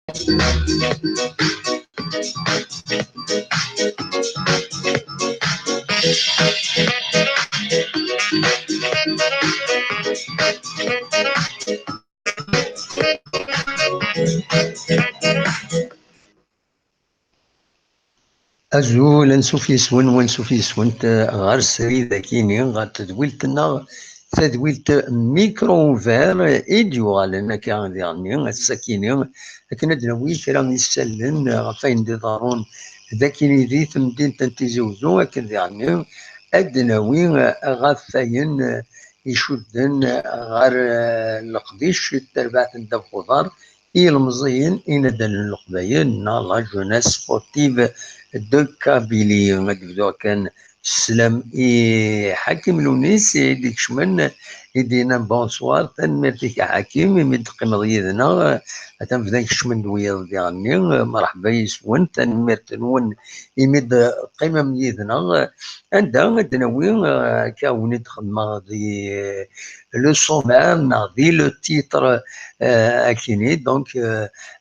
أزول نسوف يسون ونسوف يسون غار السريدة كيني غار تدويلتنا تدويلت ميكرو فير إيديو لنا كان يعني السكيني لكن دنوي كرا يسلن غفاين دي ضارون ذاكيني ذي تمدين تنتيزوزو لكن يعني أدنوي غفاين يشدن غار القديش التربات ندب خضار المزيين إندن القبايل لا جوناس سبورتيف دو كابيلي غادي كان السلام حكيم لونيس ديك شمن يدينا بونسوار تنمرتك حكيم يمد قيمة ضيدنا تنفذاك شمن دويا يعني مرحبا يسون تنمرت نون يمد قيمة ميدنا عندها تنوين كاوني تخدم دي لو سومير دي لو تيتر اكيني دونك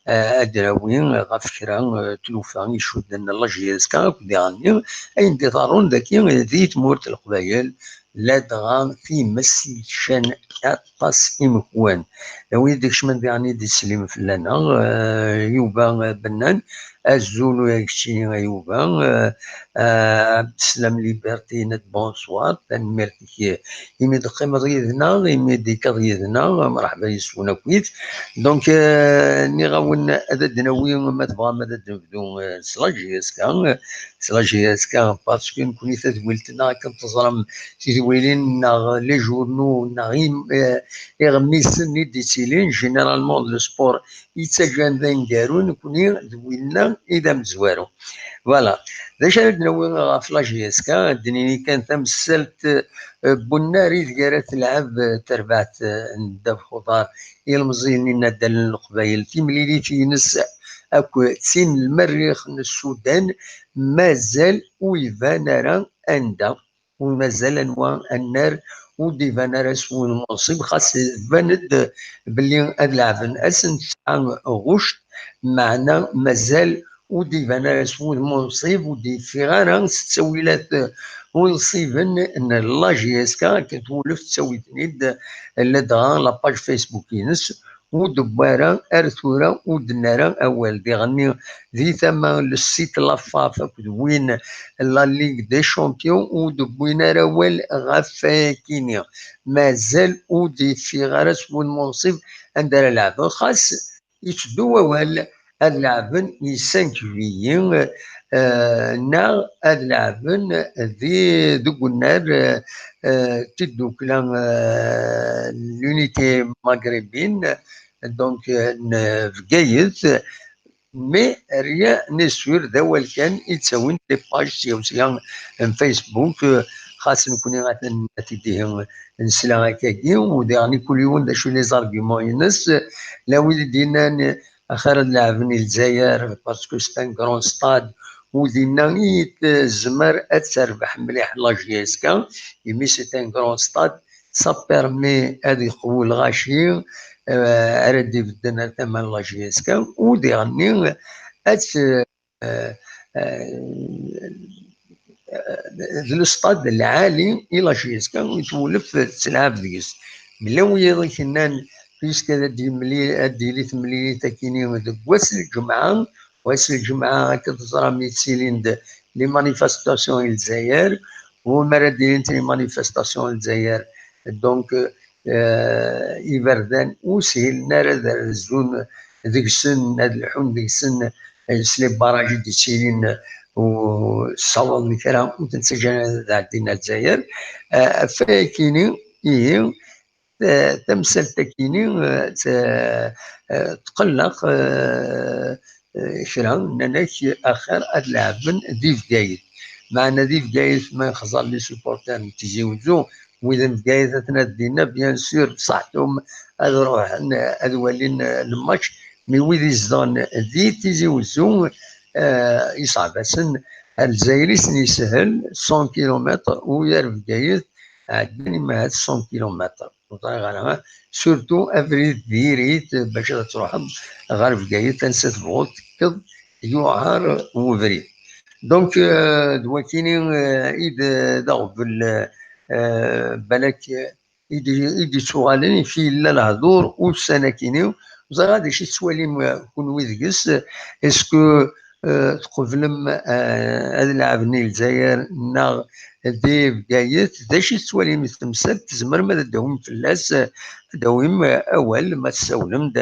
ادراوين غاف كرا تلوفا يشدن لاجيسكا كديراني اين ديطارون ذاكي ذي تمورت القبايل لا دغا في مسي شان اطاس امكوان لو يديك شمن يعني دي سليم فلانا يوبا بنان الزولو يكشي يوبا عبد السلام ليبرتي نت بونسوار تنمرتك يمي دقيمة ضيدنا يمي ديكا ضيدنا مرحبا يسونا كويت دونك نيغاون هذا دناوي ما تبغى ما تبدو سلاجيسكا سلاجيسكا باسكو نكوني تدويلتنا كنتظرم تدويلين لي جورنو يغميسن دي تيلين جينيرالمون لو سبور يتسجل ذا ندارو نكوني دويلنا اذا مزوارو فوالا داش نوي غاف لاجيسكا الدنيا كانت تمثلت بناري تقرا تلعب تربعت نداب خضار المزينين دال القبايل تيمليلي تينس اكو تسين المريخ من السودان مازال ويفان راه اندا ومازال انواع النار وديفان راه سون المنصب خاص بند بلي هاد العفن اسن تسعة غشت معنا مازال ودي فانا سود منصيب ودي في غانا ستسويلات ونصيبن ان لا جي اس كا كتولف تسوي تنيد لدغا لاباج فيسبوك ينس ودبارا ارثورا ودنارا اول دي غني ذي ثما السيت لافاف وين لا ليغ دي شامبيون ودبوينا راول غفا كينيا مازال ودي في غانا سود منصيب عندنا لعبه خاص يشدو وال هاد لعبن يسان كفيين نا هاد لعبن ذي دوك النار تدوكلا لونيتي مغربين دونك فقايت مي ريا نسور ذا كان يتساوين لي باج سيوسيا فيسبوك خاص نكوني غاتديهم نسلا هكاكي وديرني كل يوم دا شو لي زارغيومون ينس لا ويلي دينا اخر لعبني الجزائر باسكو سان كرون ستاد ودينا يتزمر تربح مليح لا جي اس كا يمي سي ان كرون ستاد سا بيرمي هادي يقوي الغاشي ردي بدنا ثمن لا جي اس كا وديرني ات الستاد العالي الى جي اس كا ويتولف تلعب ديس ملي ويا كنان فيش كذا دي ملي ادي لي ملي تاكيني واس الجمعه واس الجمعه كتزرع ميتسيلين لي مانيفستاسيون الجزائر وما دايرين لي مانيفستاسيون الجزائر دونك يبردان وسهل نار الزون ذيك السن هاد الحون ذيك السن سلي باراجي دي تسيلين والصوال الكرام وتنسجل عندنا الجزائر فكيني إيه تمثل تكيني تقلق كرا ناناك اخر هاد لعبن ذي فقايد معنا ذي فقايد ما يخزر لي سوبورتر تيجيوزو واذا فقايد تنادينا بيان سور بصحتهم هاد روح هاد ولين الماتش مي ويذ يزدان ذي تيجيوزو يصعب اسن الجزائري يسهل 100 كيلومتر ويا فقايد عندنا ما 100 كيلومتر وطريق سورتو افريد ديريت باش تروح غير بكايت تنسى تبغوت تكض يوعر وفريد. دونك دواكيني إيد دغبل بالك إيدي تشوغالين في لا الهضور والسناكيني وزغادي شي تسواليم كون ويدكس اسكو تقبلم هاد العابني الجزائر ناغ دي بقايت دا شي تسواليم تمثل تزمر ما داوم فلاس داوم اول ما تسولم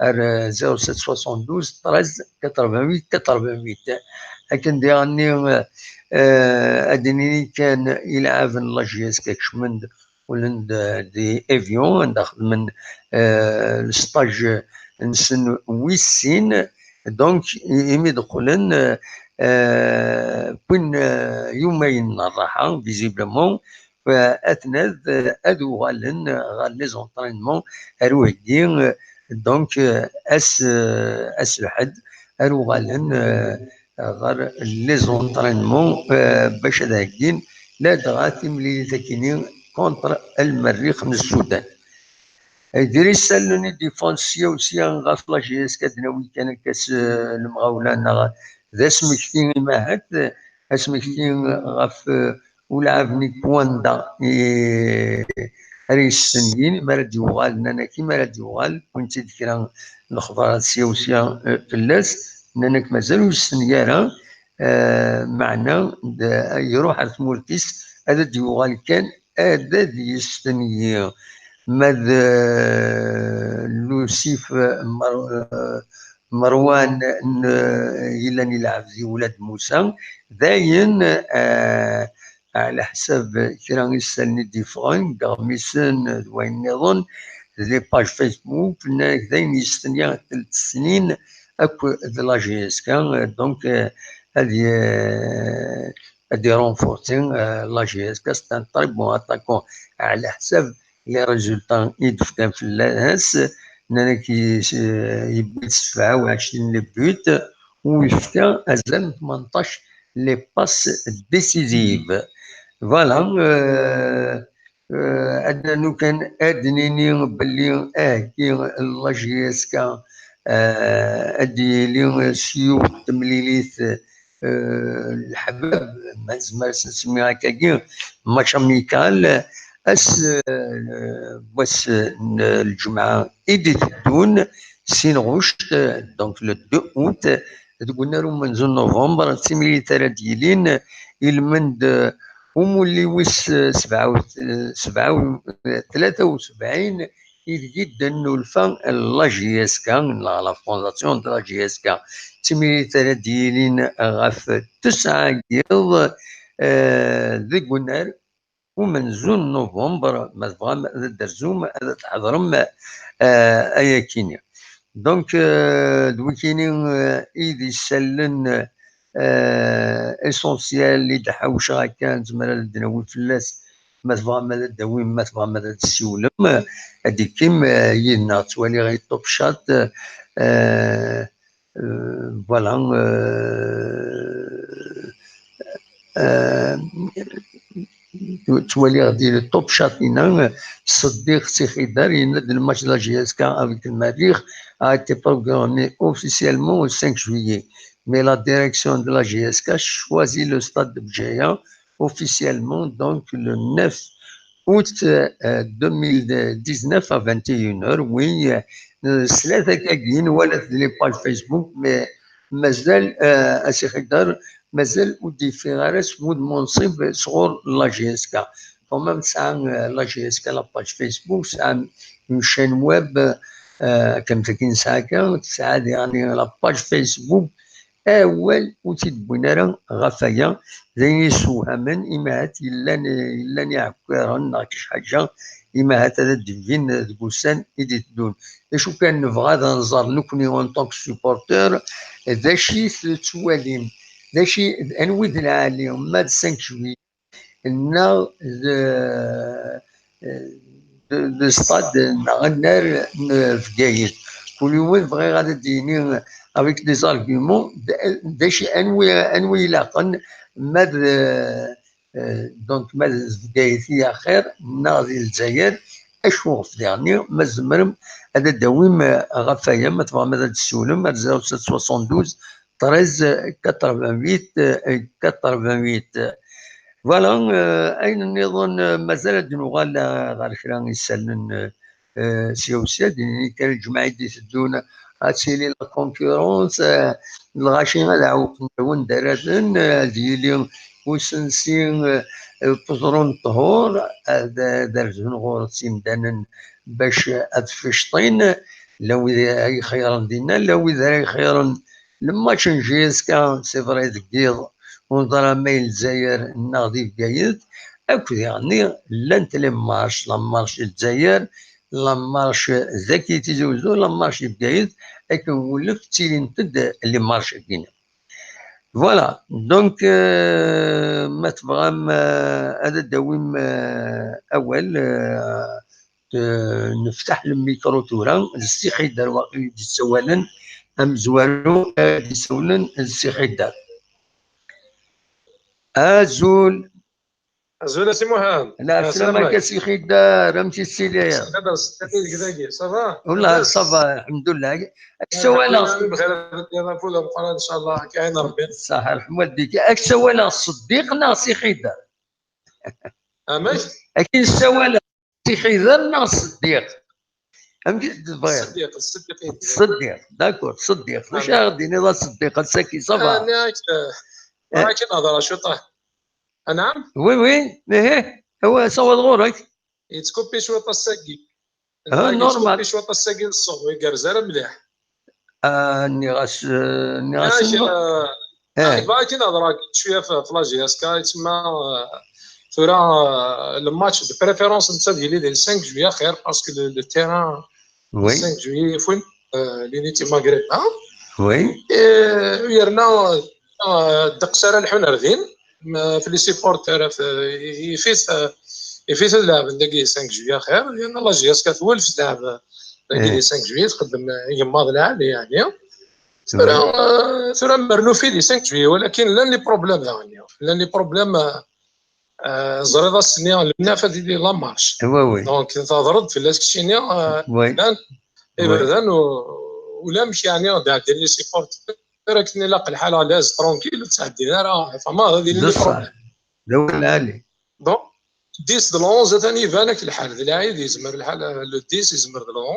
0772 13 88 88 لكن ديالني ادني كان يلعب لاجياس كاكشمند ولند دي افيون داخل من الستاج نسن ويسين دونك يمي دخلن كون يومين الراحه فيزيبلمون فاثناء ادو غالن غال لي زونطرينمون اروح دي دونك اس الحد ارو غالن غير لي زونطرينمون باش هاكين لا دغاتي ملي تاكيني كونتر المريخ من السودان. يدير يسالوني ديفونسيا وسيا غاف لاجيس كدناوي كان كاس المغاوله ذا سمكتين ماهات اسمكتين غاف ولعبني بواندا ريس سنين مراد يوغال نانا كي مراد يوغال كنت ذكرى الاخبارات سيا فلاس نانك مازال السنيارة معنا يروح على ثمورتيس هذا ديوغال كان هذا ديستني ماذ لوسيف مروان يلاني يلعب زي ولاد موسى داين على حساب كرا يسالني ديفرون كغميسن دوين نظن لي باج فيسبوك داين يستنيا 3 سنين اكو لا جي اس كا دونك هذه رونفورتين لا جي اس كا سي ان طري بون اتاكون على حساب لي ريزولطا يدفكان في الناس انك يبي 27 لي بوت ويفتى ازال 18 لي باس ديسيزيف. فوالا عندنا كان ادنيني بلي كي لا جي اس كا ادي سيو تمليليت الحباب ما زمرش نسميها هكاكي ماتش اميكال بس الجمعه ايدي تدون سين غوشت دونك لو 2 اوت قلنا لهم من نوفمبر تيميلي ترا ديالين المند ومولي ويس 73 جدا نولفا لا جي اس كا لا فونداسيون دو لا جي اس كا تيميلي ترا ديالين غاف 9 يض ذي قلنا ومن زون نوفمبر ما تبغى درزوم تحضرم ايا كينيا دونك دوكيني ايدي سلن اسونسيال اللي دحوشها كان زمرا الدناوي فلاس ما تبغى ما داوي ما تبغى ما تسولم هذيك كيم يدنا توالي غير توب شات فوالا توالي غادي التوب شاتينا صديق سي دار يناد الماتش لا جي اس كا افيك المريخ a été programmé officiellement au 5 juillet. Mais la direction de la GSK choisit le stade de Bjaya officiellement donc le 9 août 2019 à 21h. Oui, ثلاثة كاين ولا لي باج فيسبوك مي مازال اسي خدار مازال ودي في غير سمود منصب صغور لا جي اس كا كمان ساعة لا جي اس كا لا باج فيسبوك ساعة اون شين ويب كم تكين ساعة ساعة يعني لا باج فيسبوك اول وتيدبونا راه غفايا زين يسوهمن ايمات يلاني عكارن ناكش حاجه ايمات هذا ديفين دكوسان ايدي تدون شو كان نبغى نزار نكوني اون طونك سوبورتور ذا شي تواليم ذا شي انويد العالي ما 5 جويي لنا دو ستاد نغنر في كايد كل يوم بغي غادي ديني avec des arguments داشي انوي لاقن ماذا دونك ماذا بقايتي خير ناضي الجزائر اشوف يعني ما زمرم هذا الدويم غفايا ما تبغى ماذا تسولم 0772 13 88 88. فوالا. اين نظن مازال نغال غير كرا يسالن سياسيات كان الجماعه اللي تدون هاتسيلي لا كونكورونس الغاشي غادا عاوقنا وين دارتن ديالي وسنسين بزرون طهور دارتن غور سيمدانا باش ادفشطين لو اذا خيرا دينا لو اذا خيرا لما تنجيز كان سي فري دقيض ونظرا مايل الجزائر ناضي بقايد اكو يعني لانت لي مارش لا مارش الجزائر لا مارش ذكي تيزوزو لا مارش بقايد اكو ولف تيلي نتد اللي مارش كينا. فوالا دونك ما تبغى هذا الدويم اول نفتح الميكرو تورا السي خيدر واقي يتسولن ام زوالو يسولن السي خيدر. ازول ازول سي مهاب. لا السلام عليكم سي خيدر امتي السيدايا سي خيدر ستافيد كذاكي صافا والله صافا الحمد لله. السؤال بخير فولا بقرا ان شاء الله كاين ربي صح رحم والديك السؤال الصديق سي خيدر ماشي اكيد السؤال سي خيدر الصديق فهمتي تبغي الصديق داكور الصديق واش غادي نضال الصديق الساكي صافا راكي نهضر شو طاه نعم وي وي ايه هو صوت غورك يتكوبي شويه الساكي نورمال يتكوبي شويه الساكي الصوت ويقرزر مليح اني غاس باكي نهضر شويه في لاجياسكا يتسمى ثورا الماتش دو بريفيرونس نتا ديالي ديال 5 جويا خير باسكو لو تيران 5 جويي فين لينيتي ماغريب وي ويرنا دق ساره الحنردين في لي سيبورتور يفيت اللعب داكي 5 جويا خير لان لاجياسكا تولف تلعب داكي 5 جويا تقدم يماض العالي يعني ثورا مرنو في لي 5 جويا ولكن لان لي بروبليم لان لي بروبليم زريضه السنيه المنافه ديال لا مارش دونك تضرب في لاسكشينيا لان ابردان ولا مشي يعني ديال لي سيبورت راكني لاق الحاله لاز ترونكيل تعدينا راه فما هذه اللي بروبليم دول العالي دونك 10 دو 11 ثاني يبانك الحال العيد يزمر الحال لو 10 يزمر دو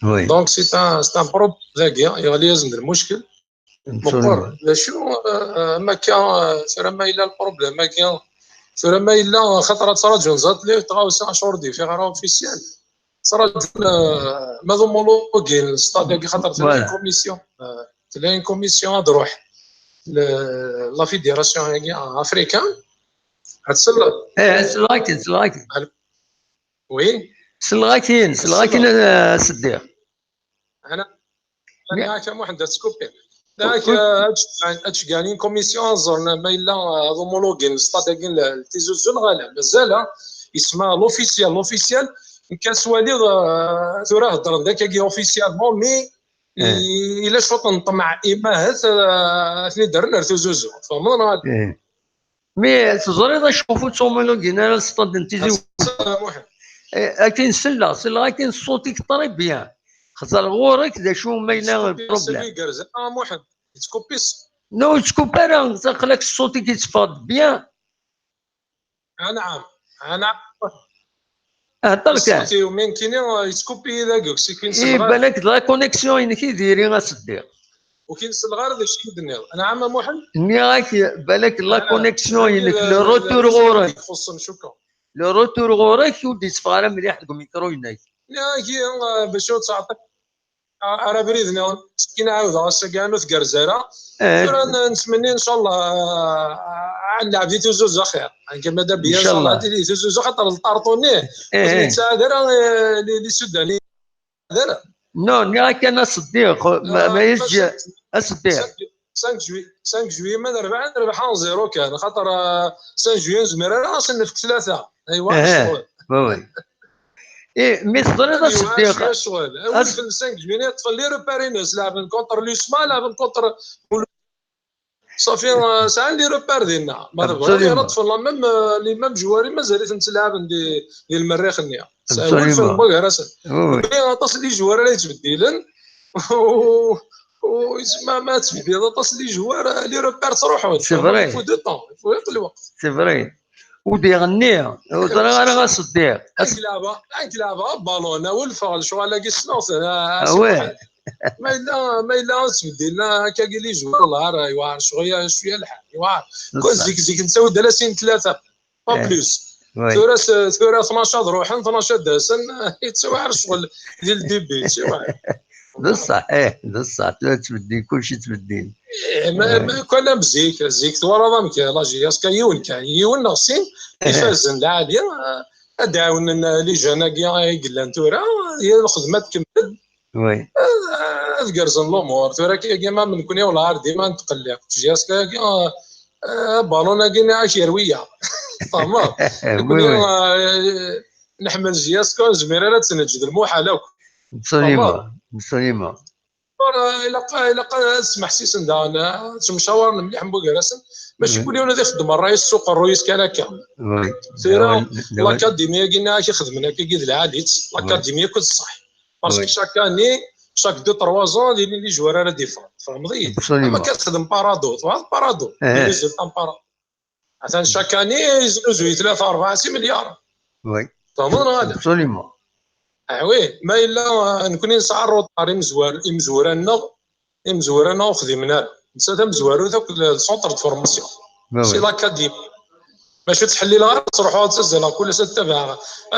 11 دونك سي ان بروب ذاكي لازم المشكل مقر شنو ما كان ما الا البروبليم ما كان ما الا خطره تراجع زاد لي تغاو 5 شهور دي في غير اوفيسيال صراحه ما هومولوغين ستاد خاطر تلاقي كوميسيون تلاقي كوميسيون تروح لا فيدراسيون افريكان هتسلط سلاكين وي سلاكين صديق انا كم واحد سكوبين داك هادشي كاعلين كوميسيون زرنا ما الا هومولوغين ستادين التيزوزون غالا مازال يسمى لوفيسيال كاسوالي ثورا هضر داك كي اوفيسيالمون مي الا شوط نطمع اما ثني درنا رتوزوزو فهمنا مي تزريض شوفوا تومولوغين على ستاد التيزو اكين سلا اكين صوتك طريب بيان خاطر غورك دا شو ما الا البروبليم محمد تكوبيس نو تكوبيرا تقلك الصوت كيتفاض بيان نعم هضر كاع صوتي ومن كاين يتكوبي ذاك سي كاين صغار بالك لا كونيكسيون كي دايرين صديق وكاين صغار داك الشيء درنا نعم محمد ني راك بالك لا كونيكسيون لو روتور غورك خصنا شكرا لو روتور غورك ودي تفارا مليح الميكرو هناك لا كي باش تعطيك انا بريدنا كي نعاود راسك كانو تقرزاره نتمنى ان شاء الله نلعب دي توزوز خير كما دابا ان شاء الله دي توزوز خاطر الطارطوني تاع لي سوداني دار نو ني كان صديق ما يجي اصديق 5 جوي ما نربح 0 كان خاطر 5 جوي زمير انا صنف 3 ايوا وي مي صدرنا صديق الشغل اول في 5 جوي طفل لي روبارينوس لعب كونتر لوسما لعب كونتر صافي ساعه لي روبار ديالنا ما تبغي نطفل ميم جواري مازالت نتلعب ديال المريخ النيا هو الفيلم بغا راسل تصل لي جوار لا يتبدلن و ما تبدل تصل لي جوار لي روبار تروحوا سي فري فو دو طون فو الوقت سي فري وديغني راه غاصدير لعبه بالونه والفال شو على كيسنوس واه ما الا تبدل هكا قال لي جوار الله راه يوار شويه الحال يوار كون زيك نساو دلاسين ثلاثه با بلوس ثورة 12 روحا 12 داسن يتساوي الشغل ديال الديبي بصح بصح تبدل كلشي تبدل كنا بزيك ثورة ضمك لا جياس كيون يون ناقصين يفازن العالية ادعاون لي جانا قلان ثورة هي الخدمه تكمل وي تقرزن الامور ثورة كيما من كوني ولا ديما نتقلق جياس بالونا كينا شيرويه فهمت كوني نحمل جياس كون زميره تنجد المحال مسلمه الا اسمح سيسن دانا مشاور مليح مبوكراسن ماشي كل يوم يخدم الرئيس سوق الرويس كان هكا سيرا لاكاديميه قلنا كي خدمنا كي قيد العاديت لاكاديميه كل صح باسكو شاكاني شاك دو 3 زون لي جوار راه ديفون فهمتي اما كتخدم بارادو بارادو ريزولتا بارادو عشان شاكاني يزوج 3 4 6 مليار وي فهمنا هذا ابسوليمون وي ما الا نكوني نسعى الروطاري مزورانا وخدمنا نسات مزوارو ذاك السونتر دو فورماسيون سي لاكاديمي ماشي تحلي لها تروحوا تسزلها كل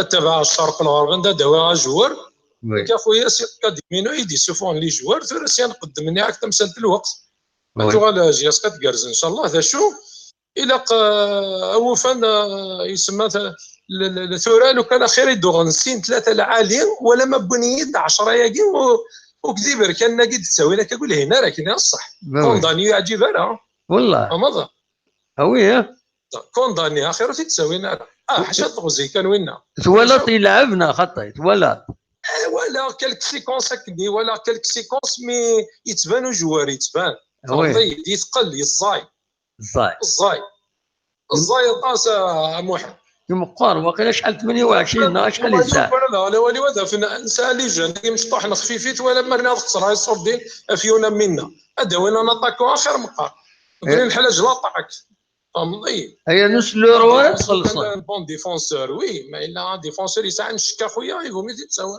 تبع الشرق الغرب دواء جوار يا خويا سي لاكاديمي يدي سوفون لي جوار ثورة سي نقدم لك حتى مساله الوقت انتو على جياس كتكرز ان شاء الله ذا شو الى اوفا يسمى الثوره لو كان خير يدوغ نسين 3 العاليين ولا ما بنيد 10 ياكي وكذيبر كان ناقد تساوي كنقول هنا راه كاين الصح كونداني عجيب راه والله ماذا وي كونداني اخر في تساوينا حاشا طوزي كان وينا تولط يلعبنا خطي تولط ولا كالك سيكونس هكني ولا كالك سيكونس مي يتبانوا جوار يتبان فهمتي يتقل الزاي طاس محمد يمقار واقيلا شحال 28 شحال الساعه لا ولي ودا فينا نسال لي جان مشطوح خفيفيت ولا مرنا خسر هاي الصردين افيونا منا هذا وين نطاكو اخر مقار نقول الحلاج لا طاك فهمتي هي نص لورو ولا تخلص بون ديفونسور وي ما الا ديفونسور يسعى نشكا خويا يقوم يتساوى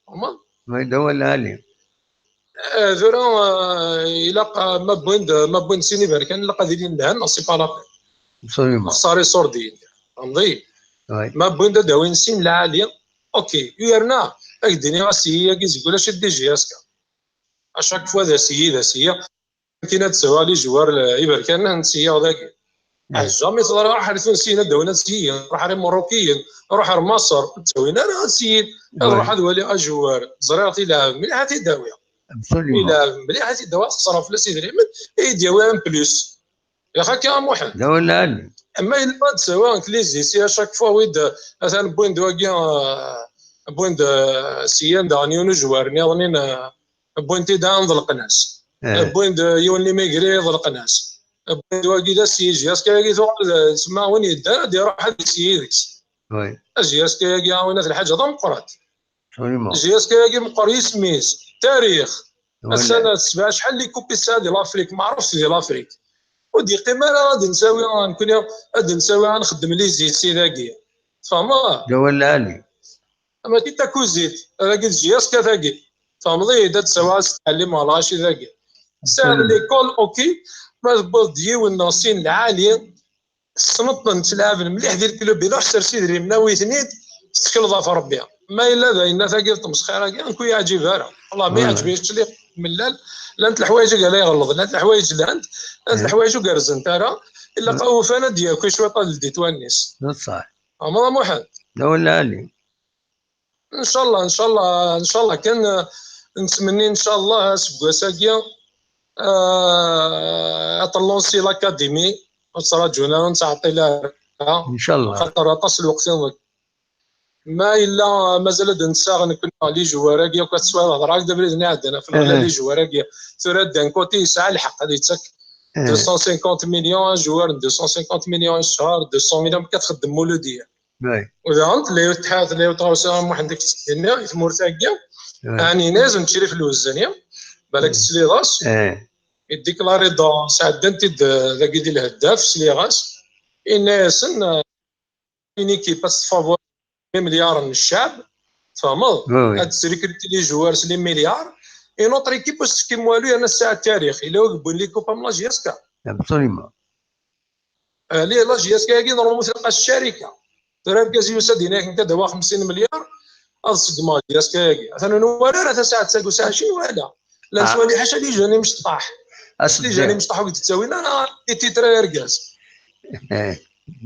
فهمت ما يدور لي ذرا الى ما بوين سيني بركان لا قادرين لهنا سي با لا ابسوليومون صاري صردين فهمتي ما بوين داوين سين العاليه اوكي يرنا الدنيا سي كي يقول اش دي جي اسكا اشاك فوا ذا سي كاين تسوى لي جوار يبركان نسيه ذاك جامي راح تونسيين داونا سي راح مروكيين روح مصر تسوينا راه سي روح هذول اجوار زريرتي لا مليحه تداوي الى مليحه تداوي خساره فلوس يدري من يداوي ان بلوس يا اخي كان محمد لا ولا اما الا تسوى انكليزي سي اشاك فوا ويد مثلا بويند واكيا بويند سيان دانيون جوار نيضنين بوينتي دان ضلق ناس بويند يوني ميغري ضلق ناس بويند واكي سيجي اسكا تسمى وين يدار دي روح هذا سيدكس وي اجي اسكا وين الحاجه ضم قرات جي اسكا مقر سميس تاريخ السنه 7 شحال لي كوبي ديال لافريك ما عرفتش ديال لافريك ودي قيمه راه غادي نساوي نكون غادي نساوي نخدم لي زيت سيداكي فهمت لا ولا لي اما كي تاكو زيت راه كتجي اسكا ذاكي فهمتي اذا تسوى تعلم على شي ذاكي سال ليكول اوكي ما بودي والناصين العاليه السنط تلعب مليح ديال الكلوب بلا حتى سيدري مناوي ثنيت تشكل ظفر ربيع ما الا باينه ثاقي تمسخيره كاع نكون يعجبها والله ما يعجبنيش اللي ملال لا انت الحوايج قال لي يغلط لا انت الحوايج لا انت الحوايج وكرزن ترى الا قوفنا ديالك شويه طال دي توانيس صح اما محمد لا ولا لي ان شاء الله ان شاء الله كان نتمنى ان شاء الله سبوا ساكيا اطلونسي لاكاديمي وتراجعنا نتعطي لها ان شاء الله خاطر تصل الوقت ما الا مازال نساغ نكون لي جواراكيا وكتسوى الهضره دابا اللي عندنا في لي جواراكيا ثورات دان كوتي يسعى الحق غادي تك 250 مليون جوار 250 مليون الشهر 200 مليون كتخدم مولوديه فهمت اللي الاتحاد اللي طاوسا واحد ديك السنه يثمر تاكيا يعني لازم تشري فلوس زانيه بالك سليغاس يديكلاري دون ساعه انت ذاك ديال الهداف سليغاس الناس ان ايكيب تفافور مليار من الشعب فهمت هاد السريكريتي لي جوار سلي مليار اي نوتر ايكيب واش كيم والو انا الساعه التاريخ الا يقبل لي كوبا من لا جي اس كا ابسوليمون ليه لا جي اس كا كي نورمالمون تلقى الشركه ترى كازي وسادينا كنت دابا 50 مليار الصدمه جي اس كا انا ولا راه ساعه تساكو ساعه شنو ولا لا سوالي حاجه اللي جاني مشطاح اللي جاني مشطاح وقلت تساوي انا تيترا ركاز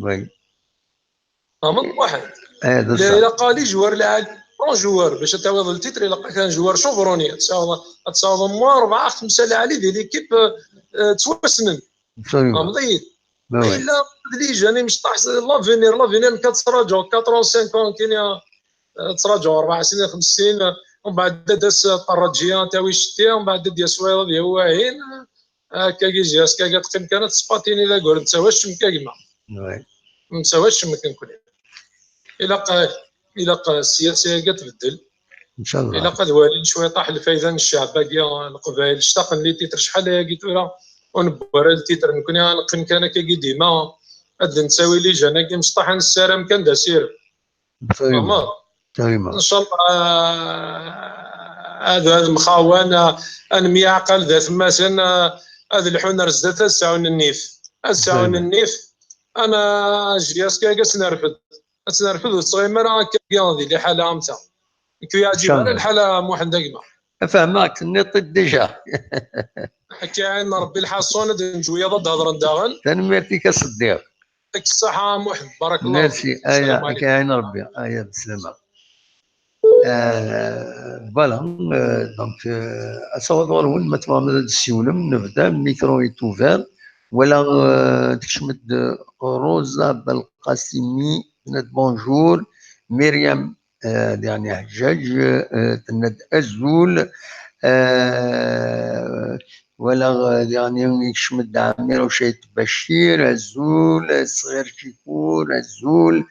وي فهمت واحد الا قال لي جوار العالي برون جوار باش تعوض التيتر الا كان جوار شوفروني تصاوب موا 4 5 العالي ديال ليكيب توسنن فهمتي الا اللي جاني مشطاح لافينير كتراجعوا 85 كاين تراجعوا 4 سنين 5 سنين ومن بعد داز الطراجيه تاوي شتي ومن بعد ديال سويره ديال واعين هكا كيجي هكا تقيم كانت سباتيني لا كور نتساواش مكاكما نتساواش مكنكون الا السياسه كتبدل ان شاء الله الا قد والي شويه طاح الفايده الشعب باقي القبائل اشتاق لي تيتر شحال قلت له ونبر التيتر نكون نقيم كان كي ديما هاد نساوي لي جانا كي مشطح السلام كان دا سير تمام ان شاء الله هذا المخاون ان ميعقل ذات مثلا هذا الحنر زدت الساعون النيف الساعون النيف انا جياس كاع سنرفد وتصغيمر هكا كياندي اللي حاله امتى كي يعجب على الحاله موحد داكما فهمك نيط ديجا كاين ربي الحصون نجويه ضد هضر داغن تنميرتك الصديق يعطيك الصحه موحد بارك الله ميرسي ايا كاين ربي ايا بالسلامه فوالا دونك اصور وين ما تفهم السيولم نبدا الميكرو يتوفر ولا تشمد روزا بالقاسمي تند بونجور مريم يعني حجاج تند ازول ولا يعني يشمد عمير وشيت بشير ازول صغير شيكور ازول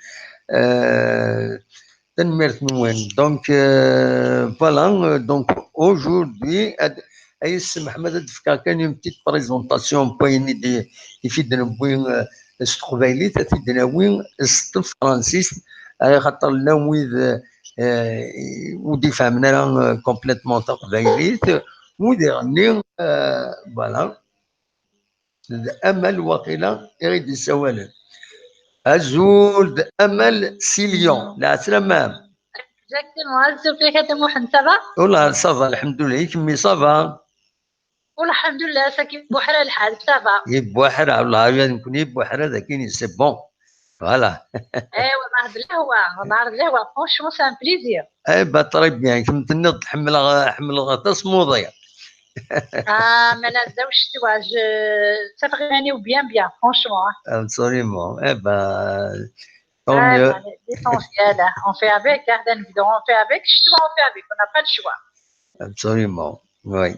تنمرت من وين دونك فوالا دونك اوجوردي ايس محمد الدفكا كان يوم تيت بريزونطاسيون بويني دي يفيدنا بوين استقباليت تفيدنا وين استف فرانسيس خاطر لا ويد ودي فهمنا كومبليتمون تقباليت ودي غني فوالا امل وقيله يريد يسوالن أزول أمل سيليون لا سلام Exactement. كيف كيف محمد صافا؟ والله صافا الحمد لله كمي صافا والله الحمد لله ساكن بوحرة الحال صافا يبوحرة والله نكون يبوحرة ذاكيني سي بون فوالا ايوا نهضر الهوا فرونشمون سان بليزير اي با طري بيان كنت تنض حمل غطاس موضيع mais là je tu vois ça vraiment bien franchement absolument eh ben tant mieux l'essentiel on fait avec on fait avec on fait avec on n'a pas le choix absolument oui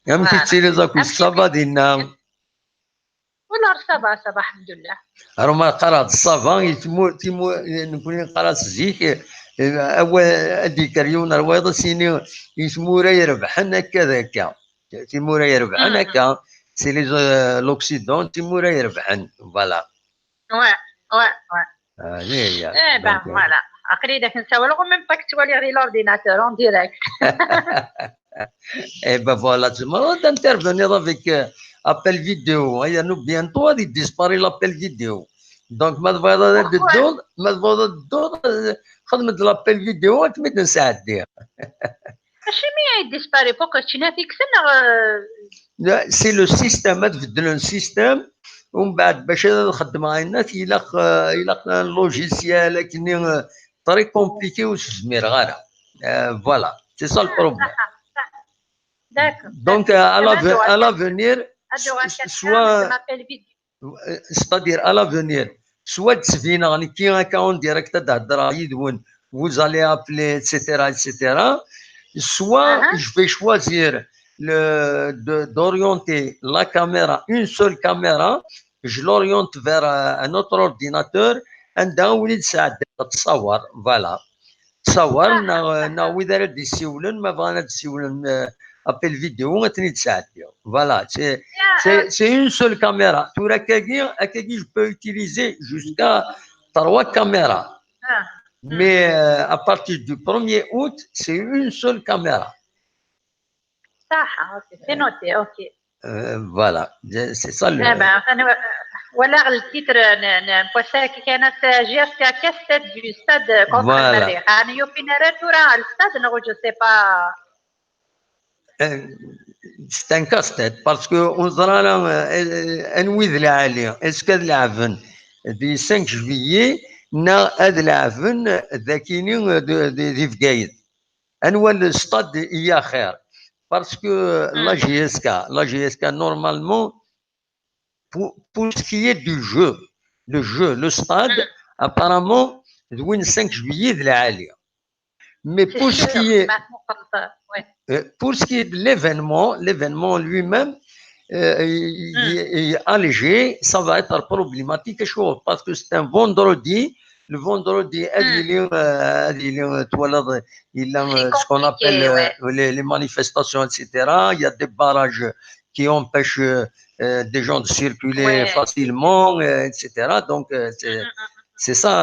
كم تيتسيري زاكو الصبا ديالنا والله صبا الحمد لله راهما قرات الصبا تيمو نكون قرات زيك اول الديكاريون الويض سيني يسمورا يربحن هكا تيمورا يربحن هكا سي لي لوكسيدون تيمورا يربحن فوالا وي هذه هي ايه بان فوالا عقلي داك نساو لو ميم با كتولي غير لورديناتور اون ديريكت اي با فوالا تما تانترفونير افيك ابل فيديو هيا نو بيانتو غادي ديسباري لابل فيديو دونك ما تبغي الدور ما تبغي الدور خدمة لابل فيديو تمد نساعد دير ماشي مي ديسباري بوكو تشينا فيكسن لا سي لو سيستيم تبدلوا السيستيم ومن بعد باش نخدم مع الناس يلاق لوجيسيال كني طري كومبليكي وتزمير غادا فوالا سي سا البروبليم دونك à l'avenir soit c'est-à-dire à l'avenir soit تسفينا غادي كي اكاون ديريكت تهضر يدون vous allez appeler etc soit je vais choisir d'orienter la caméra, une seule caméra, je l'oriente vers un autre ordinateur, عندها وليد ساعد تصور فوالا تصور ناوي داير دي سيولن ما بغانا تسيولن ابل فيديو غتني تساعد بهم فوالا سي اون سول كاميرا تورا كاكي جو بو utiliser jusqu'à 3 caméras mais à partir du 1er août c'est une seule caméra. صح اوكي سي نوتي اوكي فوالا سي سا ولا التيتر نبوسا كي كانت جيرتا كاستات دو ستاد كونتر المريخ يعني يوبينيرا تورا الستاد نقول جو سي با c'est un casse-tête parce que on زرانا انويذ العالية اسكاد العفن دي 5 جويي نا هاد العفن ذاكيني دي فقايد انوى الستاد هي خير parce que la GSK normalement pour ce qui est du jeu le stade apparemment دوين 5 juillet de العالية mais pour ce qui est de l'événement lui-même il est allégé ça va être problématique chaud parce que c'est un vendredi. Le vendredi, il a ce qu'on appelle les manifestations, etc. Il y a des barrages qui empêchent des gens de circuler facilement, etc. Donc, c'est ça.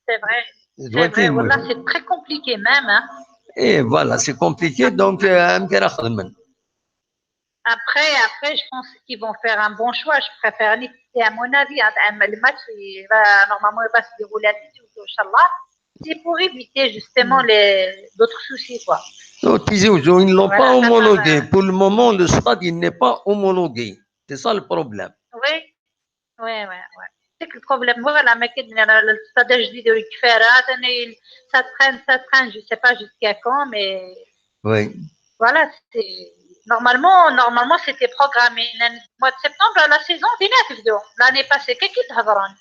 C'est vrai. C'est vrai. Voilà, c'est très compliqué même. Hein. Et voilà, c'est compliqué. Donc, Après, je pense qu'ils vont faire un bon choix. Je préfère à mon avis, le match, normalement, il va se dérouler à 18 Inch'Allah. C'est pour éviter justement d'autres soucis, quoi. Non, ils ne l'ont pas homologué. Pour le moment, le stade, il n'est pas homologué. C'est ça le problème. Oui. C'est que le problème, voilà, mais le stade جديد والكفارات, ça traîne, je ne sais pas jusqu'à quand, mais. Oui. Voilà, c'est. Normalement, c'était programmé. Le mois de septembre, la saison vient. L'année passée, qu'est-ce qui t'avance?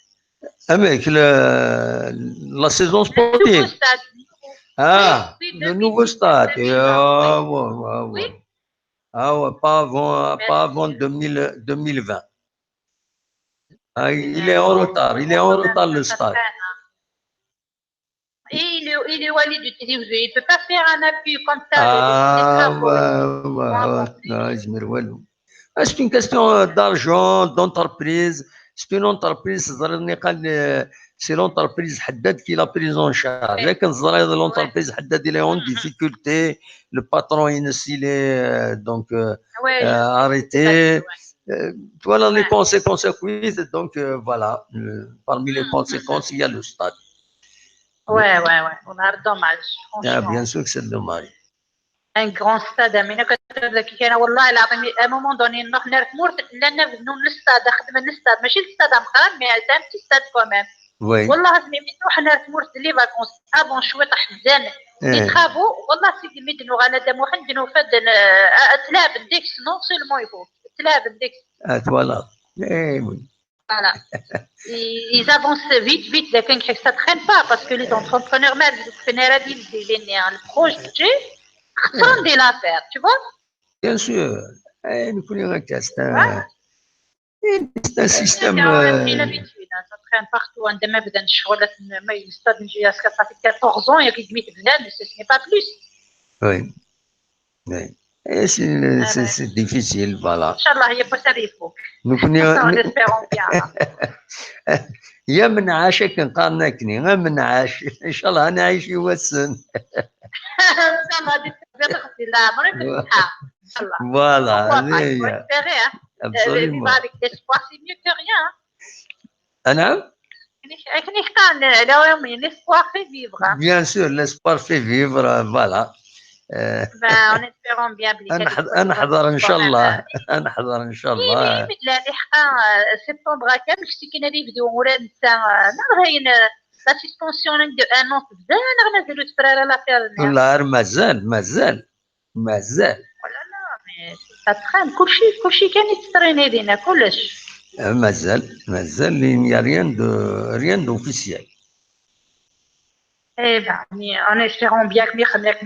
Avec la saison sportive. Le nouveau stade. Oui. Pas avant 2020. Il est en retard. Le stade. Et il est Walid du téléviseur. Il ne peut pas faire un appui comme ça. C'est une question d'argent, d'entreprise. C'est une entreprise, c'est l'entreprise Haddad qui l'a prise en charge. L'entreprise Haddad, il est en difficulté. Le patron, il est donc arrêté. Voilà les conséquences. Donc voilà, parmi les conséquences, il y a le stade. Ouais, on a dommage. Bien sûr que c'est dommage. Un grand stade, à un moment donné, nous avons le stade, mais c'est un petit stade quand même. Oui. والله les vacances avant شويه حزان les travaux والله سيدي ميدنو غنادم واحد دنو فد تلعب الديكس نو سيلمون يفوت تلعب الديكس voilà. Voilà. Ils avancent vite, ça ne traîne pas parce que les entrepreneurs, même les entrepreneurs, le projet, attendez l'affaire, tu vois? Bien sûr. C'est un système. J'ai l'habitude, ça traîne partout. Ça fait 14 ans, il y a ce n'est pas plus. Oui. Et c'est difficile, voilà. Inch'Allah, il n'y a pas ça des faux. En espérant bien. يا من عاشك نقارنكني غير من عاش ان شاء الله انا عايش يوسن فوالا هذه انا bien sûr l'espoir fait vivre voilà en espérant bien نحضر ان شاء الله نحضر ان شاء الله سبتمبر كامل كنا نبداو ولا نسى نهين لا سسبونسيون دو ان اون تبدا نغنزلو تفرارا لا فير لا مازال ولا لا مي تتخان كلشي كان يتستريني لينا كلش مازال il n'y a rien d'officiel. Eh ben, en espérant bien que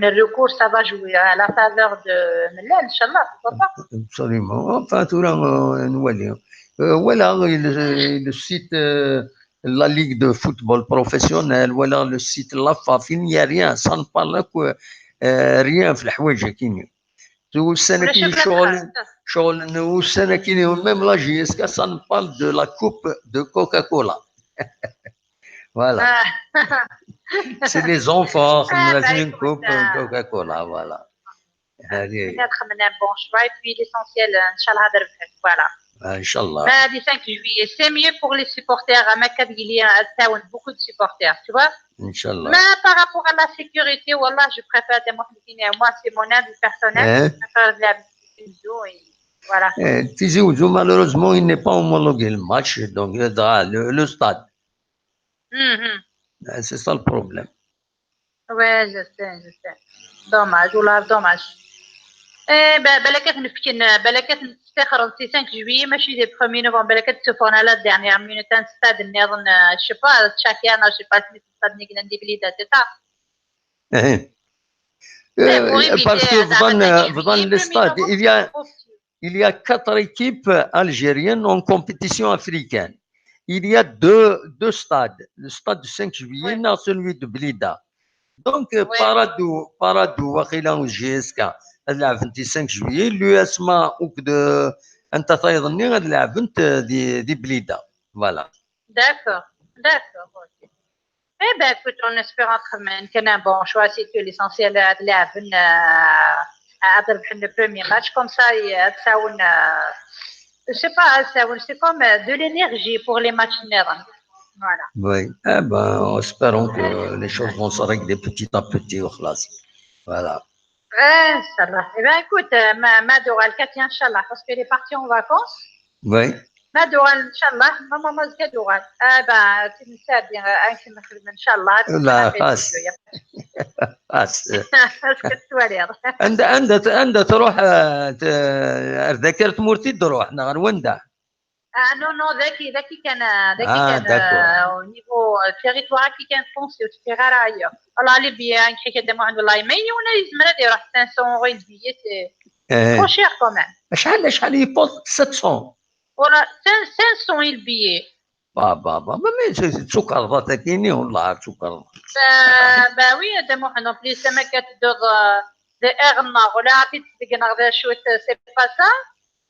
le recours, ça va jouer à la faveur de Mellal, Inch'Allah, pourquoi pas? Absolument. Enfin, tout là, voilà le site la Ligue de football professionnel, voilà le site LAFAF, il n'y a rien, ça ne parle que rien في الحوايج كاينين. والسنة ولا كاين شوف لك شغل والسنة كاين même la JSK, ça ne parle de la coupe de Coca-Cola. Voilà. C'est les enfants qui bah, ont une écoute, coupe Coca-Cola, voilà. peut-être un bon choix, et puis l'essentiel, Inch'Allah, voilà. Inch'Allah. Mais le 5 juillet, c'est mieux pour les supporters. À Mecca, il y a beaucoup de supporters, tu vois. Inch'Allah. Mais par rapport à la sécurité, wallah, je préfère des Mohlikines. Moi, c'est mon avis personnel. Je préfère la Tizi et voilà. Tizi Ouzou, malheureusement, il n'est pas homologué le match, donc le stade. C'est ça le problème. Ouais, je sais. Dommage, wallah, dommage. Eh ben, بلكت نفكن بلكت نستخر 5 juillet ماشي لي 1er novembre بلكت تشوفون على dernière minute un stade نظن je sais pas Tchakiana je sais pas si c'est stade نيجي ندي بليده c'est ça parce que dans le stade il y a 4 équipes algériennes en compétition africaine. Il y a deux stades, le stade du 5 juillet et celui de Blida. Donc Paradou وخيلا GSK تلعب 5 juillet l'USMA وكذا انت تظني غتلعب انت دي بليده فوالا. D'accord. Ok. Eh ben écoute, on espère qu'on a un bon choix, c'est que l'essentiel de la le premier match comme ça ça je sais pas, c'est comme de l'énergie pour les matchs nerveux. Voilà. Oui, eh ben, espérons que les choses vont se régler petit à petit. Voilà. Inch'Allah. Eh bien, écoute, ma Dora, le 4, Inch'Allah, parce qu'elle est partie en vacances. Oui. Ma Dora, Inch'Allah, maman, moi, c'est Dora. Ah ben, tu me sais bien, Inch'Allah. لا خاص اسكت توالير عندها تروح ذكرت مورتي تروح نهار وندع. نو ذاكي كان au niveau territoire qui كان فونسي وتفيغار هيا والله لي بيان كي كدمو عند الله يمين ولا يزمر يروح 500 اورو البيي سي trop cher quand même. شحال يبوط 700 ولا 500 البيي بابا ما سكر كاينين والله سكر. bah oui دمو حنا بلي سما كتدوغ دي اغنا ولا عرفتي تدقنا شويه c'est pas ça.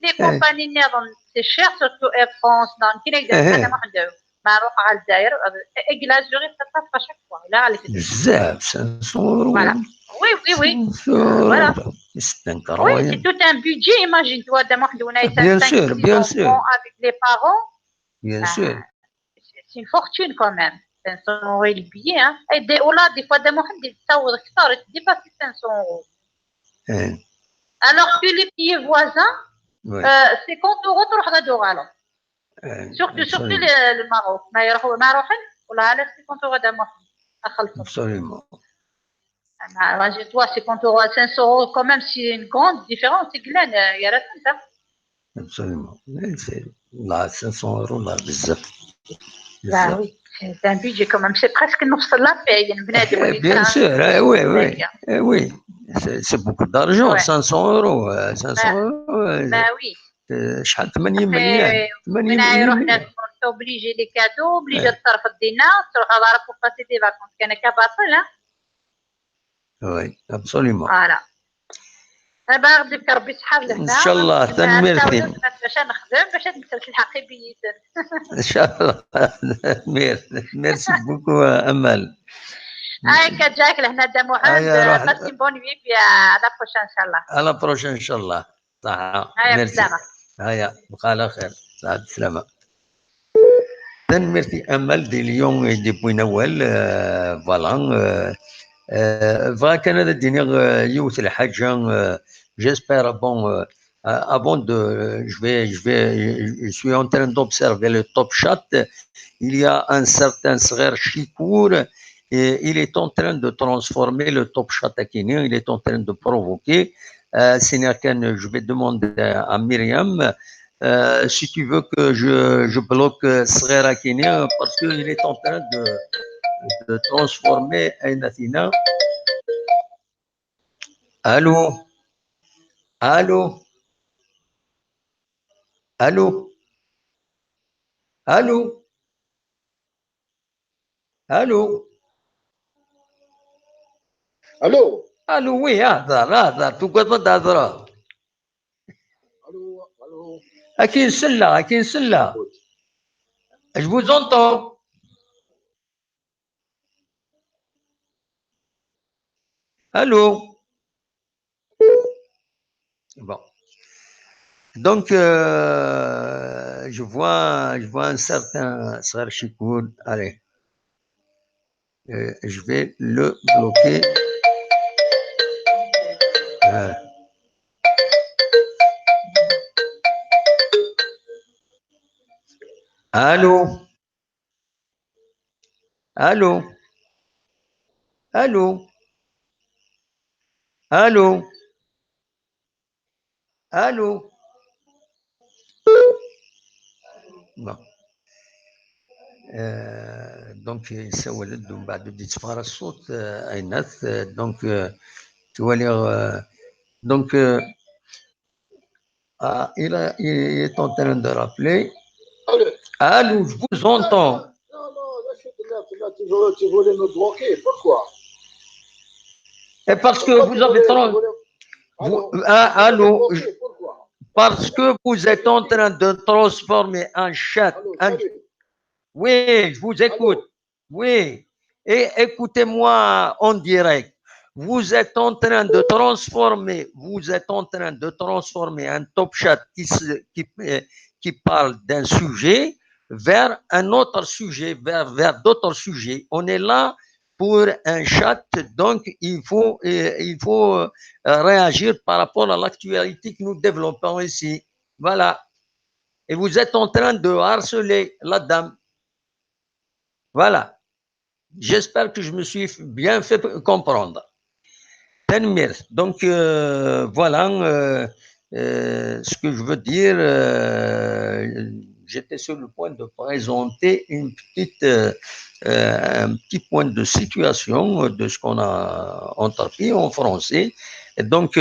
Les compagnies néerlandaises, c'est cher, surtout Air France, non, qui n'est pas Maroc, Algérie, et l'Algérie, ça passe à chaque fois. Là, بزاف 500 €. Voilà. Oui. Voilà. Oui, c'est tout un budget, imagine-toi, bien sûr. Avec les parents. Bien sûr. C'est une fortune quand même. 500 € le billet, hein. Et des fois, ça dépasse 500 €. Alors que les pays voisins, c'est 50 € تروح غدوغ alors. Surtout le Maroc. ما يروحوا ولا على 50 € دابا أخلصوا. Absolument. Imagine-toi 50 € à 500 € quand même c'est une grande différence. C'est clair, il y a la ça. Absolument. Là 500 € là بزاف. Bah oui, c'est un budget quand même. C'est presque نص la paye. Bien sûr, oui. C'est beaucoup d'argent, 500 €. 500 €. Bah oui. شحال 8 مليون. 8 مليون. t'es obligé les cadeaux, obligé de تصرف الدينار, تروح على pour passer des vacances. كان كباطل hein. Oui, absolument. Voilà. دابا غادي ربي يسحاب لنا. ان شاء الله تنميرتي. باش نخدم باش نكتب الحق بيتر. ان شاء الله. ميرسي بوكو امل. هاي كجاك لهنا دا محمد باسي بون نوي في على بروشان ان شاء الله. على بروشان ان شاء الله. صح. ميرسي. هيا بقى على خير. صحة السلامة. تنميرتي امل دي ليون دي بوينوال فوالا. كان الدنيا يوث الحاجة. J'espère, avant je suis en train d'observer le top chat. Il y a un certain Srer Chikour et il est en train de transformer le top chat akinien. Il est en train de provoquer. Je vais demander à Myriam si tu veux que je bloque Srer akinien parce qu'il est en train de transformer أينثنا. Allô? Allô? Allô? Allô? Allô? الو Allô, oui, هذا تقدر تهضر. الو الو أكين سلة أكين سلة. Je vous entends. Allô? Bon. Donc, je vois un certain Sar Chikoun. Allez, je vais le bloquer. Allô? Allô? Allô? Allô? Allô? Bon. دونك يسولد ومن بعد بدي يتصفر الصوت ايناث دونك تولي دونك il est en train de rappeler. Allô, je vous entends. Non, tu voulais me bloquer, pourquoi? Et parce que vous avez allô, parce que vous êtes en train de transformer un chat. Oui, je vous écoute. Oui, et écoutez-moi en direct. Vous êtes en train de transformer un top chat qui parle d'un sujet vers un autre sujet, vers d'autres sujets. On est là pour un chat, donc il faut réagir par rapport à l'actualité que nous développons ici. Voilà. Et vous êtes en train de harceler la dame. Voilà. J'espère que je me suis bien fait comprendre. Donc, voilà ce que je veux dire. J'étais sur le point de présenter un petit point de situation de ce qu'on a entrepris en français. Et donc,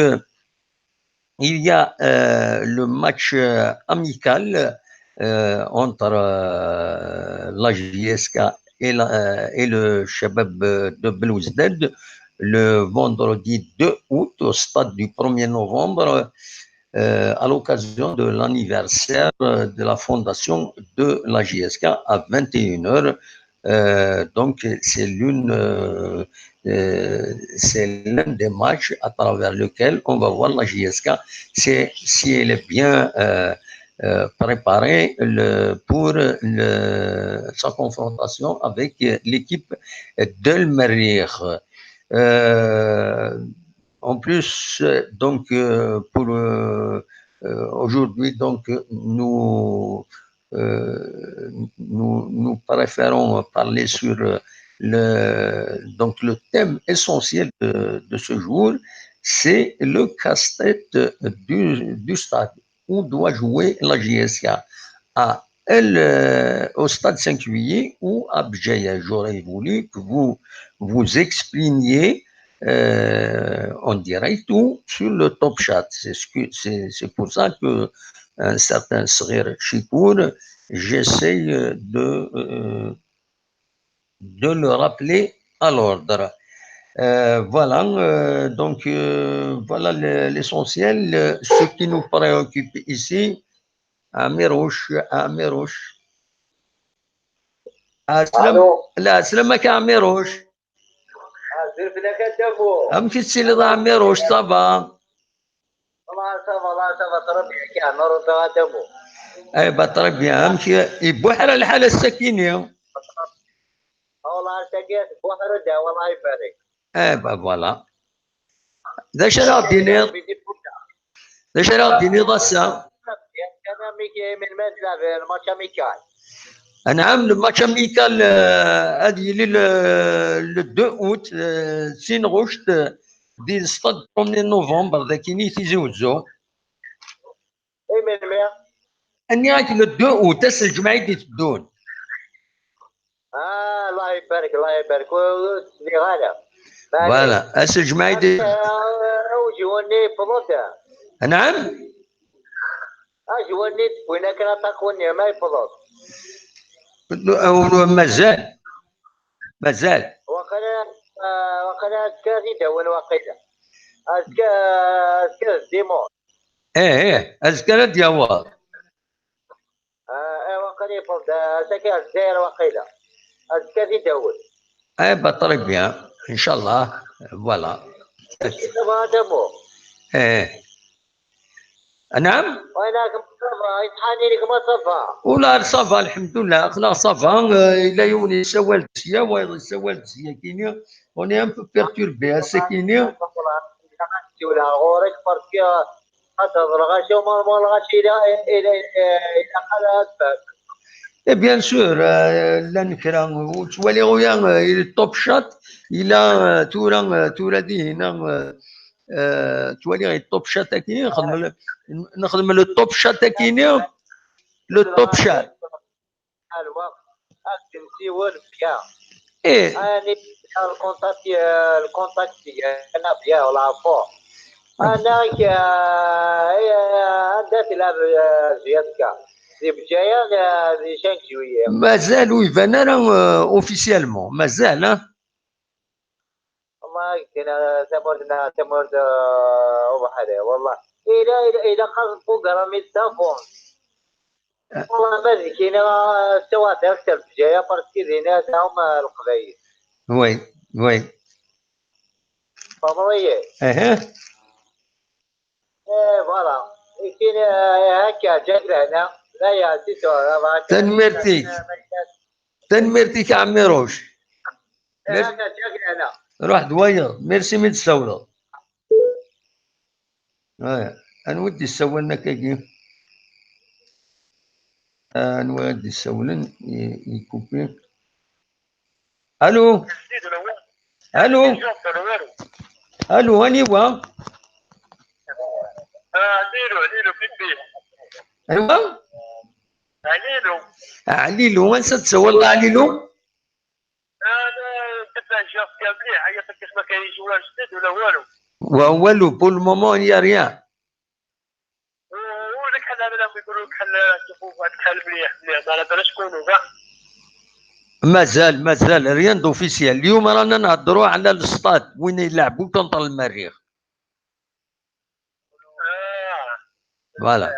il y a le match amical entre la JSK et le Shabab de Belouizdad le vendredi 2 août au stade du 1er novembre à l'occasion de l'anniversaire de la fondation de la JSK à 21h. Donc, c'est l'un des matchs à travers lequel on va voir la JSK si elle est bien préparée pour sa confrontation avec l'équipe d'El Merrikh. En plus, donc, pour aujourd'hui, donc, nous préférons parler sur le thème essentiel de ce jour, c'est le casse-tête du stade où doit jouer la JSK. Au stade 5 juillet ou à Bjaya. J'aurais voulu que vous exprimiez en direct ou sur le top chat. C'est pour ça que un certain Srir Chikour, j'essaye de le rappeler à l'ordre. Voilà, donc voilà l'essentiel. Ce qui nous préoccupe ici, Amirouche. لا سلامك يا عميروش. أمشي السيلة عميروش صافا. والله تربيك يا نور دمو. أي بتربي أمشي يبوحر الحالة السكينة. والله سكيت بوحر ده والله يفرق. فوالا. ذا شراب دينير. ذا شراب دينير ضسا. أنا ميكي من مدلة في الماتش أميكال. نعم الماتش أميكال هذه le 2 août سين غشت دي الستاد 1 نوفمبر ذاكيني تيزوزو. اي من مية؟ اني راك le 2 août تاس الجمعية دي تدون. الله يبارك الله يبارك وتسلي غالا. فوالا أس الجماعة وجوني بلودا. نعم. أجوني وين كنا تقوني ما يبلوض. مازال. وقنا أذكاري دون وقيلة. أذكار ديمون. إيه أذكار ديوار. وقنا يبلوض أذكار الزير وقيلة. أذكاري دون. بطري بيان إن شاء الله. فوالا. إيه. نعم. وينك صفا يطحني لك ما صفا. ولا صفا الحمد لله خلاص صفا إلا يوني سوال تسيا ويض سوال تسيا كينيا وني أم بيرتوربي هسا كينيا. ولا غورك فرق خاطر الغاشي وما الغاشي إلى قناة. Et bien sûr, l'ankrang, tu vois les royans, il top shot, il a tout dit, tu vois les top shot à qui, le top shot à qui, le top shot. Et le contact, أنا بيا ولا فوق. أنا عندها تلعب زيادة. مازال ويبان راه اوفيسيالمون مازال والله كنا تمرد وبحالي والله إذا خلص فوق راه ميتافون والله ما ادري كاين سوات اكثر في الجايه باسكو هنا هما القبايل وي فهمتي ايه فوالا كاين هكا جات هنا لا يا سيتو تنمرتيك عمي روش هكا جات هنا روح دوير ميرسي من تسولر انا ودي سولنا كاكي انا ودي سولن يكوبي الو هاني وا عليلو بيبي ايوا عليلو وين تسول عليلو انا تبع شاف مليح عيطت كيف ما كاينش ولا جديد ولا والو والو بول مومون يا ريان ولك حنا بلا يقولوا بحال شوفوا هذا الحال مليح ما بلاش شكونوا كاع مازال ريان دوفيسيال اليوم رانا نهضروا على السطاد وين يلعبوا كونطر المريخ فوالا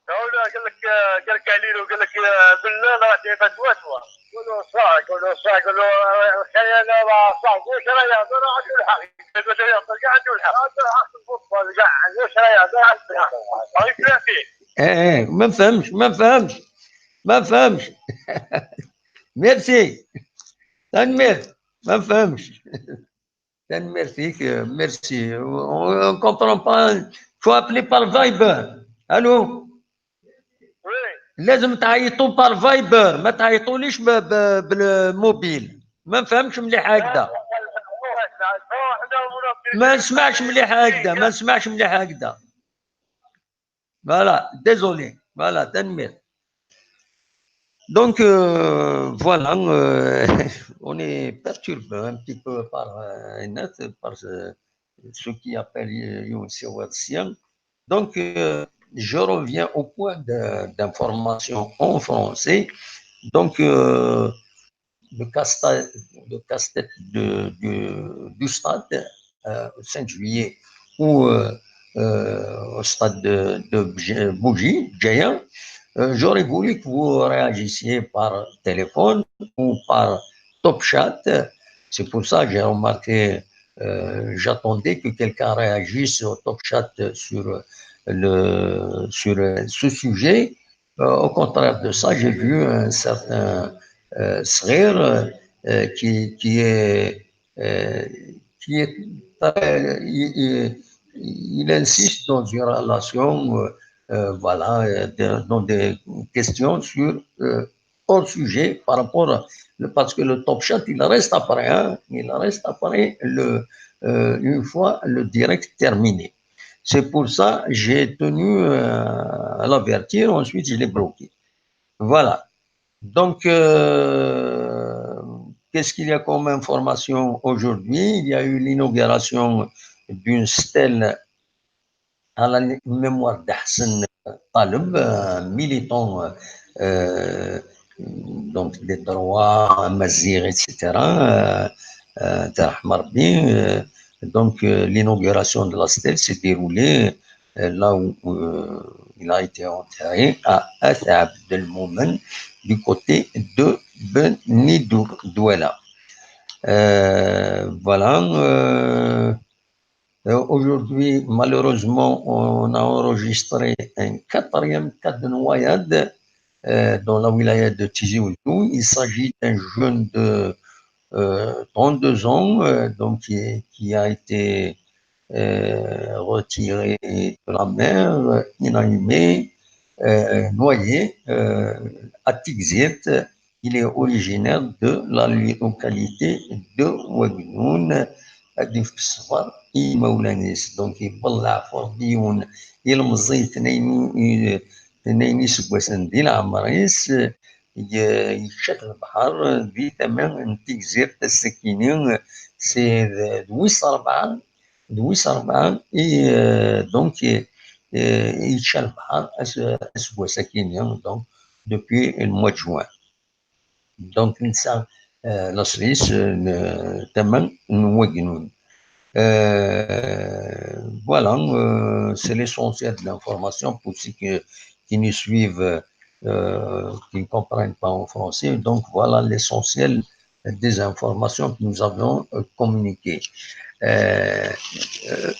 قال لك عليلو قال لك بالله لا تعرف تواتوا قولوا صاع قولوا خلينا صاع واش راه يهضر عنده الحق واش راه يهضر كاع عنده الحق عنده الفوتبول كاع واش راه يهضر عنده الحق فيه ايه ما فهمش ميرسي تنمير ما فهمش تنمير فيك ميرسي on comprend pas faut appeler par Viber الو لازم تعيطوا بار فايبر ما تعيطوليش بالموبيل ما نفهمش مليح هكذا ما نسمعش مليح هكذا فوالا ديزولي فوالا تنمير دونك فوالا on est perturbé un petit peu par net par ce qui appelle Youn. Donc je reviens au point d'information en français. Donc, le casse-tête du stade, 5 juillet, ou au stade de Bougie, Jaya, j'aurais voulu que vous réagissiez par téléphone ou par top chat. C'est pour ça que j'ai remarqué, j'attendais que quelqu'un réagisse au top chat sur ce sujet. Au contraire de ça, j'ai vu un certain Srir il insiste dans une relation, voilà, dans des questions sur hors sujet par rapport à, parce que le top chat, il reste après, une fois le direct terminé. C'est pour ça que j'ai tenu à l'avertir, ensuite je l'ai bloqué. Voilà. Donc, qu'est-ce qu'il y a comme information aujourd'hui? Il y a eu l'inauguration d'une stèle à la mémoire d'Hassan Taleb, un militant donc des droits, Mazir, etc. Donc, l'inauguration de la stèle s'est déroulée là où il a été enterré, à Athab del Moumen, du côté de Beni Douala. Voilà. Aujourd'hui, malheureusement, on a enregistré un 4e cas de noyade dans la wilaya de Tizi Ouzou. Il s'agit d'un jeune de 32 ans donc, qui a été retiré de la mer, inanimé, noyé à Tigzirt. Il est originaire de la localité de Ouagnoun. هذه في الصفر مولانيس دونك يبلع فرديون يلمزي ثنين سكواسن ديال عمريس يشات البحر ذي ثمان تيكزير السكينين سي دويس أربعة دونك يشات البحر سكواسكينين دونك depuis le mois de juin. Donc, نسى la Suisse تمام نوجنون. Voilà, c'est l'essentiel de l'information pour ceux qui nous suivent, qui ne comprennent pas en français. Donc, voilà l'essentiel des informations que nous avons communiquées.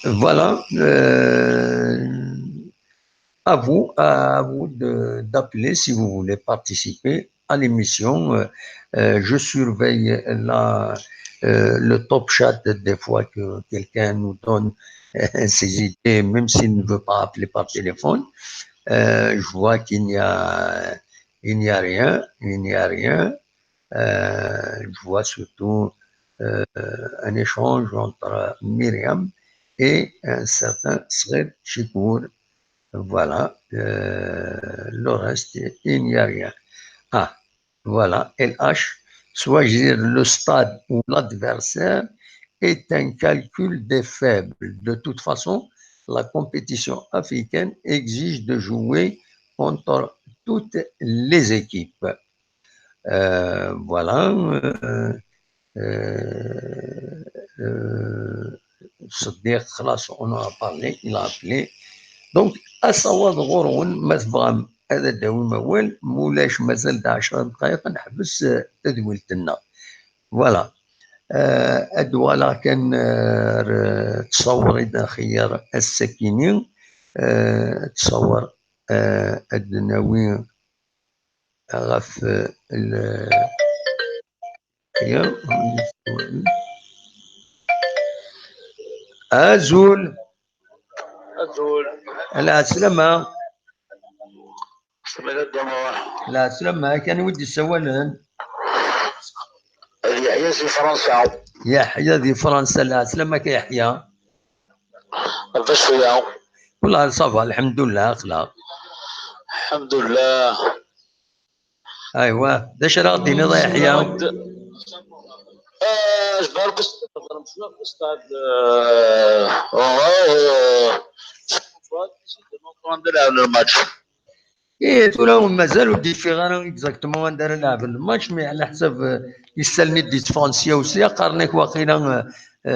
Voilà, à vous d'appeler si vous voulez participer à l'émission. Je surveille le top chat des fois que quelqu'un nous donne ses idées, même s'il ne veut pas appeler par téléphone. Je vois qu'il n'y a rien. Je vois surtout un échange entre Myriam et un certain Sred Chikour. Voilà, le reste, il n'y a rien. Ah, voilà, LH, choisir le stade ou l'adversaire est un calcul des faibles. De toute façon, la compétition africaine exige de jouer contre toutes les équipes. Voilà. Sadiq, on en a parlé, il a appelé. Donc, أصوات غورون ما تبغى هذا داوي موال مولاش مازال 10 دقائق نحبس تدويلتنا. فوالا أدوالا كان تصور إذا خيار السكينين تصور الدناوي غف أزول لا سلامة لا سلامة كان ودي سوالا يحيى في فرنسا. يحيى في فرنسا. لا سلامك يا يحيى. كيفاش فيا؟ والله صافا الحمد لله اخلاق. الحمد لله. ايوا داش راه غادي نضيع يحيى؟ اش بالك نمشيو في الاستاد ندير الماتش. ايه تولى مازال ودي في غير اكزاكتومون ندير نلعب الماتش مي على حساب يسالني دي فرنسيا وسيا قارنيك واقيلا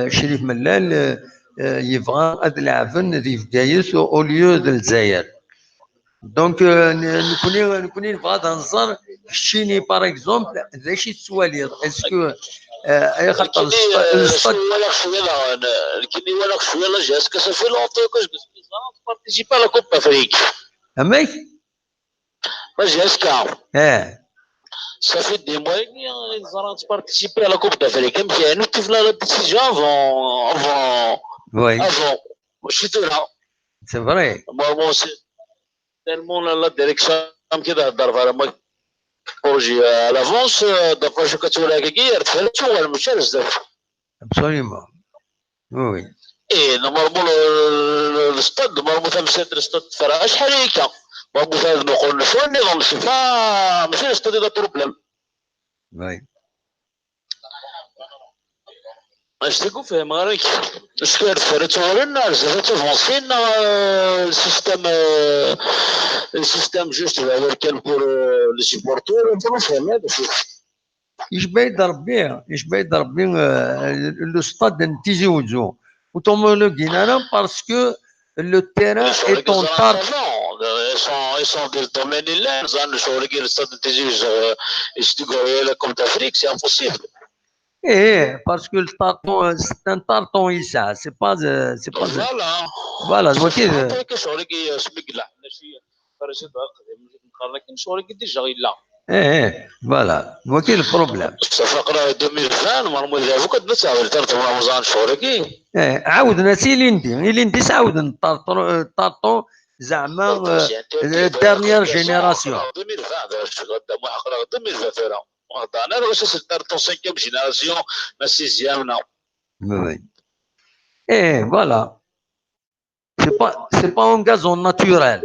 شريف ملال يبغى هاد العفن دي فدايس او ليو د الجزائر. دونك نكوني نبغى نهزر شتيني باغ اكزومبل ذا شي تسواليض اسكو اي خاطر الستاد ولا شويه كني ولا شويه لا جاس كاسافي لونتو كاش بارتيسيبا لا كوب افريك. اميك ما جاش كاع. Ça fait des mois et demi ils ont participé à la Coupe d'Afrique. Mais nous avons la décision avant. Oui. Avant. Je suis là. C'est vrai. Moi, c'est tellement la direction qui a d'arriver projet à l'avance. D'après ce que tu as dit, tu as le monsieur. Absolument. Oui. Et normalement le stade, normalement c'est le stade Farache Harika. Donc, vous avez nos conditions, c'est pas, monsieur, c'est un problème. Oui. Je te coupe, Marik. Ce que le système juste avec pour les supporters, pour ايش بايد ربي لو ستاد نتيجي وجو وتومولوغينا باسكو لو تيران اي اون طار. Ils sont des domaines là, ils ont le choix de le stade de comme d'Afrique, c'est impossible. Parce que le tarton, c'est un tarton يسع, c'est pas voilà, je vois voilà, je vois le problème. فقرة 2020 مرمود فوق نتساوي الترتب رمضان شوركي عاودنا سي ليندي عاود الطارطون زعما ديرنيير جينيراسيون 2020 قدام حقرا 2020 وضعنا له اساس الطارطون 5e جينيراسيون ما 6e non. Oui. Voilà. C'est pas un gazon naturel.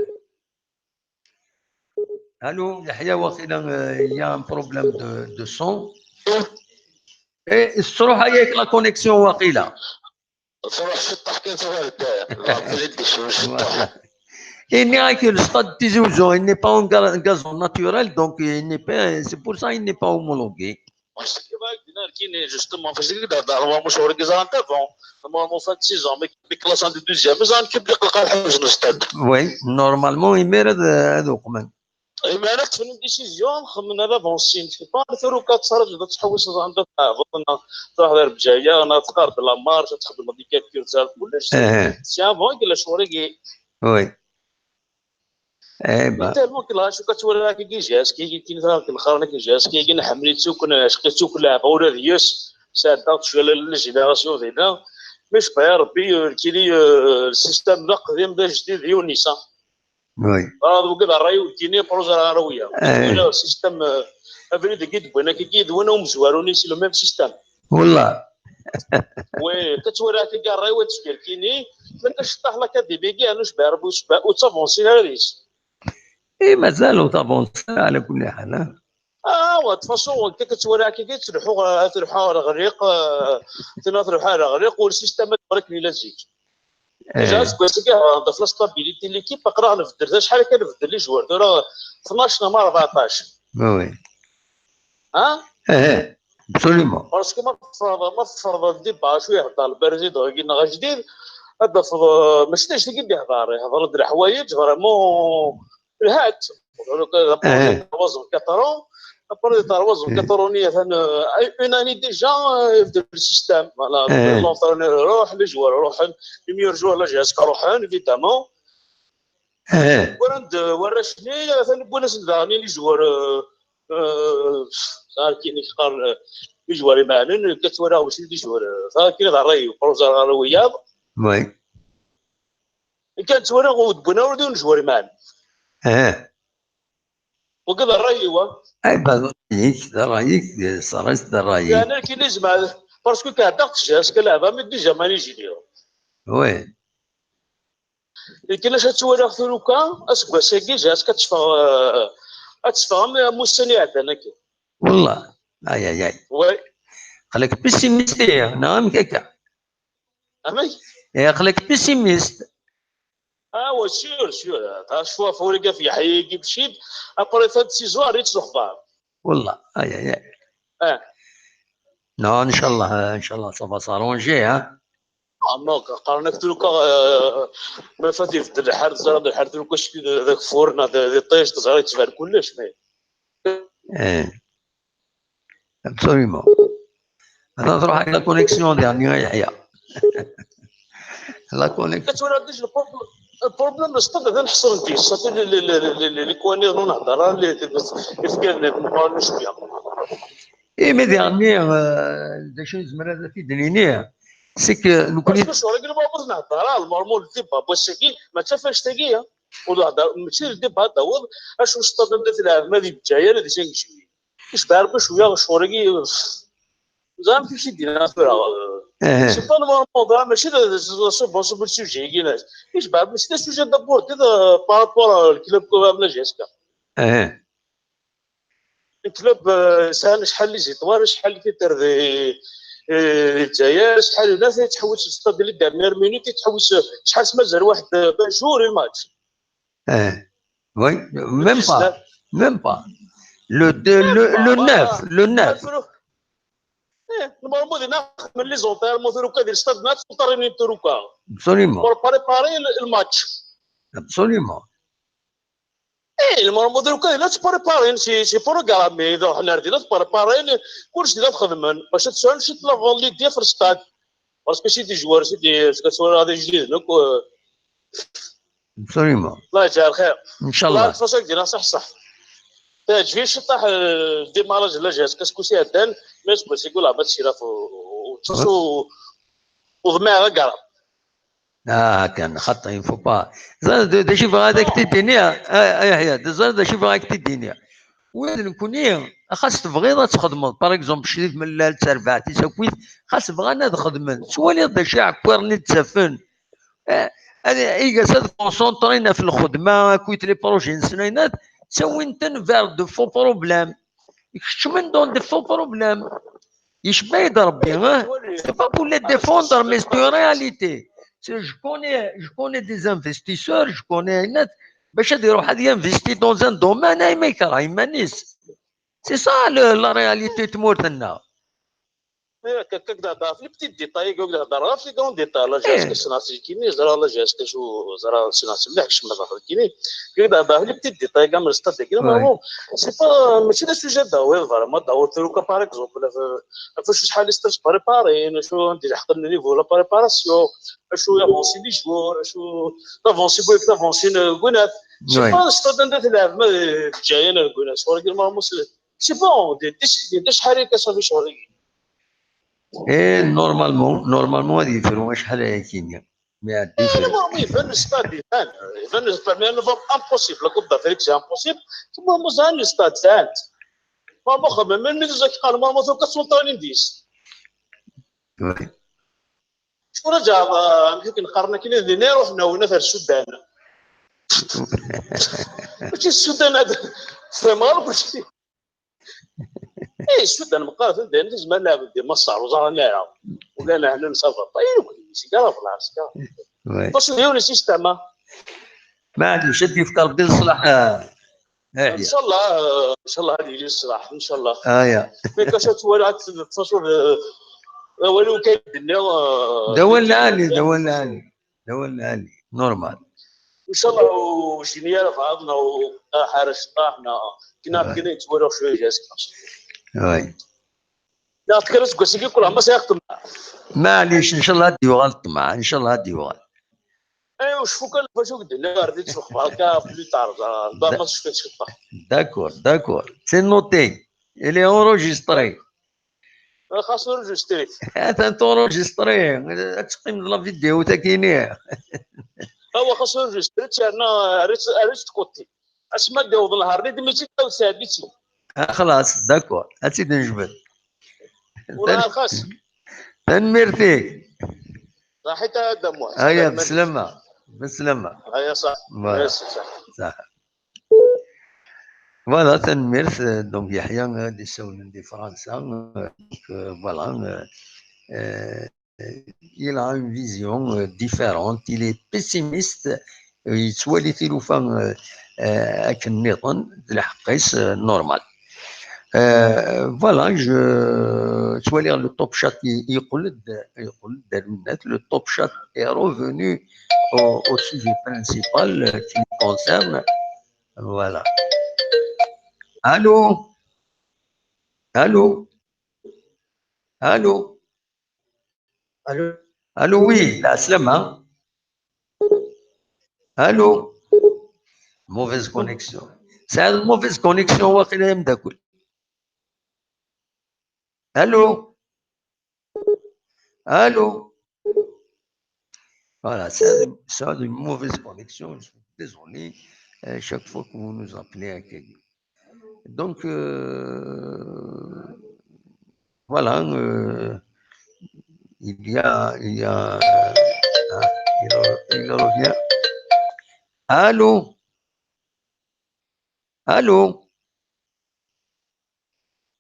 Allô, il y a un problème de son. Et الصراحة هيك la connexion واقيلة. Il n'y a que le stade Tizi-Ouzou, il n'est pas un gazon naturel, donc c'est pour ça qu'il n'est pas homologué. Justement, parce que oui, normalement, il mérite de ما انا كنت من ديسيزيون خمنا لافونسين سي با نثرو كتصرف تحوس عندك تروح دار بجايه انا تقارب لا مارش تخدم هذيك كيرزال كلش سي افون كلا شوريكي وي با تالمون كلا شو كتوري كي جاس كي نثار الخرنا كي جاس كي نحمليتو كنا شقيتو كل لعبه ولا ديوس ساعات شويه للجينيراسيون ديالنا مش يا ربي كيلي السيستم ذا قديم ذا جديد يونيسا وي وكذا الراي وكيني بروجا راويه ولا سيستم افريد كيد بغينا كيد وانا ومزواروني سي لو ميم سيستم والله وي كتوري كي الراي وتشكل كيني ما كتشطح لك هذه بيكي انا شباب وتصافونسي هذيس مازالوا تافونسي على كل حال وتفاصون كتوري كي تروحوا الغريق تروحوا الغريق والسيستم بركني لا تزيد جات كويس كاع ضاف لا ستابيليتي ليكيب قرا نفدر شحال كنفدر لي جوار راه 12 مع 14 وي ابسوليومون باسكو ما تفرض الديبا شويه هضر البريزيدون قلنا غا جديد هذا ماشي تاش اللي يهضر يهضر حوايج فريمون الهات وزن كاترون ابري وزن كاترونيه اون اني ديجا يبدا السيستم فوالا لونطرونور يروح لي جوار يروحن الميور جوار لا جهازك روحن ايفيدامون ورشني مثلا بوناس نداني لي جوار صار كاين يختار لي جوار معلن كتورا واش لي جوار صار كاين هذا الراي بروزا راويا وي كانت تورا ودبنا ولدون جوار معلن وكذا الراي هو رايك صرت رايك يعني كي لازم باسكو كهضرت جاس كلعبه ما ديجا ماني جينيور وي لكن اش تورا ثروكا اسكو ساكي جاس كتفهم مستنيات انا كي والله اي وي خليك بيسيميست نعم كيكا امي خليك بيسيميست سيور شوف فوريكا في حيجي بشيد ابري فهاد السيزون ريت الاخبار والله اي نو ان شاء الله صافا سارونجي ما قارنا كتلوكا ما فاتي في الحر زرد الحر تلوكا شكي ذاك فورنا ذي طيش تزاري تفعل كلش مي ابسوليومون هذا تروح على كونيكسيون ديالني يحيى لا كونيكسيون كتورا ديج البروبليم الصدق هذا نحصر انت صافي اللي كواني نهضر اللي يفكرنا نقول شويه مي ديالني داك نزمر هذا في دنينيه سيك نكون واش راك ما بغيت نهضر المورمول الديبا بوسكي ما تفاش تاكيه ونهضر ماشي الديبا هذا هو اش واش تضد تلعب ما دي بجايه لا دي شويه اش بارك شويه شوريكي زعما في شي دينا سي با الموضوع ماشي سوبونسيون بالسوجي كيناش يشبع ماشي سوجي دابور كذا بارابور الكلوب بلا جيسكا الكلوب ساهل شحال اللي زيطوار شحال اللي كيدير الجزائر شحال الناس تحوس ستاد اللي دار مينوت تحوس شحال مازال واحد جور الماتش وي ميم با لو 9 المهم ناخذ من لي زونتير موتوروكا ديال ستاد ناس وطارين توروكا ابسوليمون بور بريباري الماتش ابسوليمون المهم موتوروكا لا تبريباري سي بروغرامي اذا حنا ردينا تبريباري كلشي ديال تخدمن باش تسول شي طلافون لي ديال في الستاد باسكو شي دي جوار شي دي كتسول هذا جديد ابسوليمون الله يجعل خير ان شاء الله الفرصه ديالها صح تجي شي طاح ديماراج لا جات كاسكوسي هدان ما يسبس يقول هبط شي راف وضميع كاع كان خطا فو با زاد شوف هذاك تدينيا يحيى زاد شوف هذاك تدينيا وين نكوني خاص تبغي تخدم باغ اكزومبل شريت من لا تربع تساكويت خاص بغانا تخدم سوالي دا شاع كوارني تسافن انا ايكاس كونسونطرينا في الخدمه كويت لي بروجي نسنينات سوينتن فير دو فو بروبلام يكشمن دون دي فو بروبلام يشبه ربي سي با بور لي ديفوندر مي سي رياليتي je connais des investisseurs, je connais ناس باش يديروا واحد ينفيستي دون ان دومين ما يكره يمانيس سي سا لا رياليتي تموت لنا كدا في لي بتيت ديتاي كدا هضر في كون ديتاي لا جاسك سناسي كيني زرا لا جاسك شو زرا سناسي مليح كش مزال كيني كدا في لي بتيت ديتاي كاع من ستاد كينا مامو سي با ماشي لا سوجي داوي فريمون داوي تروكا باغ اكزومبل فاش شحال ستاج بريباري شو ندير حق لي نيفو لا بريباراسيون شو يافونسي لي جوار شو تافونسي بويك تافونسي كونات سي با ستاد ندير تلعب ما جاي انا كونات ولكن مامو سي بون دي شحال هكا صافي شغل ايه نورمالمون هادي يفرقوا شحال هي كيمياء ما المهم يفن ستاد يفن ستاد مي نوفا امبوسيبل لا كوب دافريك سي امبوسيبل المهم زان ستاد سانت المهم خمم من زاك قال المهم تو كتسونطرين ديس شكون جا يمكن نقارن كاين اللي نروح ناوينا في السودان ماشي السودان هذا فريمون ماشي السودان مقارنه داير زعما لعب ديال مصر وزاره نلعب ولا هنا نسافر طيب كلشي كاع في العسكر واش اليوم سيستم ما عندوش شد يفكر بدي الصلاح ان شاء الله هذه يجي الصلاح ان شاء الله يا فين كاشات ولا تصور ولو كاين الدنيا دول العالي نورمال ان شاء الله وجينيا بعضنا وحارس طاحنا كنا نتوروا شويه جاسك وي لا تكرس كوسيكي كلها ما سيختم معليش ان شاء الله هادي يوغال الطمع ان شاء الله هادي يوغال ايوا شوفوا كان فاش قلنا رديت شوف هكا بلي طار ما شفتش الطا داكور سي نوتي الي اونجستري خاصو نرجستري هذا تونجستري تقيم لا فيديو تا كاينين هو خاصو نرجستري انا ريت كوتي اسما داوض النهار اللي ماشي تو ساديتي خلاص داكور اسيدي نجبد ولا خاص تنميرتي صحيت هذا مو هيا بسلامة هيا صح صح فوالا تنميرت دونك يحيى اللي سولنا دي فرنسا فوالا il a une vision différente, il est pessimiste, يتولي تيلوفا النظام الحقيس نورمال. فوالا جو تولي لو توب شات يقول الناس لو توب شات est revenu au sujet principal qui concerne voilà. Allô oui, la slama. Allô mauvaise connexion. C'est une mauvaise connexion واقيلا مداكل. Allô Voilà, ça une mauvaise connexion. Je suis désolé. Chaque fois que vous nous appelez à quelqu'un. Donc, voilà. il y a, il revient. Allô? Allô?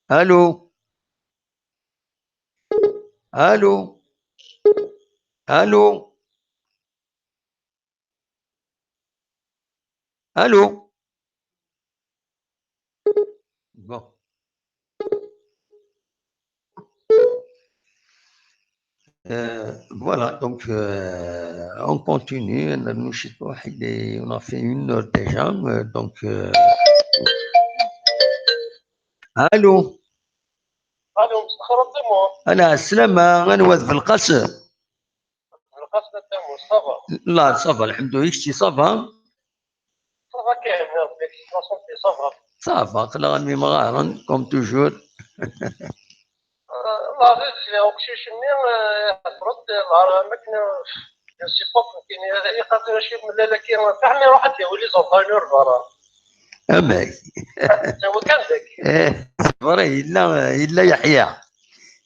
Allô? Allô? Allô? Allô? Bon. Voilà, donc on continue. On a fait 1 heure déjà. Donc, allô? الو مستخرج الدموع أنا السلامة، أنا واقف في القصر. القصد الدموع صافا لا صافا الحمد لله. يشتي صافا صافا كاين ربي صافي صافا صافا خلاص مغارن كوم توجور. الله غير وكشيشني ترد النهار مكنا سي بوك كاين هذا يقدر شي من لا كاين تاعني روحت يولي زونطانيور برا أماك هو كان ذاك صبري إلا يحيى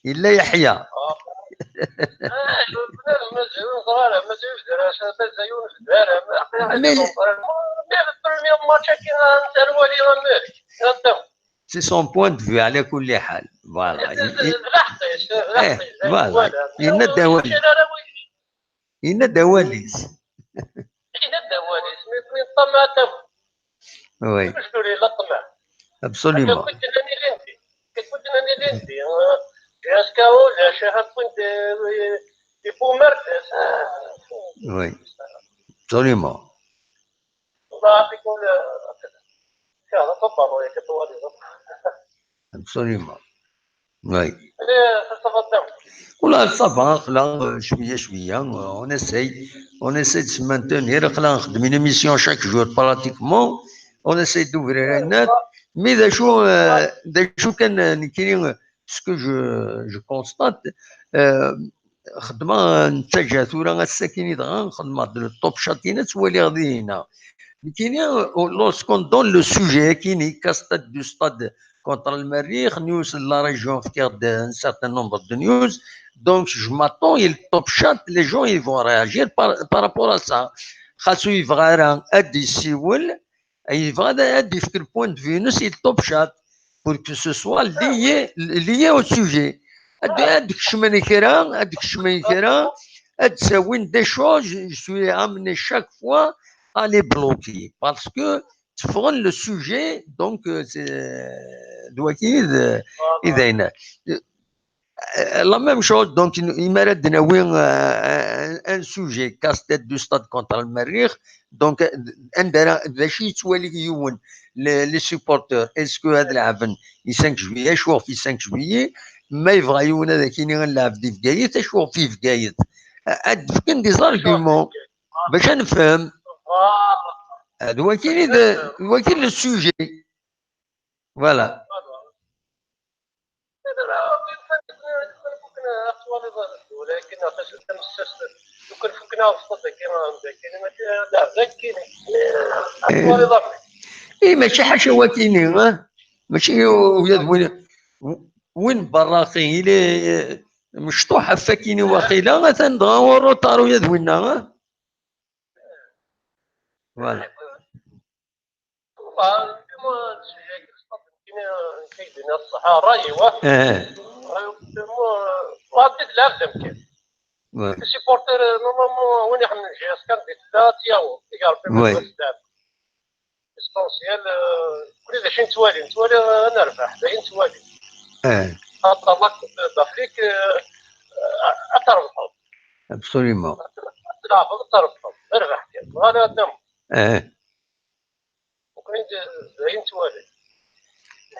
يحيى. بنادم مزيون صغار مزيون في الدراسة مزيون في الدار ماتشا كاين نسال ولي مالك سي سون بوان دو في على كل حال. فوالا فوالا إن الدواليس إن الدواليس من طمع وي باش تقولي لا طمع ابسوليومون. كنت انا ليندي جاسكاو لا شهر كنت يبو وي ابسوليومون. الله يعطيكم هذا طبعا ويا كطوالي ابسوليومون وي. تفضل ولا صافا خلا شويه شويه on essaie de se maintenir. خلا نخدم une émission chaque jour pratiquement. on essaie d'ouvrir un net. mais دا شو كان كاين ce que je constate خدمه نتجه ثورة الساكنين دغا خدمه الطوب شاتينا توالي غادي هنا. كاين lorsqu'on donne le sujet كاين كاستاد دو ستاد contre المريخ news la région faire un certain nombre de news. Donc je m'attends il top chat les gens ils vont réagir par rapport à ça. خاصو يبغى راه ادي يسيول يبغى ادي في البوينت de vue نس التوب شات pour que ce soit lié au sujet. هذيك الشماني كرا هذيك الشماني كرا تساوين des choses. je suis amené chaque fois à les bloquer parce que تفغن le sujet. donc دوكيد إذا la même chose. donc il mérite un sujet casse-tête du stade contre le Merrick. donc باش يتوالي يون les supporters. est-ce que هذا العام 5 juillet شوف في 5 juillet ما يبغى يون هذا كاين غنلعب في بقايت تشوف في بقايت. كاين دي زارغيومون باش نفهم. هو كاين السوجي. فوالا ولكن تمسس لو كان فكنا في الصدق كاين اي ماشي حاشا كاينين ماشي وين براقي الى مشطوحه فاكيني واقيلا مثلا دغا طارو يد وينا. فوالا كاين الصحراء ايوا وغادي تلعب كاين السيبورتر نورمالمون وين يحمل الجهاز كان ديك تياو يعرف يستعمل اسبونسيال كل شيء نتوالي نربح باين نتوالي طلعت دافريك اتربحوا ابسوليومون تلعب تربحوا اربح كاين غادا دم وكاين باين نتوالي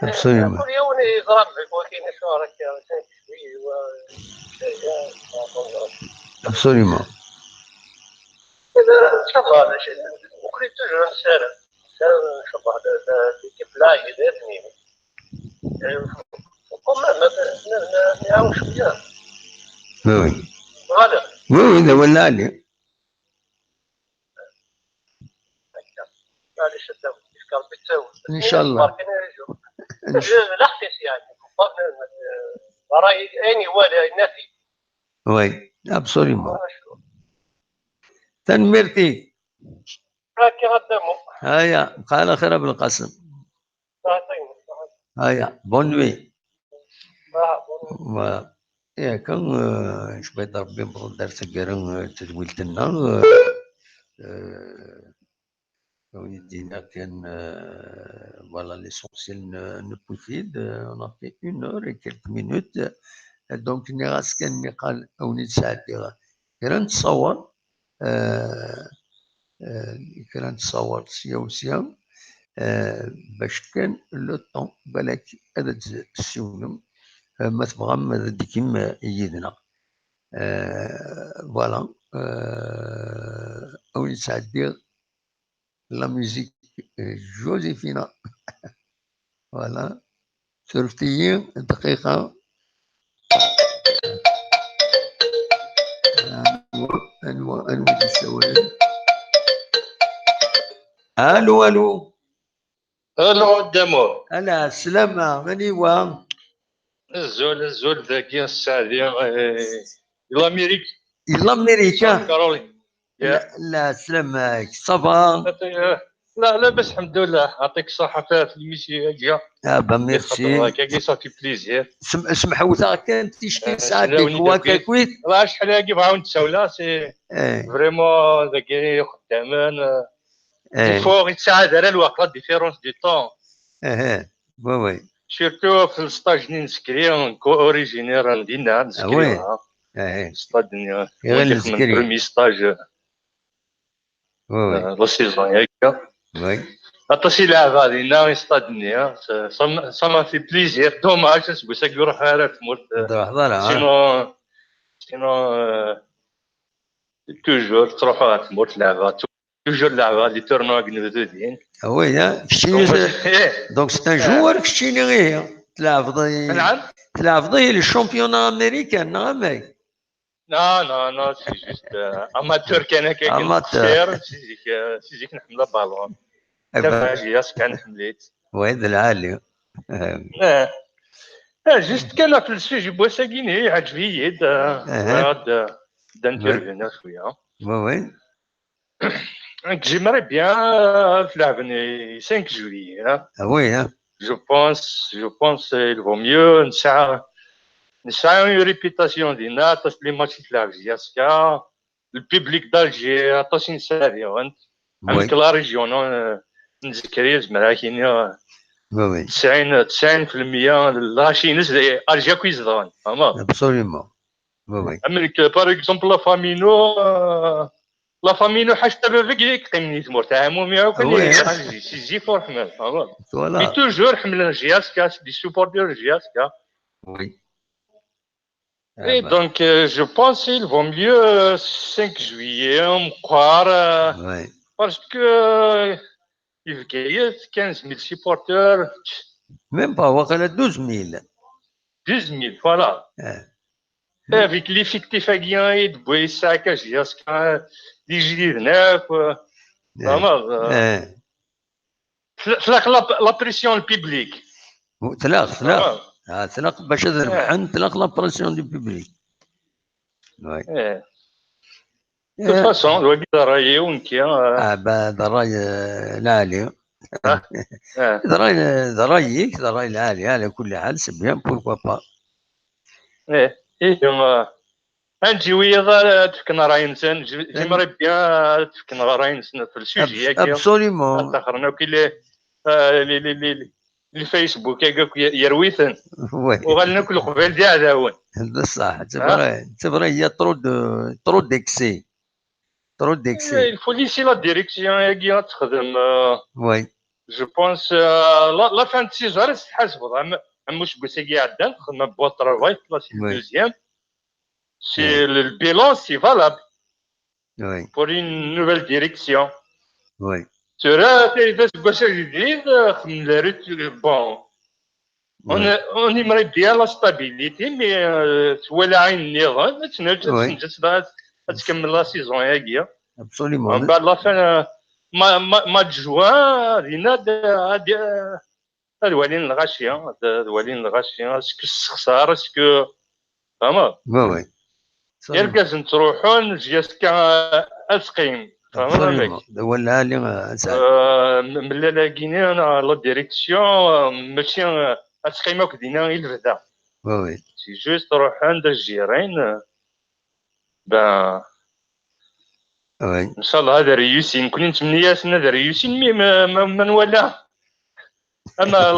ابسوليومون كل يوم يضرب وكاين شهر ابسوليومون. ان شاء الله شيء وكري توجور نسال ان شاء الله كيف لا يديرني وكما نعاون شويه. وي غادا وي ذا ولا علي معليش قلبي تساوي ان شاء الله. لا اختي يعني راي اني ولا نفي وي ابسوليومون. تنميرتي هاكي غدامو. هيا بقى على خير بالقسم. هيا بون نوي. ياك شبيط ربي مبروك دارت كرن تدويلت لنا وليدينا كان فوالا ليسونسيال نبوفيد اون ا في 1 اور اي كيلك مينوت. دونك ني غاس كان قال اوني ساعتي كرا نتصور كرا نتصور سيا وسيا باش كان لو طون بالك هذا السولم ما تبغى ديكيم يدنا فوالا اوني ساعتي لا ميوزيك جوزيفينا فوالا شرفتي دقيقة. أنو السوالف. الو الو قدامو. انا السلامة ماني وا الزول ذاكي السعدي الامريك. يلا امريكا. كارولين. لا سلامك صافا. لا بس الحمد لله. يعطيك الصحة في الميسي هاكيا. با ميرسي. هاكا صافي بليزير. سمح وثا كان تشتي ساعتك واكا كويت. راه شحال هاكي بغاو نتساولا سي فريمون ذاكي خدامان. الفوق يتساعد على الوقت لا ديفيرونس دو طون. وي سيرتو في السطاج نسكري كو اوريجينير ندينا نسكريوها. ستاد غير نسكري برومي ستاج لا سيزون هكا. وي عطاسي لعبة لينا ستاد نيا سا في بليزير. دوماج سبوساك يروح على تموت. سينو توجور تروحوا تموت لعبة توجور لعبة لي تورنوا كنبدو دين. وي كشتيني دونك سي ان جوار كشتيني غير تلعب ضي الشامبيون امريكان نعم. لا سي جوست اماتور كان كيكسير سيزيك نحمل بالون تفاجئ كان حمليت وهذا العالي. جوست كان في السوجي بوساكيني عجبي غاد دانترفينا شويه. وي j'aimerais bien l'avenir 5 juillet. Hein? Oui, hein? Je pense qu'il vaut mieux une réputation d'Ina, les matchs de l'Algérie, le public d'Alger, attention sérieux, avec la région, نذكري زعما وي 90% الغاشي ناس الجا كويزدان فهمت. ابسوليومون. وي امريك باغ اكزومبل لا فامينو حاجه بابك قيمني تمور تعامو مياو كان سي فور حمل فهمت. مي توجور حملنا جياسكا دي سوبورتور جياسكا. وي Et donc, je pense qu'il vaut mieux 5 juillet, parce que il y a 15 000 supporters. Même pas, on a 12 000. 12 000, voilà. Avec l'effectif à Guillain, de Boissac, Giasca, des Gilles Neuf, la pression publique. تلاق باش تربح تلاق لا بريسيون دو بوبليك. وي دو فاسون دو دراي ونكي دراي العالي. دراي العالي على كل حال سي بيان بوركوا با. انتي ويا تفكنا راي انسان جيمري بيان تفكنا راي انسان في السوجي هكا ابسوليومون تاخرنا كي الفيسبوك هكاك يرويثن وغناكل قبال ديال عداون بصح تبغى هي ترو ديكسي الفوليسي لا ديريكسيون هاكي تخدم. وي جو بونس لا فان دو سيزون تحاسبوا مش بوسيكي عدان خدمه بوا ترافاي لا سي دوزيام سي البيلون سي فالابل بور اون نوفيل ديريكسيون. وي ترى تيداس باش جديد خدم لا روت بون اون يمري بيان لا ستابيليتي مي توالى عين النظام تنجز تكمل لا سيزون هاكيا ابسوليومون. من بعد لا فان ما جوان دينا الوالين الغاشيه اسكو الخساره اسكو فهمت. وي يركز تروحون جيسكا اسقيم فهمت ولا لي ملي لاقينا لا ديريكسيون ماشي اسقيم كدينا غير البدا وي سي جوست روح عند الجيرين با وي ان شاء الله هذا ريوسي نكون نتمنى هذا ريوسي مي ما نولاه اما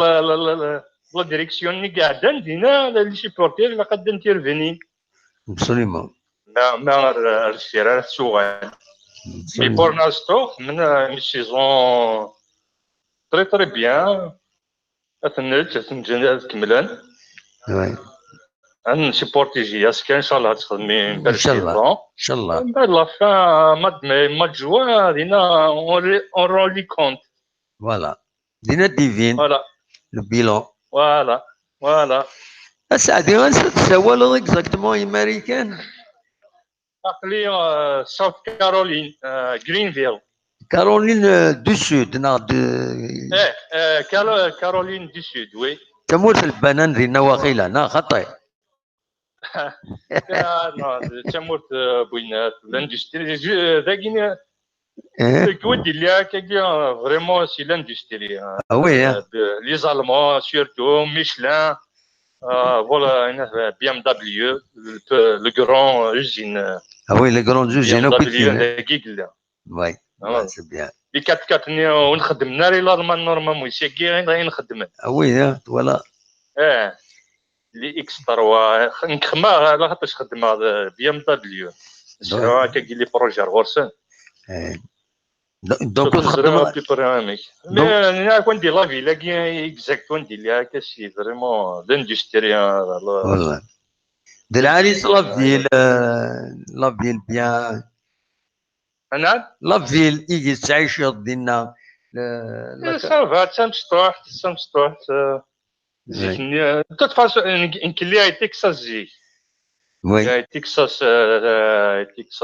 لا ديريكسيون اللي قاعده عندنا لي سيبورتير اللي قد انترفيني ابسوليمون ما السير السوغان مي بور ناستو من سيزون تري بيان تنجي كملان وي نسيبورتي جياس كان ان شاء الله تخدمي ان شاء الله ان شاء الله من بعد لافان مات جوا دينا اون رولي كونت فوالا دينا ديفين فوالا لو بيلون فوالا اسعدي غنسول اكزاكتومون امريكان عقلي ساوث كارولين جرينفيل كارولين دو سود ناض كارولين دو سود وي تموت البنان ديالنا واقيلا نا خطي تموت بوينات لاندستري ذاكينا كودي اللي هكاكا فريمون سي لاندستري وي لي زالمون سورتو ميشلان فوالا بي ام دبليو لو كرون اوزين وي لي كرون زوزين كنت ذاكي كلا وي سي بيان لي كاتني ونخدم ناري لالمان نورمالمون سيكي غير نخدم وي ولا لي اكس 3 نخدمها على خاطرش خدمها بي ام دبليو زعما هكا كي لي بروجي غورسن دونك خدمها بي برنامج مي انا كندير لا فيلا كي اكزاكت ندير ليها هكا سي فريمون لاندستري والله دلعاليس لافيل بيان نعم لافيل يجي تعيش ديالنا صافا تمسطوح زيكني توت فاصون يمكن لي تكساس زيك وي تكساس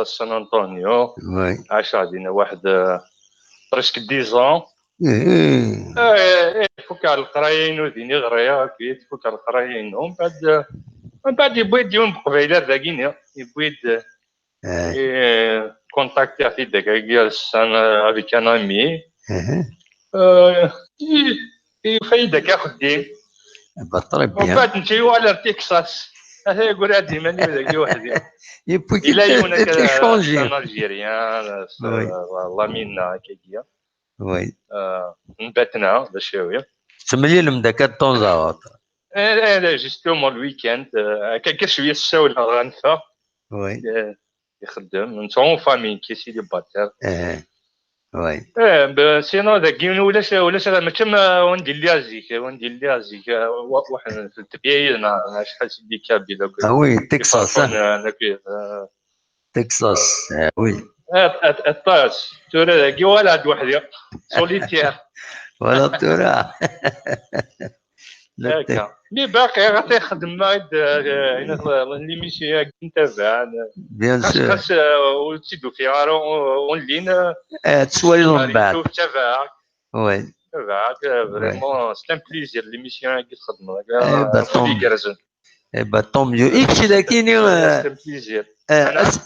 سان انطونيو وي عاش عندنا واحد بريسك 10 فك على القرايين وديني غريا كيت فك على القرايين ومن بعد يبغي يوم قبيلات ذاكينيا يبغي كونتاكتي في دقائق السنة افيك ان امي يفيد داك خديم بطري بيان ومن بعد نمشيو على تكساس هذا يقول هادي ماني ذاك وحدي إلا يونك سان الجيريان والله منا هكاكيا وي نباتنا باش شويه تملي لهم داك الطونزاوط لا جوستومون الويكاند هكاك شويه الساوله غنفا وي يخدم نتوما فامي كي سيدي باتر وي سينو ذاك ولاش ما تما وندير ليها زيك واحد في التبيين شحال سيدي كابيلا وي تكساس تكساس وي الطاس تورا ذاك ولا عاد وحدي سوليتير ولا تورا هكا مي باقي غادي يخدم معايا ليميسيون نتابع بيان سور خاص وتزيدو فيها اونلاين تسوالي من بعد تابعك وي تابعك فريمون سي ان بليزير ليميسيون كي تخدم طوم ميو ايكشي ذاكيني سي ان بليزير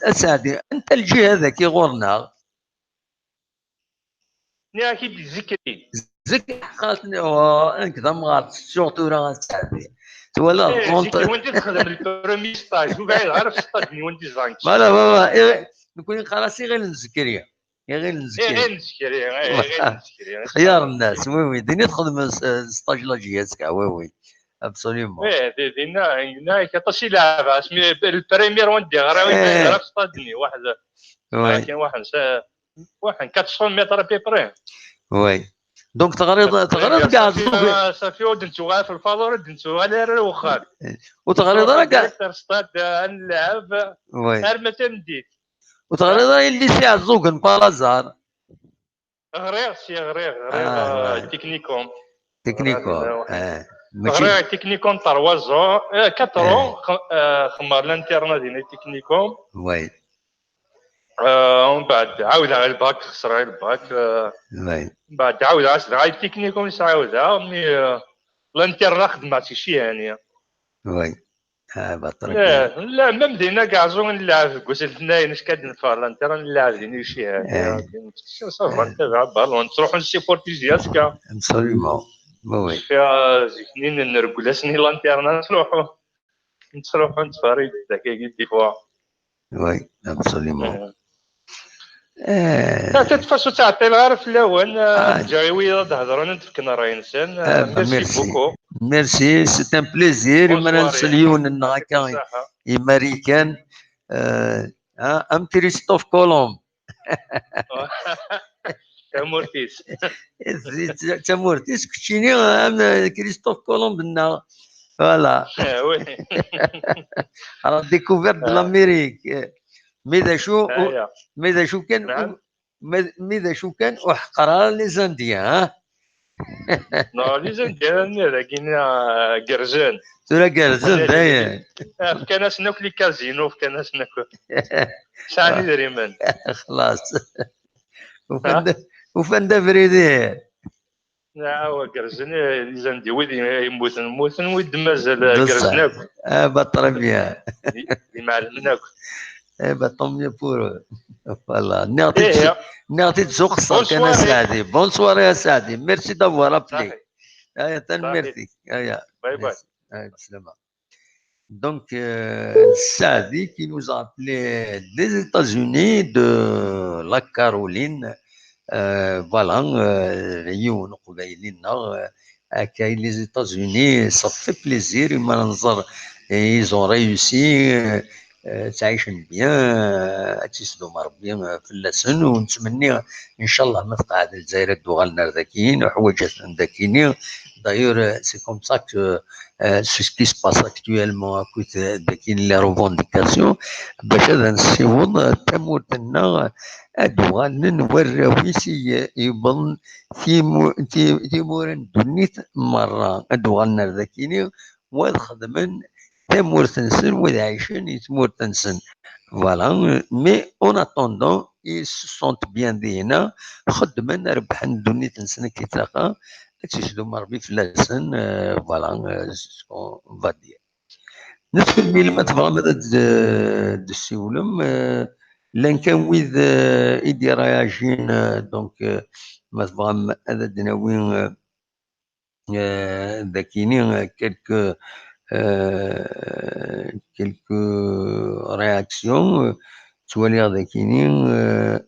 اسعدي انت الجهه ذاكي غورنا ناكي ذكري قالتني هكذا مغالط سورتو راه سعدي ولا كونت وانت تخدم البرومي ستاج وبعد عارف ستاج وانت زانك لا نكون خلاص غير نذكريا غير نذكريا خيار الناس وي ديني تخدم ستاج لاجياتك وي ابسوليومون دينا كطشي لعبه اسمي البريمير وندي غير عارف ستاجني واحد كاين واحد 400 متر بيبري وي دونك تغريض كاع صافي ودنتو غير في الفالور دنتو على الوخال وتغريض راه كاع ستاد نلعب غير ما تنديت وتغريض اللي سي عزوكن بالازار غريغ تكنيكوم غريغ تكنيكوم 3 4 خمار الانترنت ديال تكنيكوم وي ومن بعد عاود على الباك خسر على الباك من بعد عاود على التكنيكوم يسعاودها مي الانترنت خدمات شي هانيه وي بطريقة لا ما بدينا كاع زون نلعب قلت الاثنين اش كاد نفعل انت راه نلعب ديني شي هذه صافا نتابع بالون تروحوا نسيبورتي جياسكا absolument وي فيها زيكنين نرقل سني لانترنت نروحوا نتفرج داك دي فوا وي absolument تتفاسو تعطي غير في الاول الجاويه تهضروا نتفكنا راه انسان ميرسي بوكو ميرسي سي ان بليزير ما نسليون النهاكا امريكان ام كريستوف كولومب تامورتيس تامورتيس كتشيني ام كريستوف كولومب لنا فوالا راه ديكوفيرت د لاميريك ماذا شو كان احقر لي زانديان نو لي زانديان لكن قرزان ترى قرزان باين كان اسناك لي كازينو كان اسناك شعني دريمان خلاص وفن فريدي لا هو قرزن لي زاندي ويد يموتن ويد مازال قرزناك بطل بيان يمعلمناك بطل بور فوالا نعطي تسوق الصاك انا سعدي بونسوار يا سعدي ميرسي دافوار ابلي ميرسي باي باي بسلامة Donc, Saadi qui nous a appelé des États-Unis, de la Caroline, voilà, les États-Unis, ça fait plaisir, ils ont réussi, تعيشن بيان تيسدو مربي في اللسن ونتمنى ان شاء الله ما تقعد الجزائر دوغالنا ذاكيين وحوايجات ذاكيين d'ailleurs c'est comme ça que c'est ce qui se passe actuellement à côté ذاكيين les revendications باش هذا نسيوض تموتنا دوغالنا نوريو سي يبن تيمور دنيت مره دوغالنا ذاكيين وخدمن تمور تنسن وإذا عايشين يتمور تنسن فوالا مي اون اتوندون ils se sentent bien دينا خدمنا ربحن دنيا تنسن كي تلاقى تيشدو مربي في لسن فوالا سكون فادير ندخل ميل ما تبغى ماذا السيولم لان كان ويذ ايدي راياجين دونك ما تبغى هذا دناوين ذاكيني كلك quelques réactions. Tu vois les décliner,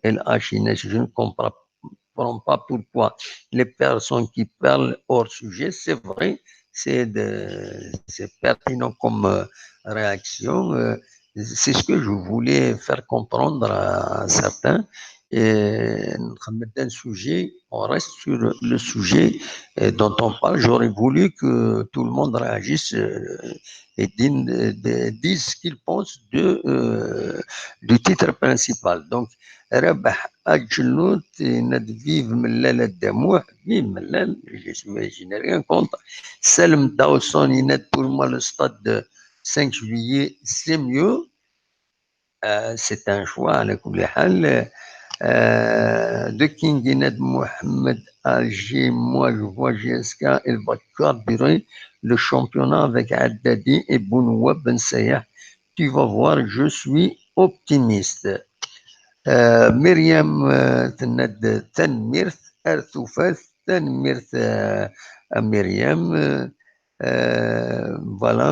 je ne comprends pas pourquoi les personnes qui parlent hors sujet, c'est vrai, c'est pertinent comme réaction. C'est ce que je voulais faire comprendre à certains. Et un sujet, on reste sur le sujet dont on parle. J'aurais voulu que tout le monde réagisse et dise ce qu'il pense du titre principal. Donc, ربح أجلوت ندفيف ملال الدموع فيف ملال je n'ai rien contre. Selm Dawson يند pour moi le stade de 5 juillet c'est mieux. C'est un choix على كل حال. De King Ined Mohamed Alger, moi je vois GSK, elle va carburer le championnat avec Haddadi et Bounoua Ben Sayah. Tu vas voir, je suis optimiste. Myriam Tened Tenmirth, Erthoufeth, Tenmirth Myriam. Voilà,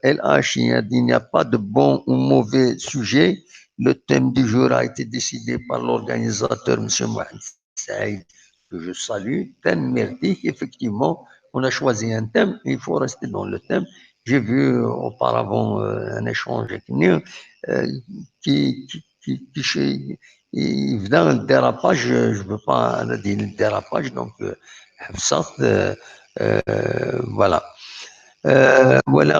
LH, il n'y a pas de bon ou mauvais sujet. Le thème du jour a été décidé par l'organisateur, M. Mohamed Saïd, que je salue. Thème merdique, effectivement, on a choisi un thème, il faut rester dans le thème. J'ai vu auparavant un échange avec nous qui dans le dérapage, je ne veux pas dire le dérapage, donc voilà. Voilà,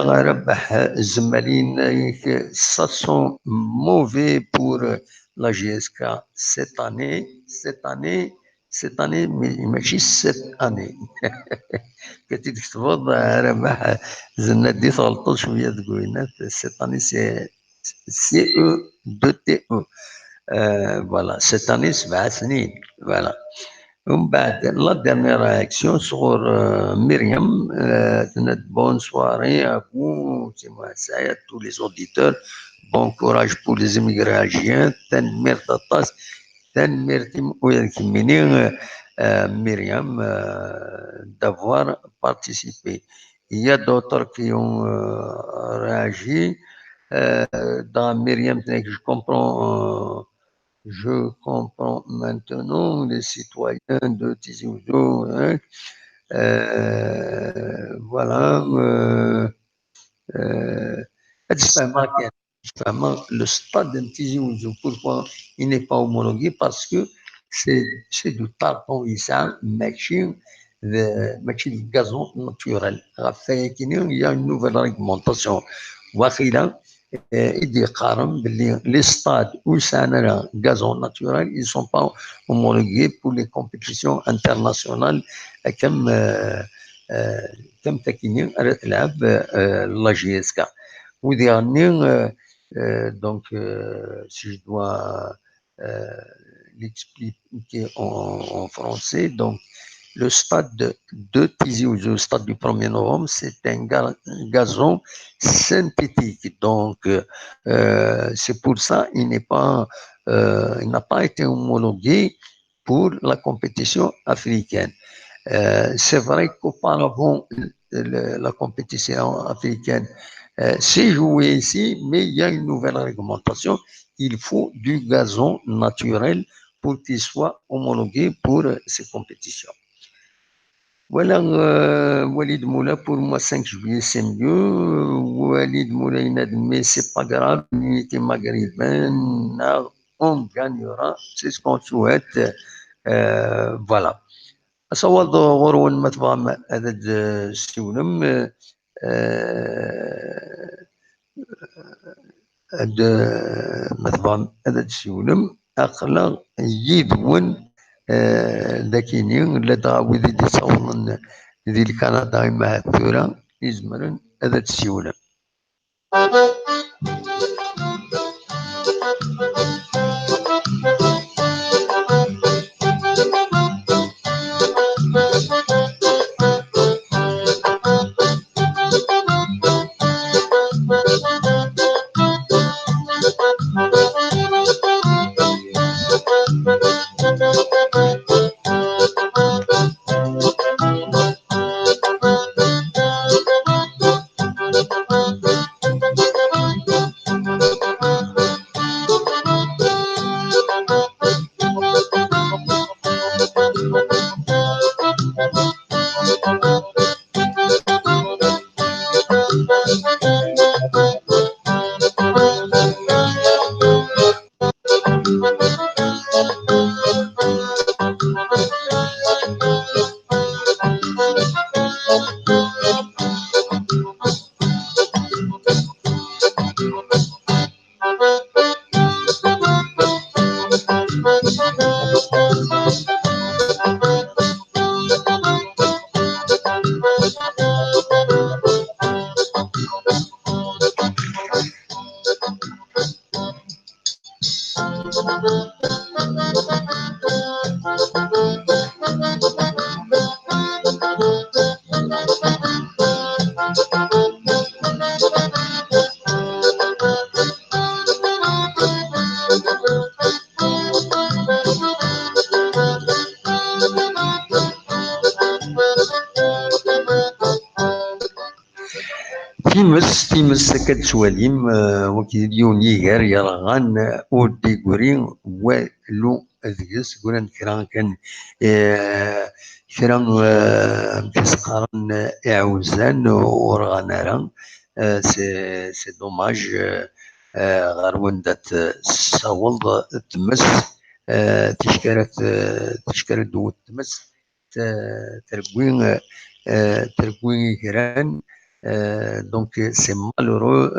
ça sont mauvais pour la GSK cette année, mais cette année. Cette année, c'est CE2TE. Voilà, cette année, c'est 7 سنين. Voilà. ومن بعد لا ديرنيير رياكسيون صغور مريم تنات بون سواري اكو تيما سايا تو لي زوديتور بون كوراج بور لي زيميغراجيان تنمير طاس تنمير تيم ويركميني Myriam d'avoir participé. Il y a d'autres qui ont réagi. Dans Myriam, je comprends maintenant les citoyens de Tizi Ouzou. Hein, voilà. Le stade de Tizi Ouzou, pourquoi il n'est pas homologué? Parce que c'est du tartanissant, machine de gazon naturel. Il y a une nouvelle réglementation. Il dit que les stades où c'est un gazon naturel, ils ne sont pas homologués pour les compétitions internationales comme تكينين تلعب la GSK. Donc, si je dois l'expliquer en français, donc le stade de Tizi Ouzou, le stade du 1er novembre, c'est un gazon synthétique. Donc, c'est pour ça qu'il n'a pas été homologué pour la compétition africaine. C'est vrai qu'auparavant, la compétition africaine s'est jouée ici, mais il y a une nouvelle réglementation. Il faut du gazon naturel pour qu'il soit homologué pour ces compétitions. Voilà, Walid Moula, pour moi, 5 juillet, c'est mieux. Walid Moula, mais c'est pas grave, l'unité maghrébine, on gagnera, c'est ce qu'on souhaite. Voilà. أصوات غرون متبغم عدد السولم متبغم عدد السولم أقلا يدون ذاكينين لدغاوي ذي تصورن ذي الكندا مع الثورة يزمرن عدد السولم. تيمس سكت سواليم وكيديون يغير يرغان ودي قرين ولو أذيس قران كران كان كران كسقارن إعوزان ورغاناران سي دوماج غير وندات ساولد تمس تشكرت دو تمس ترقوين كران. Donc c'est malheureux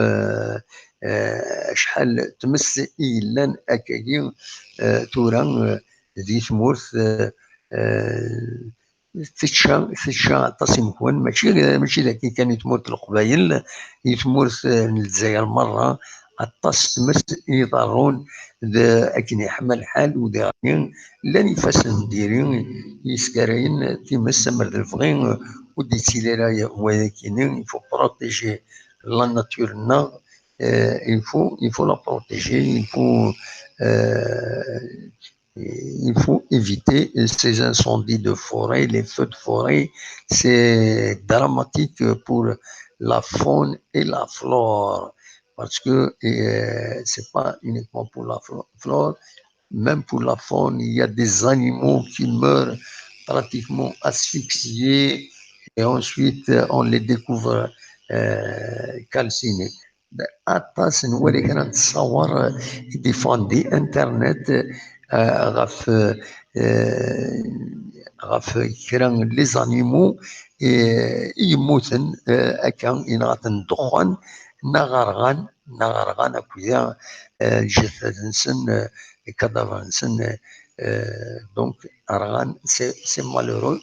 شحال تمس إلا أكاين تورا ذي ثمورث ثتشا عطاس يمكن ماشي ذاك كان يتمورث القبايل يتمورث الجزائر مرة الطاس تمس يضرون أكن يحمل حال وديرين لن يفسن ديرين يسكرين تمس مرد الفغين ودي تيليرا ولكن يفو بروتيجي لا ناتور نا il faut la protéger, il faut éviter ces incendies de forêt, les feux de forêt. C'est dramatique pour la faune et la flore, parce que c'est pas uniquement pour la flore, même pour la faune, il y a des animaux qui meurent pratiquement asphyxiés et ensuite on les découvre calcinés. أطاس نوري كانت تصور ديفوندي انترنت غاف كرا لي زانيمو يموتن هكا ينغاتن الدخان نغرغان اكويا الجثث نسن كادافر نسن دونك ارغان سي مالورو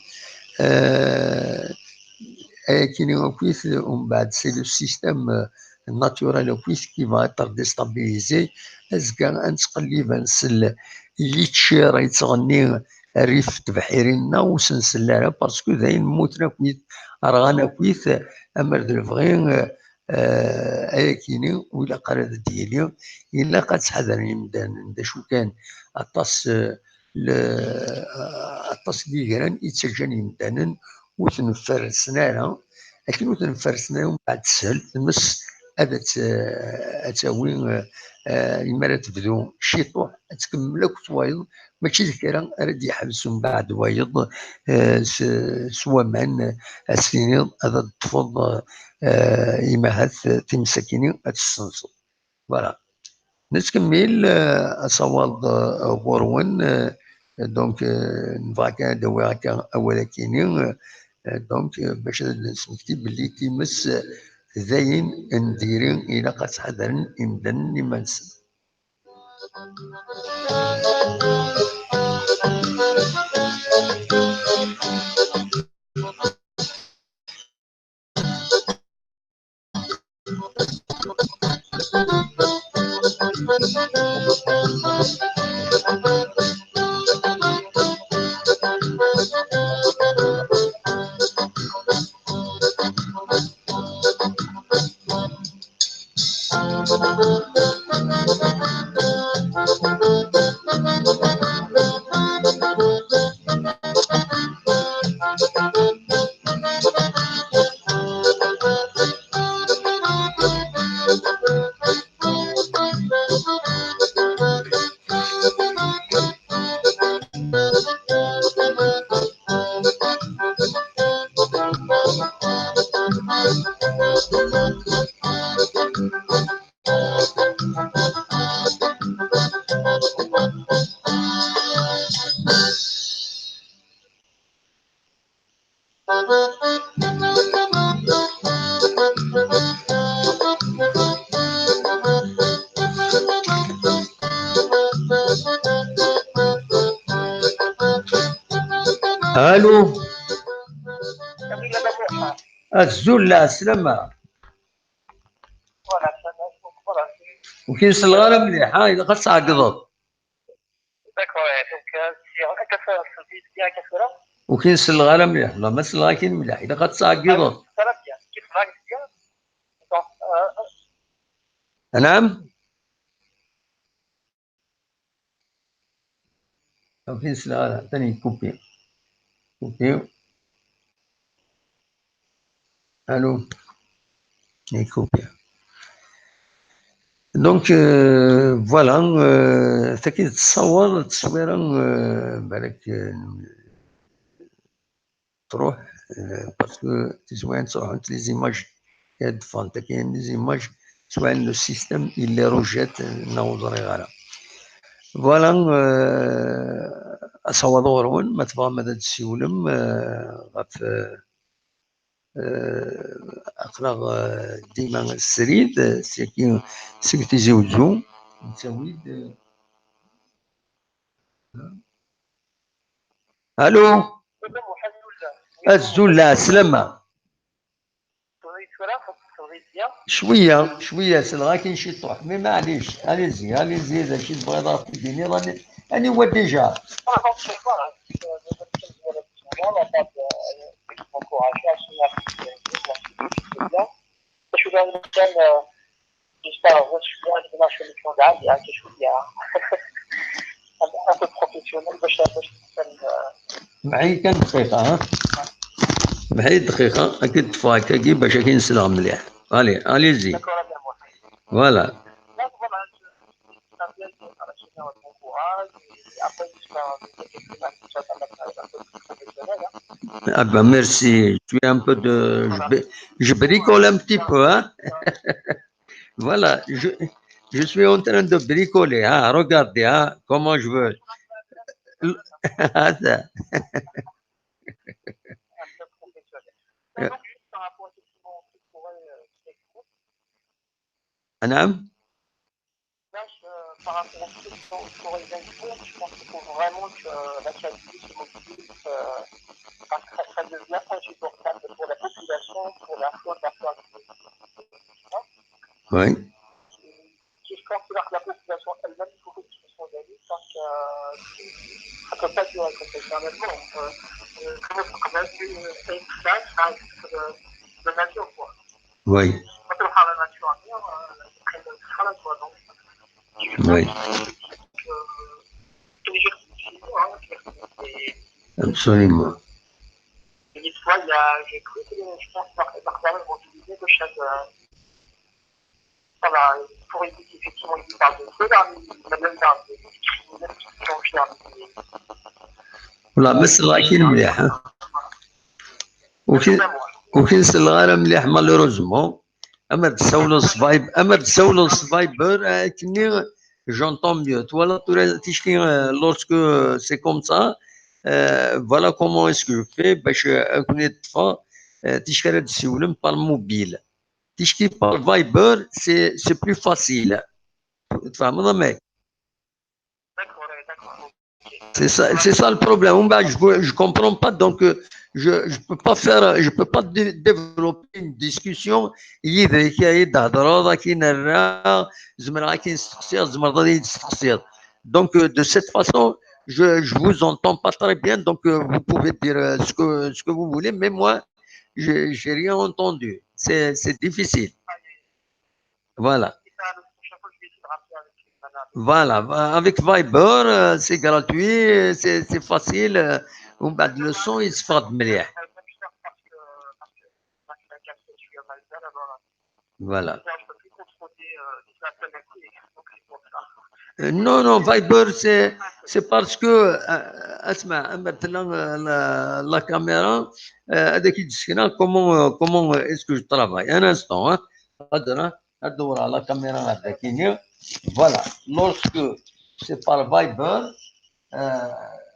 كيني اكويس ومن بعد سي لو سيستيم naturel qui va être déstabilisé. Est-ce qu'un تقليبا نسل اللي تشير يتغني ريف تبحيرنا وسنسل باسكو داين موتنا كويت رغانا كويت امر دلفغين اياكيني ولا قرد ديالي الا قد تحذرني مدان دا شو كان اطاس اطاس كيكران يتسجني مدانا وتنفرسنا لكن وتنفرسنا ومن بعد تسهل تمس هذا تساوي لما تبدو شي طوح تكمل كتوايض ماشي ذكرى راه يحبسوا من بعد وايض سوا من السنين هذا تفض يمهث تمسكيني تستنصب فوالا نتكمل صواد غورون دونك نفاكا دواكا اولا كيني دونك باش نسمكتي باللي تيمس زين نديرين إلى قد حذرن إمدن لمنسن الو الزول السلامة وكاين الغالة مليحة إذا قد تعقدت وكاين الغالة مليح لا ما الغالة كاين مليح إذا قد تعقدت نعم وكاين الغالة ثاني كوبي الو كوبي دونك فوالا تاكي تصور التصويره بالك تروح باسكو تزوين تروح انت لي زيماج يدفن كاين لي زيماج سواء لو سيستيم اللي روجات نوضري غالا فوالا اصوات غورون ما تبغى مدى تسيولم غاف اخلاق ديما السريد سيكي تيزوجو نسويد الو الزول سلامة شويه سلغا كاين شي طوح مي معليش اليزي اذا شي تبغي تديني راني هو ديجا معي كان دقيقه ها معي دقيقه اكيد تفاكي باش كاين سلغ مليح اليزي فوالا Ah ben merci, tu es un peu de... Je bricole un petit peu, hein. Voilà, je suis en train de bricoler, hein. Regardez, hein, comment je veux. Anam? Par rapport aux trucs pour les infos, je pense qu'il faut vraiment que la qualité se mobilise parce que ça devient insupportable pour la population, pour la flotte d'affaires. Oui. Je considère que la population elle-même, il faut qu'ils se solidarisent parce que ça ne peut pas durer comme ça éternellement. Comme c'est une phase de nature, quoi. Oui. Quand on parle de nature à venir, c'est très la toi, donc. Oui. Absolument. Une fois, j'ai cru que je pense que Marc-Marc vont utiliser le chat pour éviter effectivement il parle de feu, mais même dans والله بس راكين مليح وكاين سلغاره مليح مالوروزمون اما تسولو السفايبر كني j'entends mieux voilà تشكي lorsque c'est comme ça voilà comment est-ce que je fais باش اكون طفا تشكي تسولم par mobile تشكي par Viber c'est plus facile تفهم ماك c'est ça le problème. Je comprends pas, donc je peux pas développer une discussion. Donc de cette façon, je vous entends pas très bien. Donc vous pouvez dire ce que vous voulez, mais moi j'ai rien entendu. C'est difficile. Voilà. Voilà, avec Viber, c'est gratuit, c'est facile. Le son, il se fait مليح. Voilà. Non, Viber, c'est parce que, اسمع, maintenant, la caméra, comment est-ce que je travaille? Un instant, hein. أدور على كاميرا هذاك. Voilà, lorsque c'est par Viber,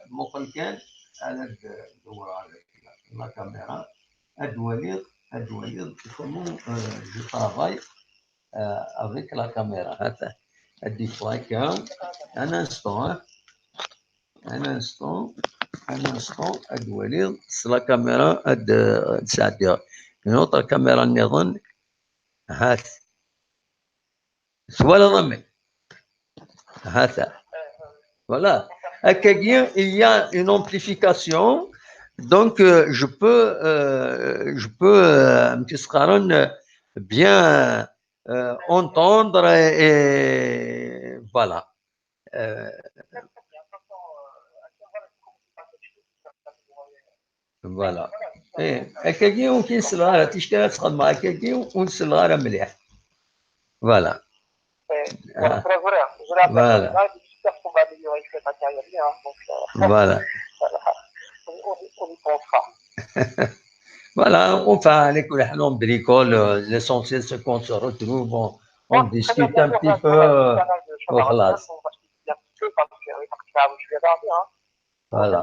ممكن كان أنا ندور على la caméra, أدوالير comment je travaille avec la caméra. هذا أدي فلايك un instant, أدوالير la caméra تساعدها. Une autre caméra نظن هات ولا ضمن هذا. Voilà. À quelqu'un, il y a une amplification, donc je peux bien entendre et voilà. Voilà. À quelqu'un, on peut se la تشتغل تخدم مع quelqu'un ونسل غير مليح. Voilà. Voilà. Voilà. Voilà, enfin, on bricole, l'essentiel c'est qu'on se retrouve, on discute un petit peu, voilà. Voilà.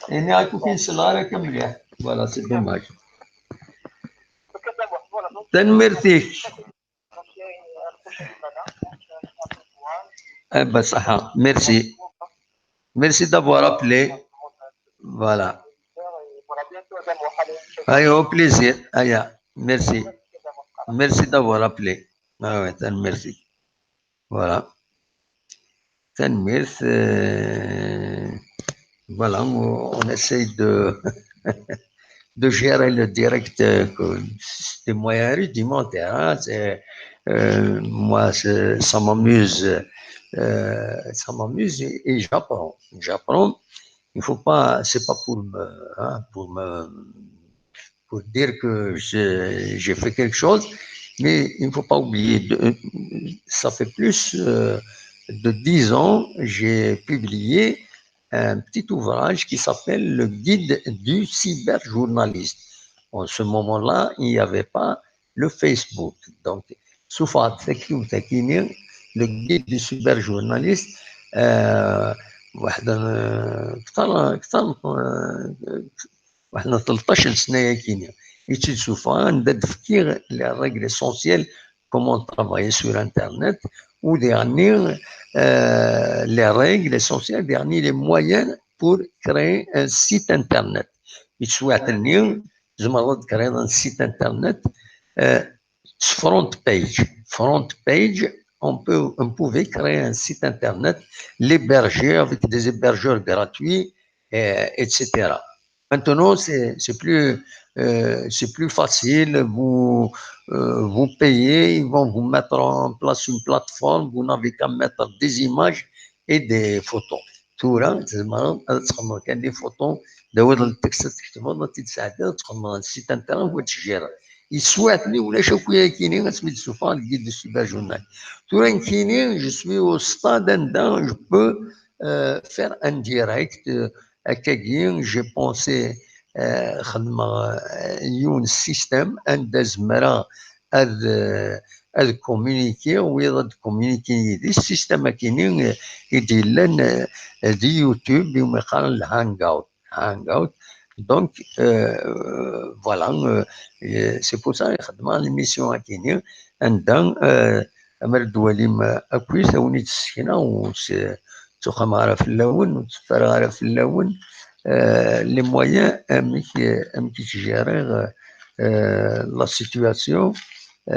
Et n'y a aucune salaire comme rien. Voilà, c'est dommage. Merci. Merci. Merci d'avoir appelé. Voilà. Au plaisir. Merci. Merci d'avoir appelé. Ah ouais, merci. Voilà. Merci. Voilà, on essaye de gérer le direct des moyens rudimentaires. Hein. Moi, ça m'amuse. Ça m'amuse et j'apprends. J'apprends. Il faut pas, c'est pas pour dire que j'ai fait quelque chose, mais il ne faut pas oublier, ça fait plus de 10 ans, j'ai publié un petit ouvrage qui s'appelle Le guide du cyberjournaliste. En ce moment-là, il n'y avait pas le Facebook. Donc, le guide du cyberjournaliste, واحنا 13 سنه كينيا études sous forme de définir les règles essentielles comment travailler sur internet ou dernier les règles essentielles dernier les moyens pour créer un site internet يتسوى زعما créer un site internet front page on pouvait créer un site internet l'héberger avec des hébergeurs gratuits etc. Maintenant, c'est plus facile. Vous payez, ils vont vous mettre en place une plateforme. Vous n'avez qu'à mettre des images et des photos. Tout là, c'est marrant. Il y a des photos. Le texte, le site internet, vous gérez. Ils souhaitent, ou les choses qui sont le guide de cyberjournal. Tout là, je suis au stade d'un, je peux faire un direct. J'ai pensé un système de communiquer des systèmes qui de YouTube et Hangout. Donc, voilà, c'est pour ça que l'émission a gagné. عندنا أمر الدولي ما أكويس ونيت السكينة وتخمارة في اللون وتفرغارة في اللون les moyens qui gérer la situation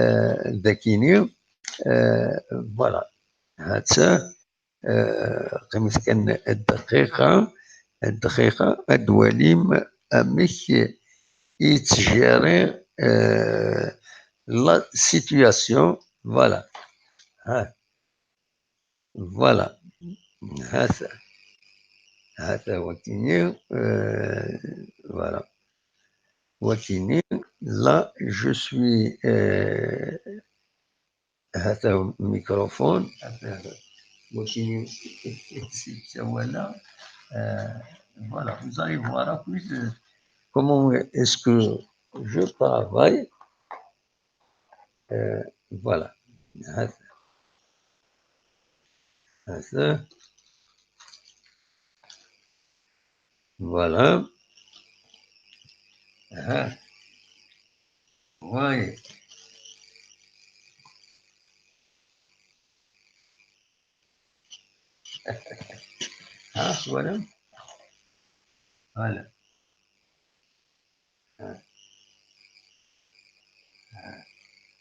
de Guinée. Voilà. هذا كان الدقيقة الدوليم يتجاري la situation. Voilà. Voilà. هذا وكيني voilà. وكيني là je suis هذا ميكروفون وكيني voilà. Voilà, vous allez voir plus comment est-ce que je travaille. Voilà. Voilà. Oui. Voilà. Voilà.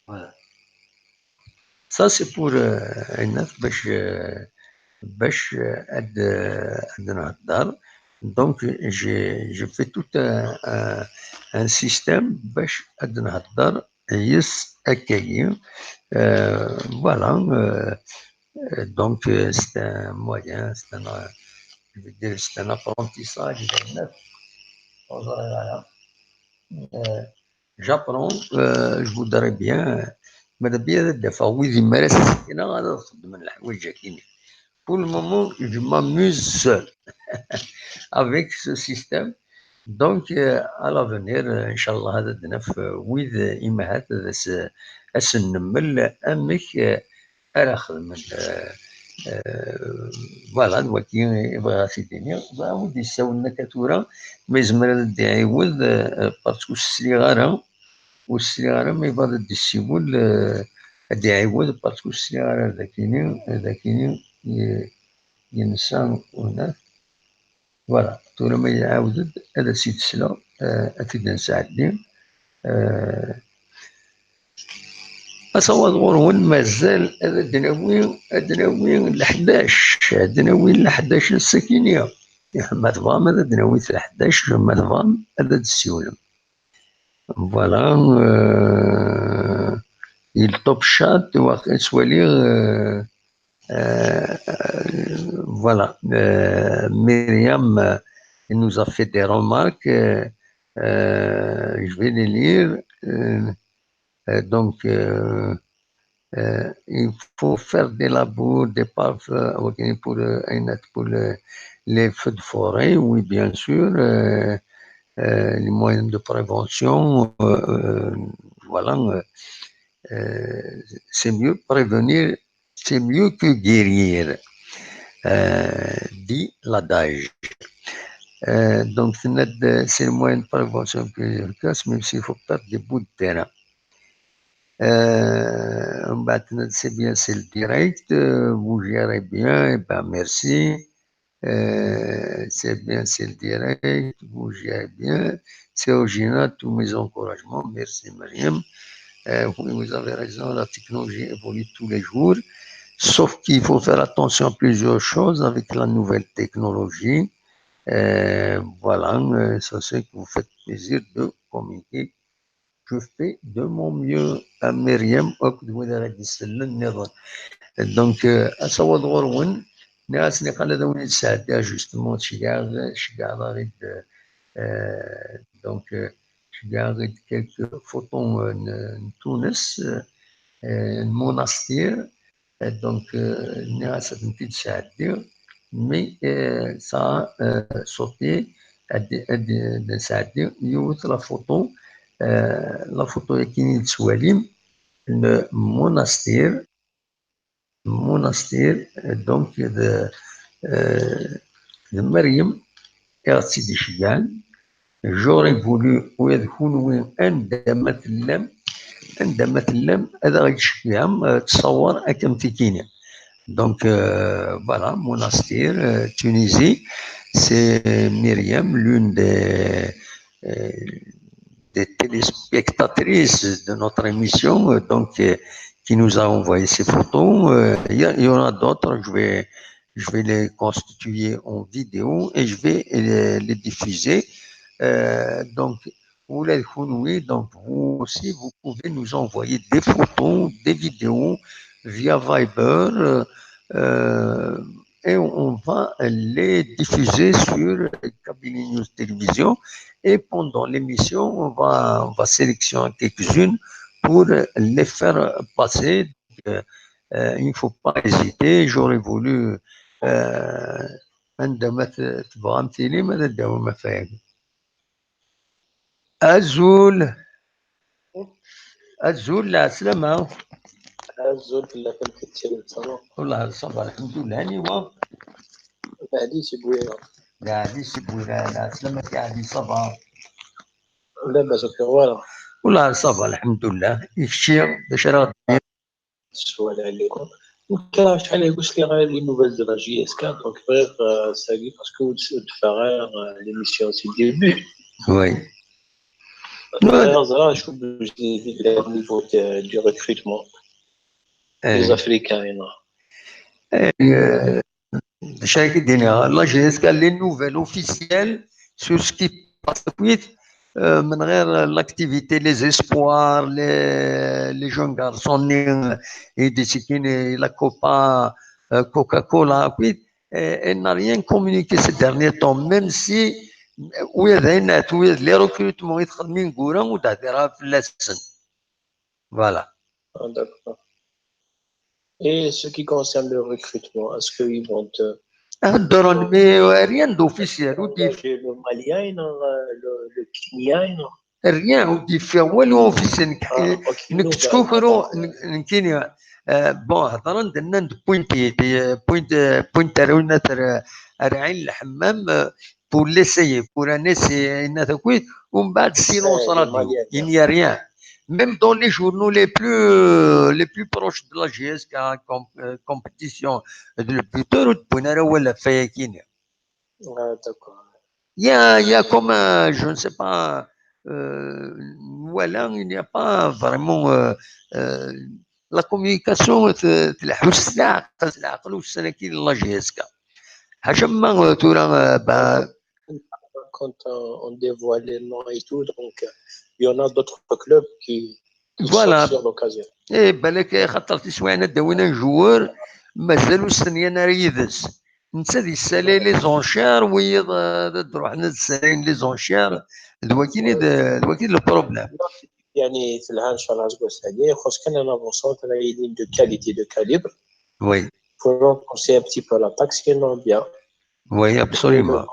Voilà. Ça, c'est pour الناس باش نهضر. Donc, je fais tout un système باش نهضر يس هكايا. Voilà. Donc, c'est un moyen, c'est un apprentissage. J'apprends, je voudrais bien. ماذا بيا دافع ويدي مارس السكينة غادي نخدم الحوايج كاينين. Pour le moment, je m'amuse seul avec ce système. Donc, à l'avenir, Inch'Allah, هذا الدنف ويد إمهات أسنمل أمك أخدم فوالا الوكيل يبغى سيديني ودي يساوي لنا كثورة ما يزمر يدي يعاود باسكو والسيارة ما يبغى يدي السيول يدي يعاود باسكو السيارة ذاكيني ينسى هناك فوالا تورا ما يعاود هذا سيد سلا أفيد نساعدني أصوات غورون مازال أدناوي ل11 السكينية ما تفهم هذا أدناوي 11 ما تفهم هذا السيولم فوالا التوب شات سوالي voilà Myriam nous a fait des remarques je vais les lire donc il faut faire des labos, des parfums pour les feux de forêt, oui, bien sûr, les moyens de prévention, voilà, c'est mieux prévenir, c'est mieux que guérir, dit l'adage. Donc, c'est le moyen de prévention plus efficace, même s'il faut perdre des bouts de terrain. C'est bien, c'est le direct, vous gérez bien, et ben merci. C'est bien, c'est le direct, vous gérez bien, c'est original, tous mes encouragements, merci Mariam. Vous avez raison, la technologie évolue tous les jours, sauf qu'il faut faire attention à plusieurs choses avec la nouvelle technologie. Voilà, ça c'est que vous faites plaisir de communiquer. Je fais de mon mieux à Myriam. Donc, à savoir Gorwin, ناس اللي قالوا نساعدها جوستمون شكاع غير دونك شكاع غير كيلكو فوتون تونس الموناستير دونك الناس تمشي تساعدها مي سا صوتي نساعدها يوث لا فوتو كاينين سواليم الموناستير donc de Mariam et Sidi Chigan. J'aurais voulu وين عندما تلم هذا غيتشكيهم تصور أكم في كينيا. Donc voilà, Monastir, Tunisie, c'est Myriam, l'une des téléspectatrices de notre émission, donc qui nous a envoyé ces photos. Il y en a d'autres, je vais les constituer en vidéo et je vais les diffuser. Donc, donc, vous aussi, vous pouvez nous envoyer des photos, des vidéos via Viber et on va les diffuser sur Kabylie News Télévision. Et pendant l'émission, on va sélectionner quelques-unes pour les faire passer. Il ne faut pas hésiter. J'aurais voulu عندما تبغى مثيلي ماذا تداوم فيها أزول لا سلامة أزول بالله كنت تسير تصور والله صبر الحمد لله نيوا قاعدين سبويرة لا سلامة قاعدين صبر لا بأس والله صبر الحمد لله يكشي باش راه السؤال عليكم يمكن شحال قلت لي غير نوفيل دو لا جي اس 4 دونك غير ساكي باسكو تفاغير ليميسيون سي ديبي وي زرا شوف لو نيفو دو ريكروتمون لي افريكان باش هيك الدنيا لا جي اس قال لي نوفيل اوفيسيال سو سكي باسكويت من غير لاكتيفيتي لي زيسبوار لي جون غارسون ايدي سكين لا كوبا كوكا كولا كويت elle n'a rien communiqué ces derniers temps même si ويذ لي ريكروتمون يتخدمين كورا وتهدرها في اللسن فوالا. Et ce qui concerne le recrutement, est-ce qu'ils vont te... mais rien d'officiel. Le Malien, le Kenyan. Rien والو officiel. نكتشكرو نكينيا بون هضرا درنا بوينت رونا راعين الحمام pour l'essayer pour un essai نتاكويت ومن بعد silence radio il n'y a rien. Même dans les journaux les plus proches de la GSK compétition de l'buteur, on a ولا فيا كينيا. D'accord. Il y a comme, je ne sais pas, voilà, il n'y a pas vraiment la communication تلحوس العقل والسنة كاين الله جهازك حاجة ما تورا Quand on dévoile les noms et tout, donc il y en a d'autres clubs qui sautent sur l'occasion. ايه بالك خاطر شويه داوينا نجور مازالوا السنيان ريدس نتا دي السالي لي زونشير ويض تروح نتسالين لي زونشير دواكين البروبليم يعني في العام ان شاء الله تقول هذه خاص كان نافونسون رايدين دو كاليتي دو كاليبر وي pour renforcer un petit peu l'attaque sinon bien. Oui, absolument.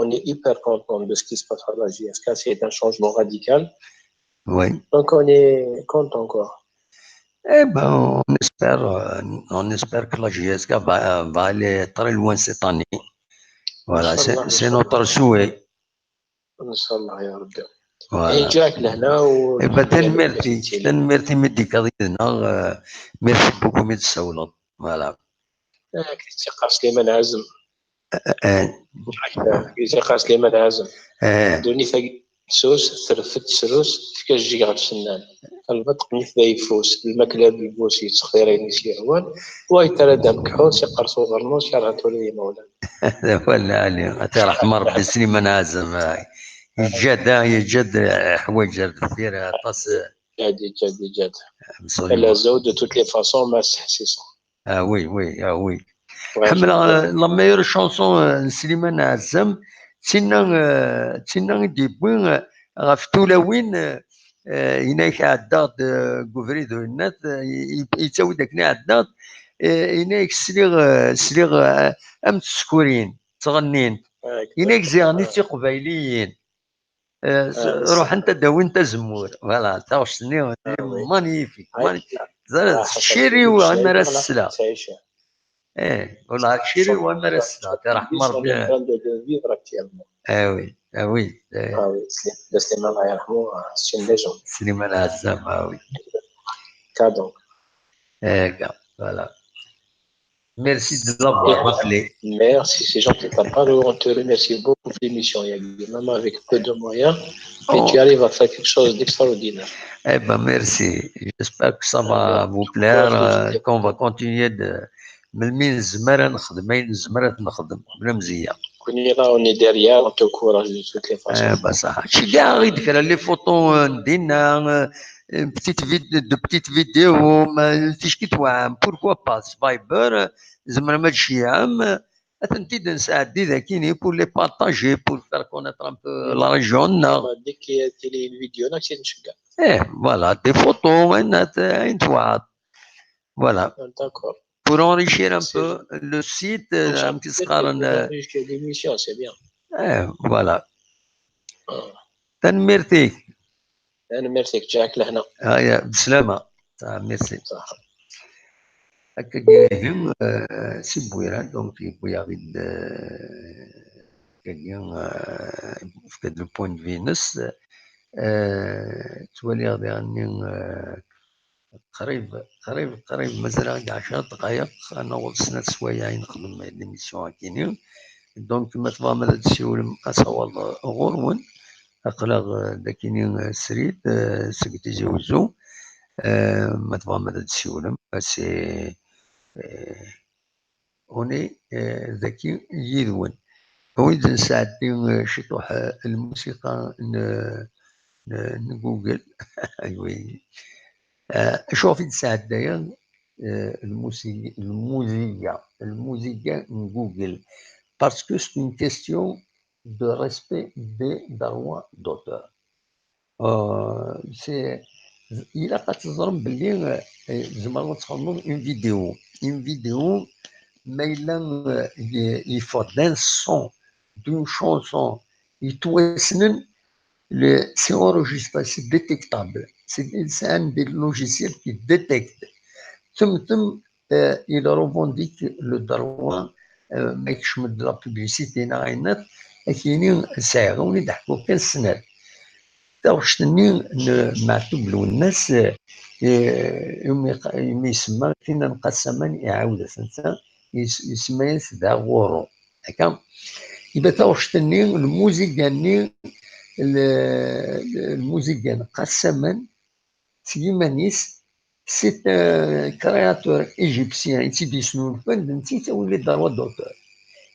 On est hyper content de ce qui se passe à la JSK, c'est un changement radical. Oui. Donc on est content encore. Eh ben, on espère que la JSK va aller très loin cette année. Voilà, c'est notre souhait. Inch'Allah ya Rabbi. Voilà. Eh ben, تنمرتي مدي قضيتنا ميرسي بوكو ميد السولط. Voilà. كيتيقى سليمان عازم. كيتيقى سليمان عازم. دوني فاقي سوس ثرفت سروس فكاش جي غاف سنان. البطق نفذا يفوس الماكلة بالبوس يتخيرين يسيروان وايترى دام كحول سيقرصو غرنوس يرهتو لي مولانا. ولا علي أتى رحمة ربي سليمان عازم يجد حوايج كثيرة طاس. جاد. Elle a zo de toutes les façons ما تحسيسو. وي. حمل لا ميور شونسون سليمان عازم تسينا ديبوين غاف تولاوين هناك عداد كوفريد الناس يتساوي داك عداد هناك سليغ ام تسكورين تغنين هناك زيغني قبايليين روح انت داوي انت زمور فوالا تا وشني مانيفيك شيري وعمر السلا ولا شيري وعمر السلا رحم ربي وي سليمان الله يرحمه سي اون ليجوند سليمان عزام وي كادون voilà. Merci de l'avoir rappelé. Merci, c'est gentil de ta part. On te remercie beaucoup pour l'émission, Yagi. Même avec peu de moyens, mais tu arrives à faire quelque chose d'extraordinaire. Eh ben, merci. J'espère que ça va vous plaire, qu'on va continuer de... من زمرة نخدم أين زمرة نخدم بلا مزية. On est derrière, on t'encourage de toutes les façons. بصح شي كاع غير دير لي فوتو ندينا de petites vidéos ما فيش كي توعم pourquoi pas فايبر زعما ما تجي عام أتنتي نساعد ذاكيني pour les partager pour faire connaître un peu la région. dès qu'il y a une vidéo ناك نشجع. Voilà des photos وين توعد. Voilà. D'accord. Pour enrichir un peu le site, un petit scarn. L'émission, c'est bien. Voilà. تنمرتيك. أنا ميرسيك جاك لهنا. يا بسلامة. ميرسي. هكا كاين سي بويرا دونك بويا غيد كاين في هذا البوين في نص تولي غادي غني قريب مازال كاع 10 دقائق انا وصلنا سوايع نخدم هاد ليميسيون كاينين دونك ما تبغى ما تسول اصوال غورون اقلاغ داكينين سريت سكتي جوزو ما تبغى ما تسول سي اوني ذكي يدون وين نساعدين شي طوح الموسيقى نجوجل ايوه شوفي نساعد دايا الموسيقى نجوجل parce que c'est une question de respect des droits d'auteur. C'est إلا كتظرم باللي زعما تخدم une vidéo ما إلا يفوت d'un son d'une chanson يتوسنن c'est enregistré, c'est détectable. C'est un des logiciels qui détecte. Il revendique le droit ما يكشمد لا بوبليسيتي ناعينات كاينين ساعون يضحكوا كان السنات واش معتوب له الناس يوم يسمى فينا نقسمان يعاود سنسا يسمى يسدع غورو هكا يبقى توشتني الموسيقى الموسيقى قسما سيمانيس سيت كرياتور ايجيبسيان يتيدي شنو الفن نتي تولي داروا دوتور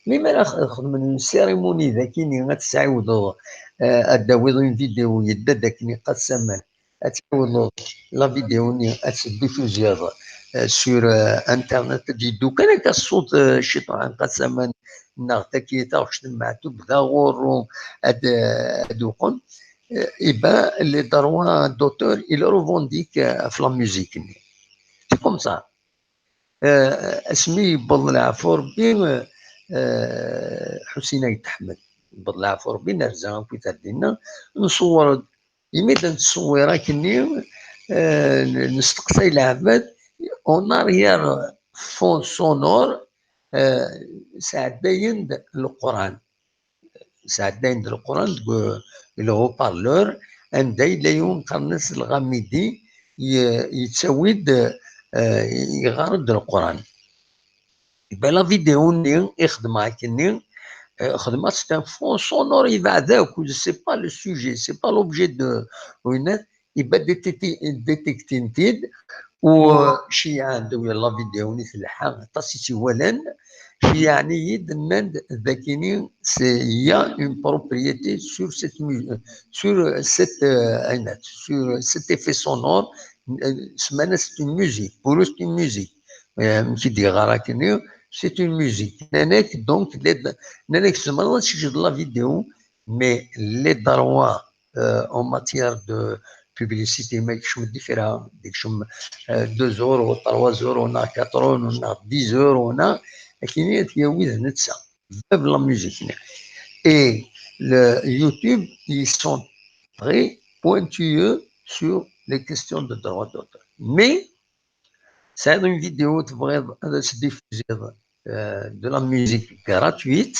مي ما خدم السيريموني ذاكيني غتسعودو اداويض اون فيديو يدا داكني قسما اتعوض لا فيديو ني اتديفوزيغ سور انترنت دي دوك انا كالصوت الشيطان قسما نغتكي تاوش معتوب ذا غورو ادوقن إبا لي دروا دوتور il revendique في لا ميوزيك ني سي كوم سا اسمي بض العفو ربي حسين عيد احمد بض العفو ربي نرزا في تردينا نصور يميت نتصور كني نستقصي العباد اون اريير فون سونور ساعد باين القران ساعد باين القران لو بارلور عندها إلا يوم قرنس الغامدي يتسويد يغرد القران يبقى لا فيديو ني يخدم هاكني خدمات سي ان فون سونور يبعداك سي با لو سوجي سي با لوبجي دو وينات يبقى ديتيكتي نتيد وشي عنده لا فيديو ني تلحق طاسيتي ولان شي يعني يدمن ذاكيني سي اون بروبريتي سور سيت سور سيت اينات سور سيت افي سونور سمانا سيت اون ميوزيك بورو سيت اون ميوزيك ماشي دي غراكني سيت اون ميوزيك ناناك دونك ناناك زعما تشجد لا فيديو مي لي دروا اون ماتيير دو بوبليسيتي ما كشم ديفيرا ديكشم 2 يورو 3 يورو ونا 4 يورو ونا 10 يورو ونا كاينين تياويز نتسا باب لا ميوزيك اي YouTube ils sont très pointueux sur les questions de droit d'auteur mais c'est une vidéo de se diffuser de la musique gratuite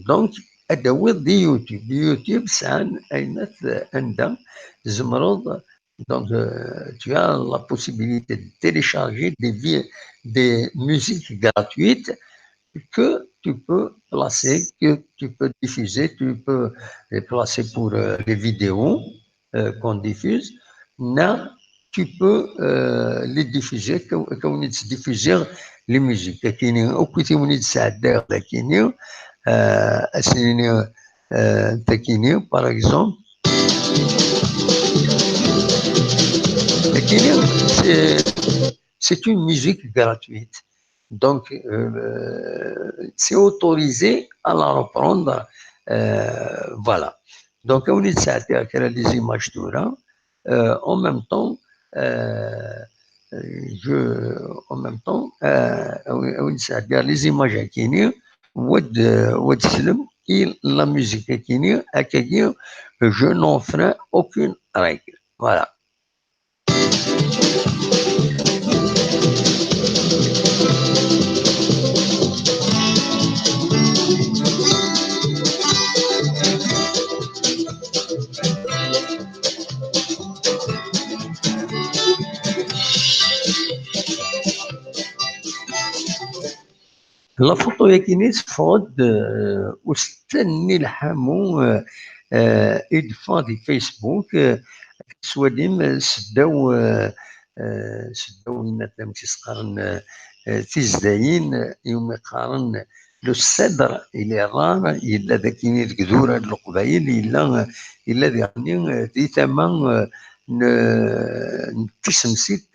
donc ادوات دي يوتيوب سان اينات عندها زمرض donc tu as la possibilité de télécharger des musiques gratuites que tu peux placer, que tu peux diffuser, tu peux les placer pour les vidéos qu'on diffuse. Là, tu peux les diffuser, comme diffuser les musiques. كاينين اوكيتي ونيت ساعدة كاينين اسنين كاينين par exemple كاينين c'est une musique gratuite. Donc, c'est autorisé à la reprendre. Voilà. Donc, on est à les images tout là. En même temps, on est à les images à Kenya, et la musique à Kenya, je n'en ferai aucune règle. Voilà. لا فوتو ياكيني تفرض وستني الحامو ادفا دي فيسبوك سواديم سداو نتام تيسقارن تيزداين يوم يقارن لو الصدر الى ران الا ذاكيني القدور هاد القبايل الا يعني دي ثمن نتسمسيت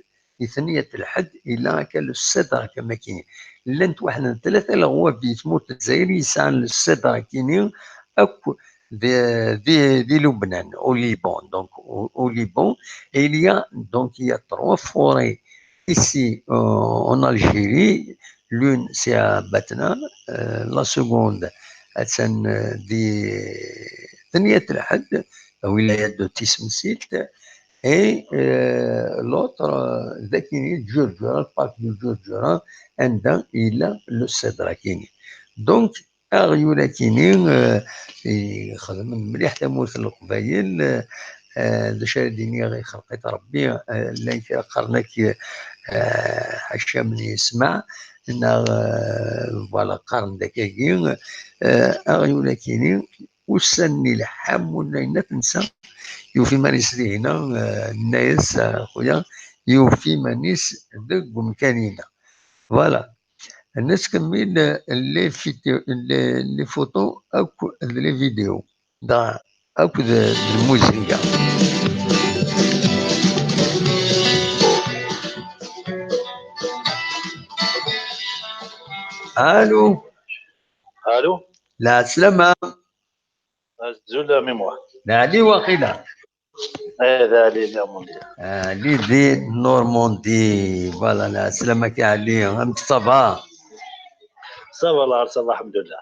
ثنية الحد الى كان الصدر كما كاين لانت واحد ثلاثه اللي هو بيتموت الجزائري يسعى الصدر كاينين اكو دي لبنان au Liban. Donc au Liban il y a 3 forêts ici en Algérie. L'une c'est à Batna, la seconde c'est دي ثنية الحد ولاية دو تيسمسيت et l'autre ذاكيني جرجرة البارك دو جرجرة عندها إلى لو الصدر كاينين. دونك أغيولا كاينين يخدم مليح تموت القبايل دشارديني غير خلقت ربي لا يقرنك حاشا من يسمع فوالا قرن دكاكي أغيولا كيني وسني لحام ولا تنسى يوفي مانيس هنا الناس خويا يوفي مانيس ذوك مكانينا فوالا الناس كمل لي فوتو أو لي فيديو دا أو الموسيقى. الو لا سلامة زول ميموار لا علي واقيلا هذا لي نورموندي لي دي نورموندي فوالا لا سلامك يا علي أمك صافا صافا الله عرس الله الحمد لله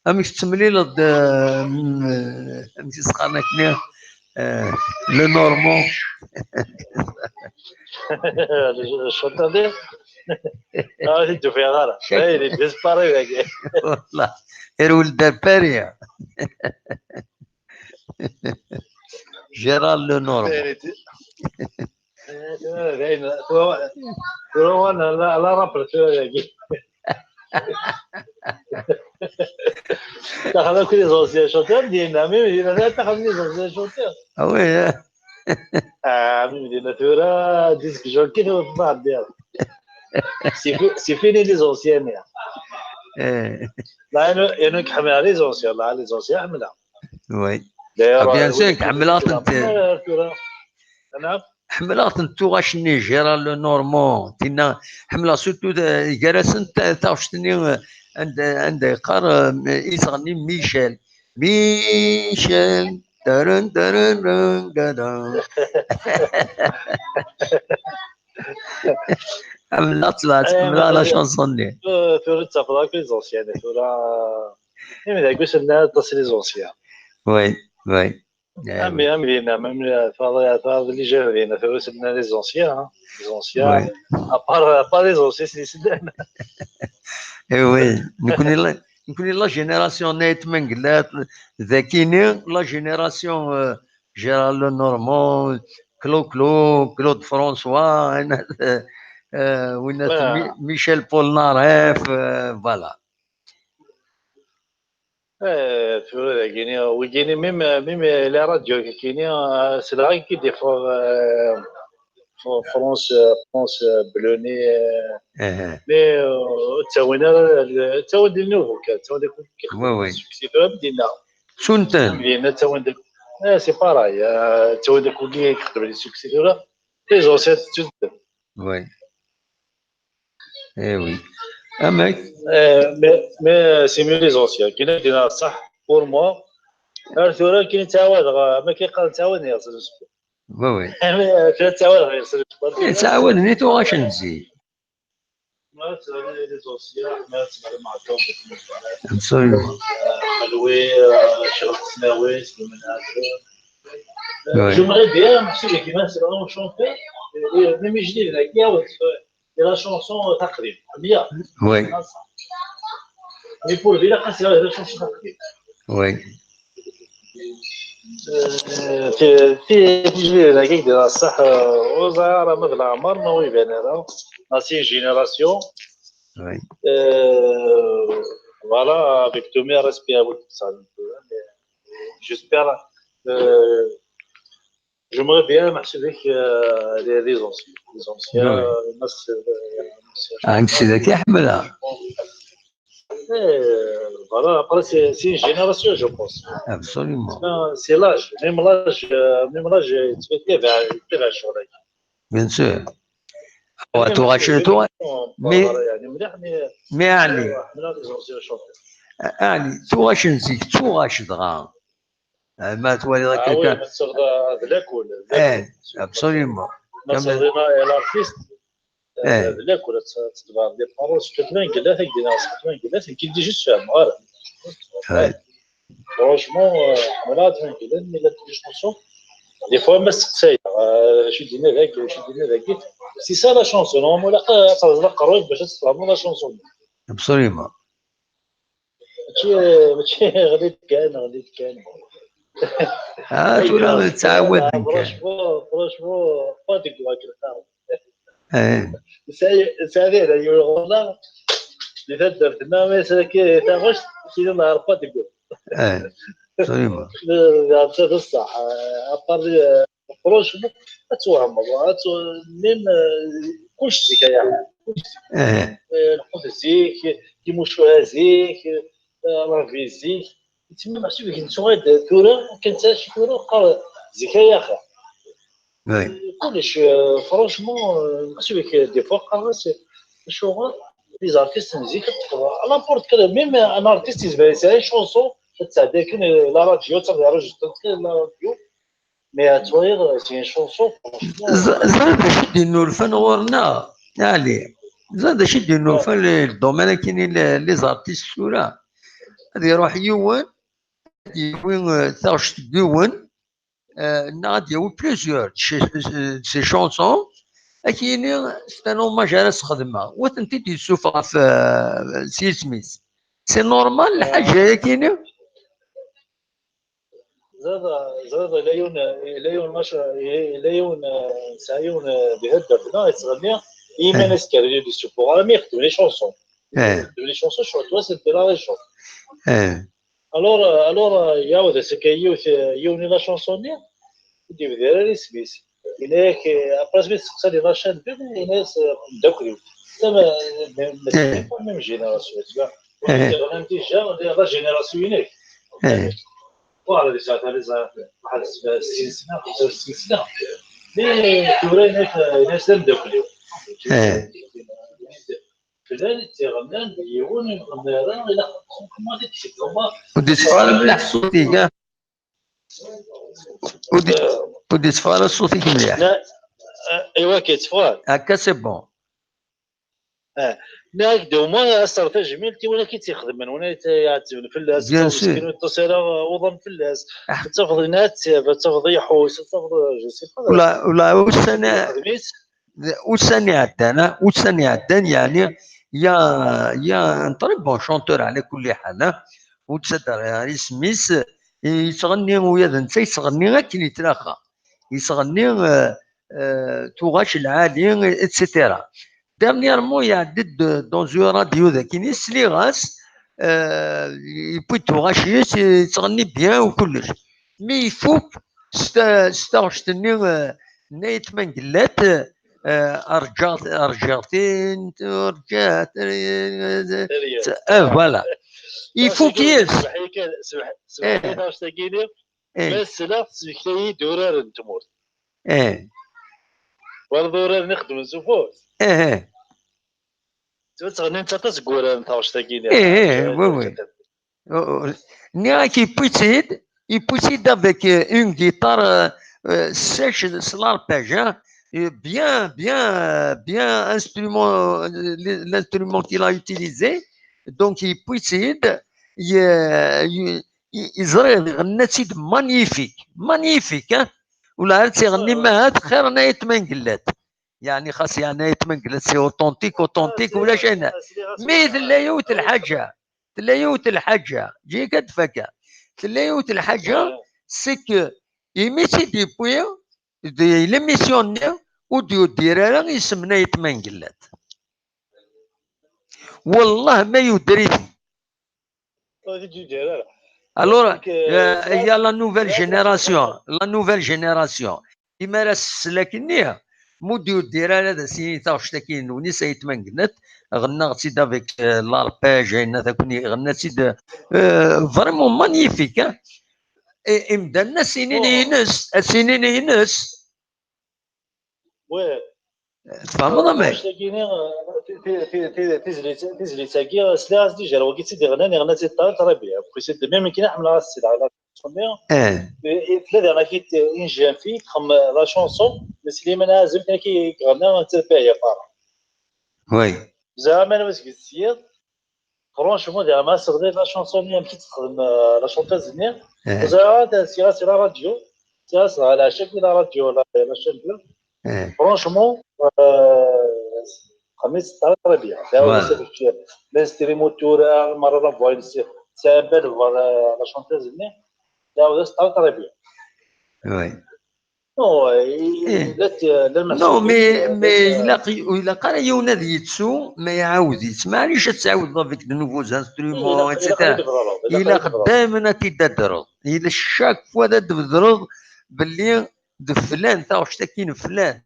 أمك تمليل أمك سقانا كني لو نورمون الشرطة دي انتو فيها غلط هاي ديسباري والله غير ولد البارية جيرال لو نورمون لا رابط تاخذ كل زوزيا شوتر ديالنا مدينة تاخذ لي زوزيا شوتر وي مدينة ثورة ديسك جوكي في بعض ديالها سي فيني لي زونسيان لا انا كحملها لي زونسيان لا لي زونسيان حملها وي بيان سور كحملها انا حملها تنتو غاشني جيرال لو نورمون تينا حملها سورتو جالسن تاوشتني عند قار يصغني ميشيل دارن دارن دارن حملها طلعت حملها لا شانسون لي ثورة تفضل لي زونسيان ثورة ميم كاش لنا تصل لي زونسيان وي ميم فاضل لي جا لينا ثورة لنا لي زونسيان ابار لي زونسيان سي سدان وي نكون لا جينيراسيون نايت من قلات ذاكيني لا جينيراسيون جيرال لو نورمون كلود فرانسوا وين ميشيل بولناريف فوالا كيني وكيني ميم لي راديو كيني سي لا كي دي فرونس بلوني مي تاون ديال نوفو تاون وي كيخدم بدينا سونتان بدينا تاون ديال سي باراي تاون ديال كي يخدم لي سوكسيدورا لي زونسيت تدم وي وي اماك مي سي مي لي زونسيان كاين دينا صح بور موا ارثورا كاين تعاود ما كيقال تعاود يا صاحبي وي تعاود غير تعاود نيتو واش نزيد ما تعاود لي زونسيان ما تعاود مع الكون ابسوليومون خلوي شغل سناوي جمعي بيان ماشي كيما سيرون شونتي ميم جديد هكا ياود لا شونسون تقريب بيان وي مي بور بلا قاس لا شونسون تقريب وي في جديد هكاك ديال الصح وزاره مثل العمر ما هو يبان هذا اسين جينيراسيون وي voilà avec tous mes respects à vous j'espère j'aimerais bien m'assurer que les anciens عند سيدك يحملها voilà après c'est une génération je pense absolument c'est l'âge même l'âge تبع شغلك bien sûr وتغشتوا مي يعني تواش نزيك تواش دغا ما تولي ذاك كان ذلاكول ابسوليومون مثلا الارتيست ذلاكول تتبع دي باروس كتبان قلات دينا كتبان قلات كي دي جوست فاهم غير فرانشمون حملات كان قلات مي لا تجوش دي فوا ما سقساي شو دينا ذاك سي سا لا شونسون ولا تزرق رويك باش تفهموا لا شونسون ابسوليومون ماشي غادي كان ولا تعود فرانشمون فاتك واكل سعيد يقول والله اللي درتنا مثلا كي تاغش شي نهار با تقول صريمة هذا بصح ابار فرونشمون اتوهم ميم كلشي زيك يعني القدس زيك كيموشو هازيك رافي زيك تما محسوب كنتو غير ثورة كانت شي ثورة قال زيك يا اخي كلش فرونشمون محسوب دي فوا قال الشغل لي زارتيست مزيك لابورت كذا ميم ان ارتيست يزبال سي شونسون تاع كاين لا راديو تاع لا راديو مي اتوير سي ان شونسون زاد شدي نور الفن ورنا علي زاد شدي نور الفن الدومين كاينين لي زارتيست سورا هذا يروح يوان ثاش يوان نادي و بليزيور سي شونسون كاينين ستانو ما جالس خدمه وانت تشوفها في سي سميث سي نورمال الحاجه كاينه زاد لايون سايون بهدر بنا يتغني ايمان اسكاري دي سوبور مي يخدم لي شونسون يخدم لي شونسون شو تو سي لا ريجون الور ياود سكايو يوني لا شونسوني دي بدير سميث هناك ابرا سميث سقسالي لا شان الناس مداكلين تما ميم جينيراسيون انا ديجا لا جينيراسيون هناك وعلى رسالة واحد 60 سنة 65 سنة مي تورا هناك ناس مداكلين فلان تيغنان يون غنارا الى كما ديك ودي سفارة مليح صوتي كاع ودي سفارة صوتك مليح ايوا كيتفوال هكا سي بون ناك دوما اثرت جميلتي وانا كي تيخدم من وانا يعتمد فلاس مسكين التصيره وضن فلاس تاخذ نات تاخذ يحوس تاخذ جو سي با ولا وسني عدان يعني يا ان طري بون شونتور على كل حال وتصدر يعني سميث يتغني ويا انت يتغني غير كي يتلاقى يتغني توغاش العالي اتسيتيرا dernièrement il y a dans une radio qui n'est sliras il peut توغاشي يتغني بيان وكلش مي يفوك ستاغشتني نايت من قلات رجعتين فوالا يفوك يس سمح واش تاكيني بس لا تسمحلي دورار نتموت والدورار نخدم نشوفوه تغني انت تقول انت واش تاكيني وي Nia qui possède avec une guitare sèche sur l'arpège, bien l'instrument qu'il a utilisé. Donc il possède, il magnifique, hein. ولا تغني معاه خير نايت من قلات يعني خاص يعني نايت من قلات سي اوتونتيك ولا شيء مي تلايوت الحاجه جي كتفكا تلايوت الحاجه سي كو يميتي دي بويا دي ليميسيون وديو ديرها يسمى نايت من قلات والله ما يدري Alors, il y a la nouvelle génération. إما راه السلاكنيه موديو دير هذا سي تاش تاكين وني سيت منقنت غنى سيد افيك لارباج هنا تاكوني غنى سيد فريمون مانيفيك امدا الناس سنين ينس وي تفهموا ما تيزلي تاكي سلاس ديجا لو كي تيدي غنى سيد تربيه بغيتي ميم كي نحمل السيد على ثلاثة أنا كيت إنجان فيه خم لا شونسون مسلم أنا زلت أنا كي غنى نتبع يا بارا وي زعما أنا مسكت السيد فرونشمون ديال ما صغير لا شونسون ملي كي تخدم لا شونتاز زين زعما سي لا راديو سي على شكل لا راديو لا شكل فرونشمون خميس تاع الربيع لا ستري موتور مرة فويس سابل لا شونتاز زين لا ولا ستار ربيع وي نو مي إلا قال يوناد يتسو ما يعاود يتسمع علاش تعاود افيك دو نوفوز انسترومون اكسيتيرا إلا خدامنا تيدرض إلا شاك فوا تدرض باللي د فلان تا واش كاين فلان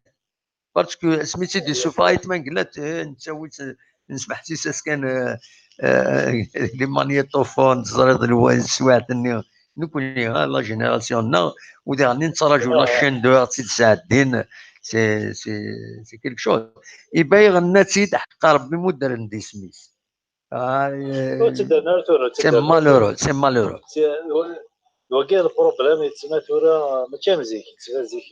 باسكو سميتي دي سوفايت ما قلت نسوي نسمح سيساس كان لي مانيتوفون زريض الوالد سواعتني نكوني لا جينيراسيون وديرني نتراجو لا شين دو ساعدين سي كيلك شوز يبايغ الناس حق ربي مدرن دي سميث سي مالورو وكاين البروبليم يتسمى ثورة ماشي مزيك يتسمى زيك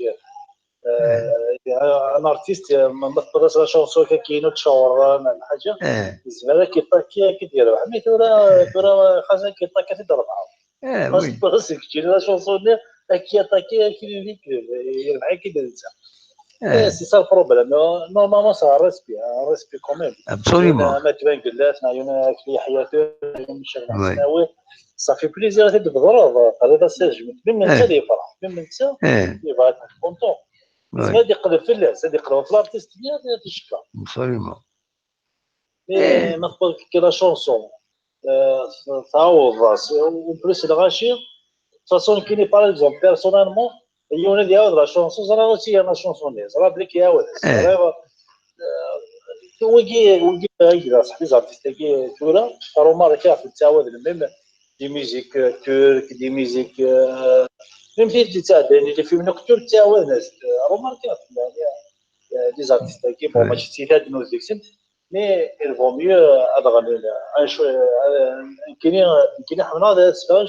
ان ارتيست ما نقدرش لا شونسون كاينو تشاور مع الحاجه يتسمى هذاك كي كيديروا حمي ثورة خاصها كيطاكا تضرب معاهم وي باسكو كي لا شونسون كي طاكي كي يربح كي دير سي سا البروبليم نورمالمون سا ريسبي كوميم ابسوليومون ما تبان قلات نعيونا في حياته مش ناوي صافي بليزير هذا بالضرب هذا ساجمنت من انت اللي يفرح من انت يبغى يكون كونتون هذا يقلب في الناس هذا يقلب في الارتيست ديالو هذا الشكا ابسوليومون ما تقول كي لا شونسون تعوض راس وبليس الغاشي فاصون كيني باغ اكزومبل بيرسونالمون يوناد يعاود لا شونسون زرا غوتي لا شونسون ديال زرا بليك يعاود وكي صاحبي زارتيست كي تورا روما كاف تعاود الميم دي ميوزيك تورك دي ميوزيك même si tu as des films nocturnes tu as ناس remarqué يعني des artistes qui bon ماشي سيتات de nos victimes mais il vaut mieux أضغط يمكن حنا هذا سبان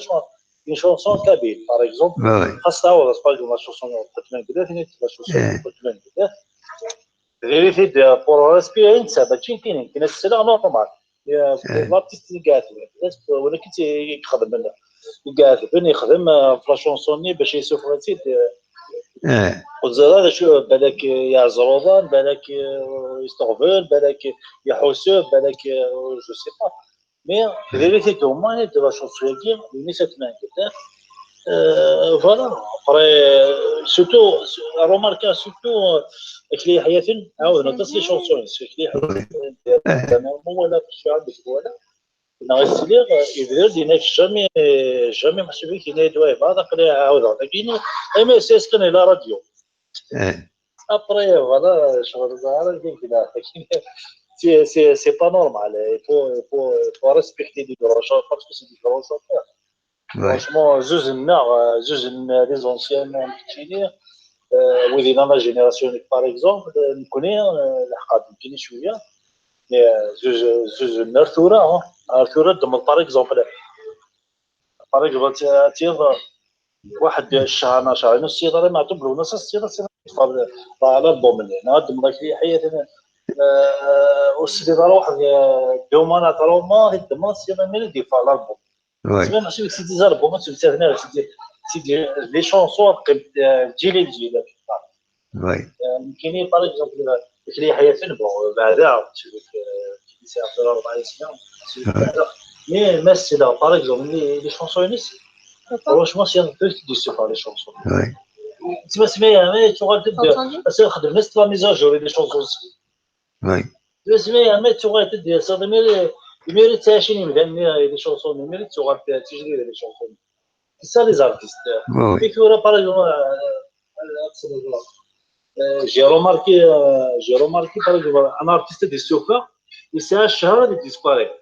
une chanson kabyle par exemple خاص تعوض اسباج ولا chanson تتمن كذا ثاني لا chanson تتمن كذا غير في pour respirer انت باش كاين السلا نورمال لارتيست اللي قاعد ولا كنت يخدم منه قاعد بني يخدم في لا شونسوني باش يسوفرتي وزاد شو بالك يا زروضان بالك يستغفل بالك يا حسوب بالك جو سي با مي فيريتي كوما دو لا شونسون كي نيسات مان كذا فوالا ابري سورتو روماركا سورتو كلي حياتين عاود نوتس لي شونسون كلي حياتين ولا شو عندك ولا نغسليغ يدير دينا جامي محسوبين كاين يدوي هذاك اللي عاود كاين اما اساس كان لا راديو ابري فوالا شغل زهر كاين كذا سي با نورمال فو ريسبكتي دي غروشون باسكو سي دي غروشون فرانشمون زوج لي زونسيان كتيني وذينا لا جينيراسيون باغ اكزومبل نكوني الحقاد كاين شويه زوج نرثوره ارثوره دم باغ اكزومبل تيض واحد الشهر شهر نص يضرب ما تبلو نص السيره على البوم اللي انا دم لي حياتنا والسيدي واحد دوما تروما الدم السيره من الدفاع على البوم زعما ماشي سيدي زربو سيدي هنا سيدي لي شونسون جيل الجيل وي كاينين باغ اكزومبل لي حياتنا بون بعدا سي افضل 4 سنين مي مثلا باغ اكزومبل لي شونسونيس فرونشمون سي ان بو ديسو بار لي شونسون وي تسمع تغادر تبدا خدم ناس لا ميزاجور لي شونسون وي تسمع ما تغادر دير صدمي يميريت تعيشين يمدني لي شونسون يميريت تغادر تجري لي شونسون سا لي زارتيست في كورا باغ اكزومبل j'ai remarqué par exemple un artiste de sofa il s'est un شهر disparaît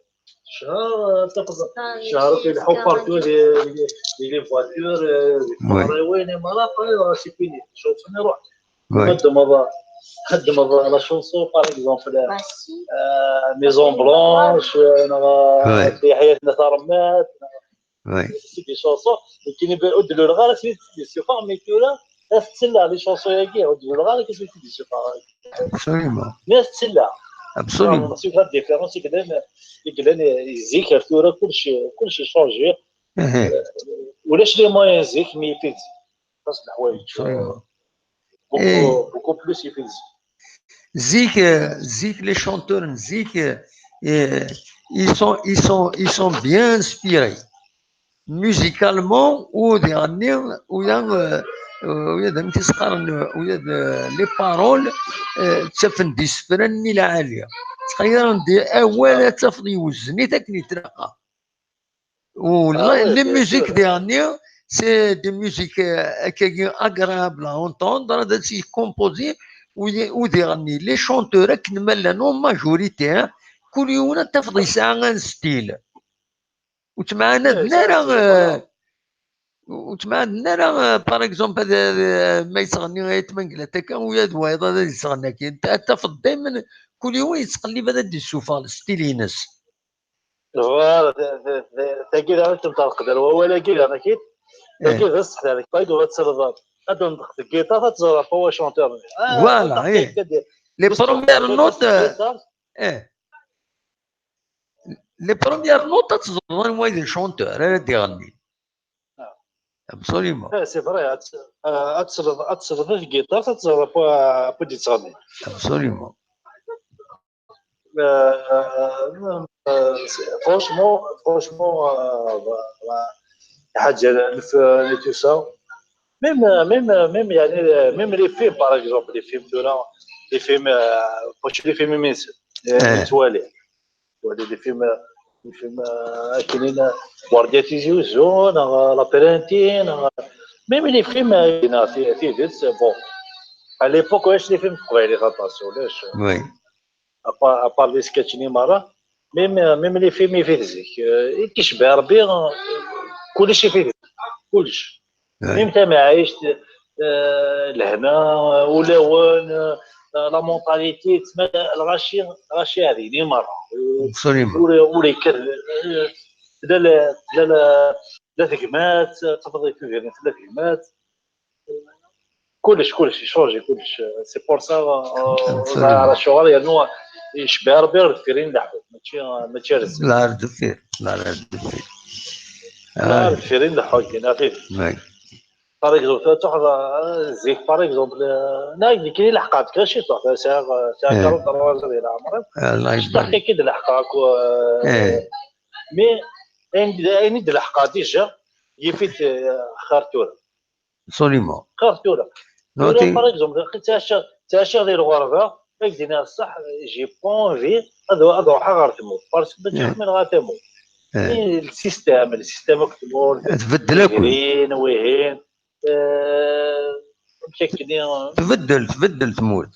شهر في الحب بارتو لي فواتور وين ما لا سي فيني شوفني روح خدم لا شونسون باغ اكزومبل ميزون بلونش في حياتنا ترمات سي دي شونسون كاين يبدلوا الغار سي دي سوفا مي كولا تسلع لي شونسون ياكي وديروا الغار كيفاش دي سوفا ابسوليومون ناس تسلع ابسوليومون سي غاد ديفيرونس يقلن يزيك الثوره كلشي شونجي ولاش لي موين يزيك مي يفيد خاص الحوايج بوكو بلوس يفيد زيك les chanteurs زيك ils sont bien inspirés musicalement ou ويا ملي تقارن ويا لي بارول تفن دي سفران الى عاليه تخيل ندي اولا تفضي يوزني تاكني ترقى ولا لي ميوزيك ديالنا سي دي ميوزيك كي اغرابل اونتوندر هذا سي كومبوزي وديغني لي شونتور كنمال نون ماجوريتي كل يوم تفضي ساعه ستيل وتمعنا راه وتمعنا راه باغ اكزومبل ما يتغني يتمنقل هكا ويا دوايض هذا يتغنى كي انت تفض دائما كل يوم يتقلب هذا دي السوفال ستيلينس فوالا تاكيد انت تقدر ولا كي انا كي تاكيد الصح هذاك بايد وتصرف هذا ندخل الجيتار تزرب هو شونتور فوالا لي بروميير نوت لي بروميير نوت تزرب مويد شونتور هذا يغني absolument سي فري اتصرف الجيتار تزرب بدي تغني absolument franchement حاجه تو سا même يعني même les films par exemple les films تورا les films واش les films متوالي les films كاينين وارديتي زوزون لا بيرنتين même les films في بون à l'époque واش les films قبيلي غطاسو علاش وي ابار لي سكاتشني مره ميم لي فيلم يفيدزيك كيشبه ربي كلشي يفيدك كلشي ميم انت ما عايشت لهنا ولا وين لا مونطاليتي تسمى الغاشي هذه دي مره ولا يكر لا تقمات تفضل في ثلاث قمات كلشي شونجي كلشي سي بور سا على الشغل يعني يشبه ربي الفيرين لحظه ماشي رزق لا الدفير لا الفيرين لحظه كاين فيه باغ اكزومبل تحضر زيك باغ اكزومبل نايدي كاين لحقات كاشي تحضر ساعه 43 ديال عمرك تحكي كي لحقاك مي اني د لحقات ديجا يفيد خارتوره absolument خارتوره باغ اكزومبل تاشا غير الغربه كيدينا الصح جي بونفي اروح غير تموت باسكو بتحمل غير تموت السيستم كتمور تبدل وين وين مشكلين تبدل تموت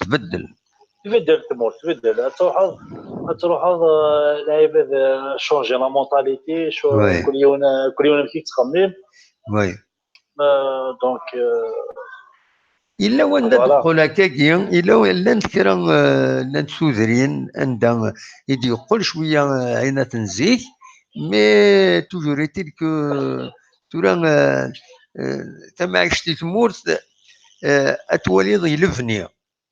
تبدل تروح لعيبه شونجي لا مونطاليتي كل يوم كي تخمم وي دونك إلا وين تقول هكاكيا إلا نذكر نتسوذرين عندها يدي يقول شوية عينا تنزيك مي توجور ايتيل كو تورا تما عشتي تمورت اتولي ضي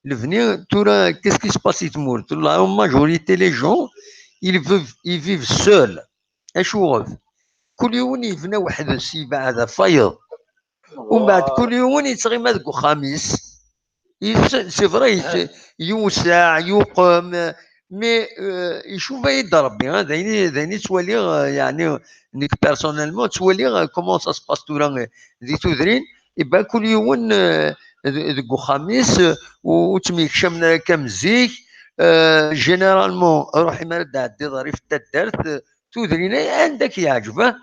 لفني تورا كيس كي سباسي تمورت لا ماجوريتي لي جون ils vivent seuls اشوف كل يوم يبنى واحد السيبه هذا فايض ومن بعد كل يوم يتغيما ذوك خميس سي فري يوسع يقوم مي يشوف يضرب ذاني تولي يعني نيك بيرسونيلمون تولي كومون سا سباس تورا ذي تودرين يبقى كل يوم ذوك خميس وتميكشم كمزيك جينيرالمون روحي مرد عدي ظريف تدرت تودرين عندك يعجبه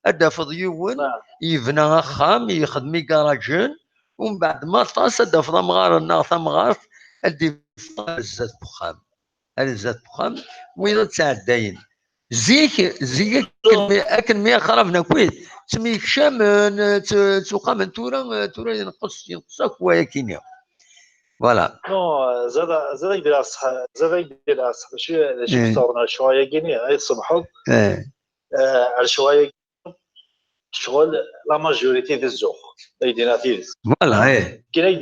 هذا فضيون يبنى خام يخدم كراجون ومن بعد ما طاس هذا فضا مغار الناس مغار هذه الزات بخام الزات بخام وين تعداين زيك اكن مي خرفنا كويس سميك شام تسوق من تورا ينقص كوايا كينيا فوالا نو زاد يدير الصح ماشي صورنا شويه كينيا يصبحوا على شويه شغل لا ماجوريتي ديال الزوق يدينا تيز فوالا كاين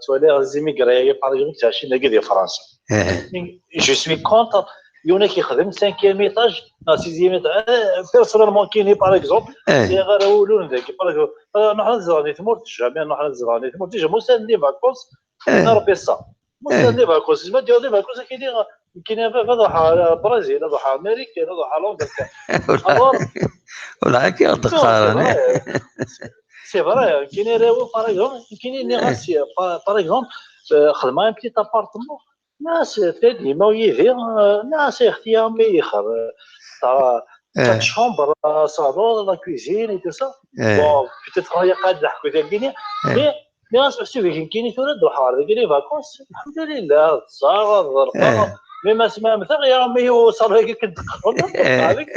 تولي زيميغري باغ اكزومبل تاع شي ناقي ديال فرنسا جو سوي كونتر يونا كيخدم 5 ايطاج 6 ايطاج بيرسونيلمون كاين باغ اكزومبل غير ولون ذاك باغ اكزومبل نروح نزراني تموت جامي نروح نزراني تموت ديجا موسى لي فاكونس نروح بيسا موسى لي فاكونس ما دير لي فاكونس كاين فضحها البرازيل فضحها امريكا فضحها لندن ولا كي دقار سي فري كاين يراو باغ كاين نيغاسي باغ اكزومبل خدمه بتيت ابارتمون ناس تديما ويدير ناس اختيامي يخر تاع شومبر صالون لا كوزين اي تو سا بون بيتيت راهي قاعد نحكوا ذا كيني مي ناس محسوبين كاين تورا دوحار كاين فاكونس الحمد لله الزهر الرقم مي ما سمع مثلا يا رمي وصل هيك كدخل هذيك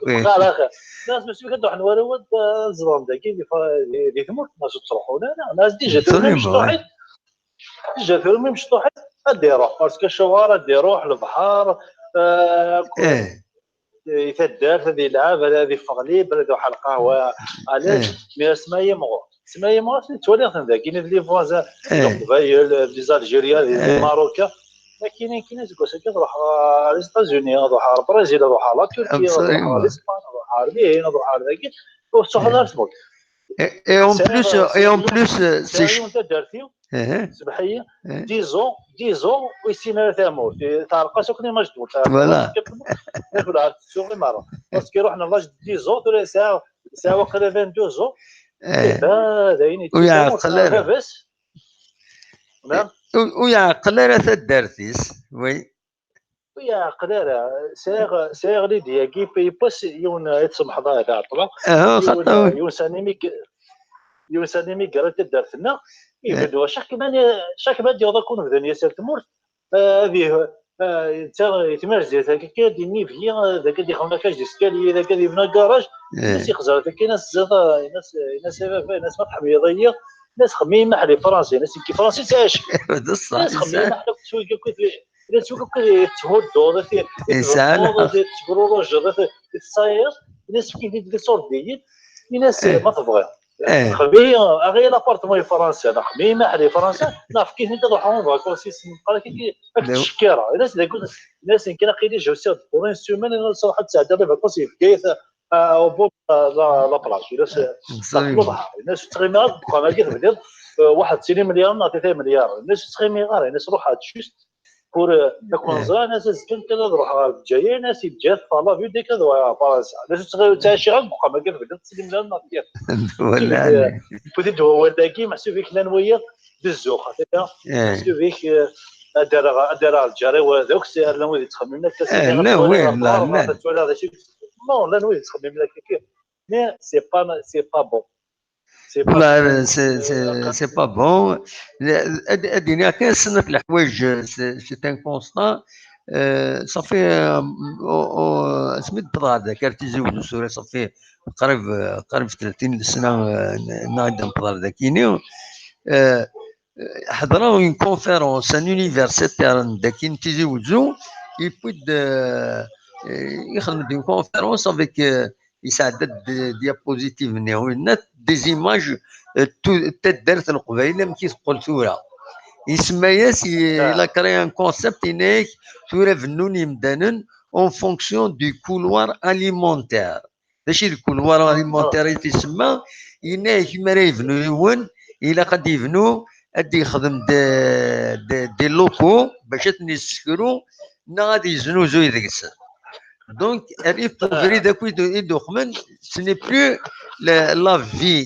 على خير ناس محسوبين كدوح نورود الزرام داكي اللي تموت ناس تروحوا لا ناس ديجا تورا مشطوحين ديجا تورا مشطوحين ديروح باسكو الشوارع ديروح البحر يتدار هذه يلعب هذه فغليب هذه واحد القهوه علاش مي سمايه مغ تولي ذاك كاين لي فوازا قبايل لي زالجيريا لي ماروكا ما كاينين زكوس تروح لي ستازوني تروح البرازيل تروح على تركيا تروح لاسبان تروح للهند تروح لذاك وتروح تموت اي اون بلوس سي انت درتي سبحيه 10 ans ويسينا تامور تاع القاس كنا مجدول فوالا ناكل سوق المرة باسكو رحنا لاج 10 ans ولا ساعه وقيله 22 ans هذاين ويعقل بس نعم ويعقل راه تدارتيس وي ويعقل ساغ لي دياكي بي باس يون يتسمح ضايع تاع الطبع يون سانيمي قرات دارتنا يبدو شاك ما ديال كون في الدنيا سير تمور هذه يتمارس هكا كيديني فيا ذاك اللي خلنا كاش ديسكالي ذاك اللي بنا كراج ناس يخزر ذاك ناس زاده ناس ناس حميضيه ناس خميمه حلي فرنسي ناس كي فرنسي تاش ناس خميمه حلي شويه ناس شويه تهدوا انسان تقولوا رجل تصاير ناس كي دي صور ديال ناس ما تبغي خبيه غير لابارتمون فرنسا انا خميمه حلي فرنسا نعرف كيف انت تروحون فاكونسي قال كي الشكاره الناس يمكن قيدي جو سير بورين سيمين صراحه تساعد على فاكونسي في كيف او بوب لا بلاج الناس تغيمي بقى ما كيف بدير واحد 2 مليار نعطي 3 مليار الناس تغيمي غير الناس روحها جوست بور تكون ناس زكن كذا روح جايه ناس يتجات فالا فيو دي كذا فرنسا الناس تغير تاشي غير بقى ما كيف بدير 2 مليار نعطي ولا بديت هو داكي محسوب فيك نويه بالزوق محسوب فيك دار الجاري وذوك سير لا وين تخمم لك لا وين لا تولي هذا الشيء نو لا وين تخمم لك كيف مي سي با بون لا سي با بون ادينا كاين سنه في الحوايج سي ان كونسطا صافي سميت بضاد كانت تزوج سوري صافي قريب 30 سنه نادم بضاد ذاكيني حضروا اون كونفيرونس ان يونيفرسيتير داكين تيزوجو يبود يخدم دي كونفيرونس افيك يساعد ديابوزيتيف نيوينات دي زيماج تدارت القبيله ما كيتقول ثوره يسمى ياس الى كري ان كونسيبت هناك ثوره فنون يمدانن اون فونكسيون دو كولوار اليمونتير ماشي الكولوار اليمونتير تيسمى هناك كيما راه يبنوا يون الى قد يبنوا ادي يخدم دي لوكو باش تنسكرو غادي يزنوزو يدكس دونك الي بوفري داكو يدخمن سني بلو لا في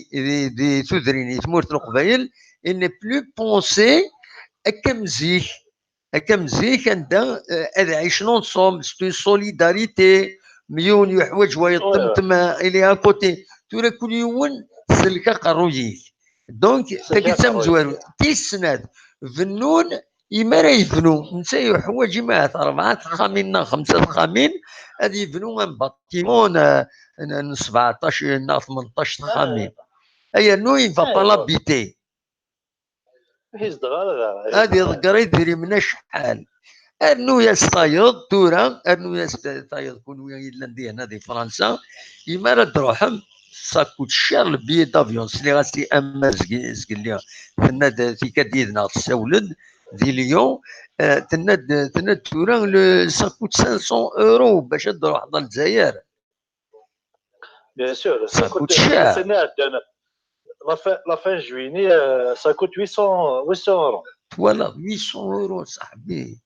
دي ثودرين تمورت القبايل اني بلو بونسي هكا مزيك عندها عيشنا نصوم ستو سوليداريتي مليون يحوج ويطمطم الى كوتي تورا كل يوم سلكا قرويك دونك تاكي زوارو تيسناد فنون يما راه يبنوا نتا يحوج ما 4 خامين 5 خامين هادي يبنوا ان باتيمون 17 18 خامين ايا نو يفا با لابيتي هادي القري ديري منا شحال ارنو يا ستايض تورا ارنو يا ستايض كون الا ندي هنا دي فرنسا يما راه تروحهم ça coûte cher le billet d'avion سلي غاسلي اما زقليا تناد في كديدنا تسولد دي ليون تناد تورا ça coûte 500 € باش تروح للجزائر bien sûr ça coûte cher la fin juillet ça coûte 800 €. Voilà 800 € صاحبي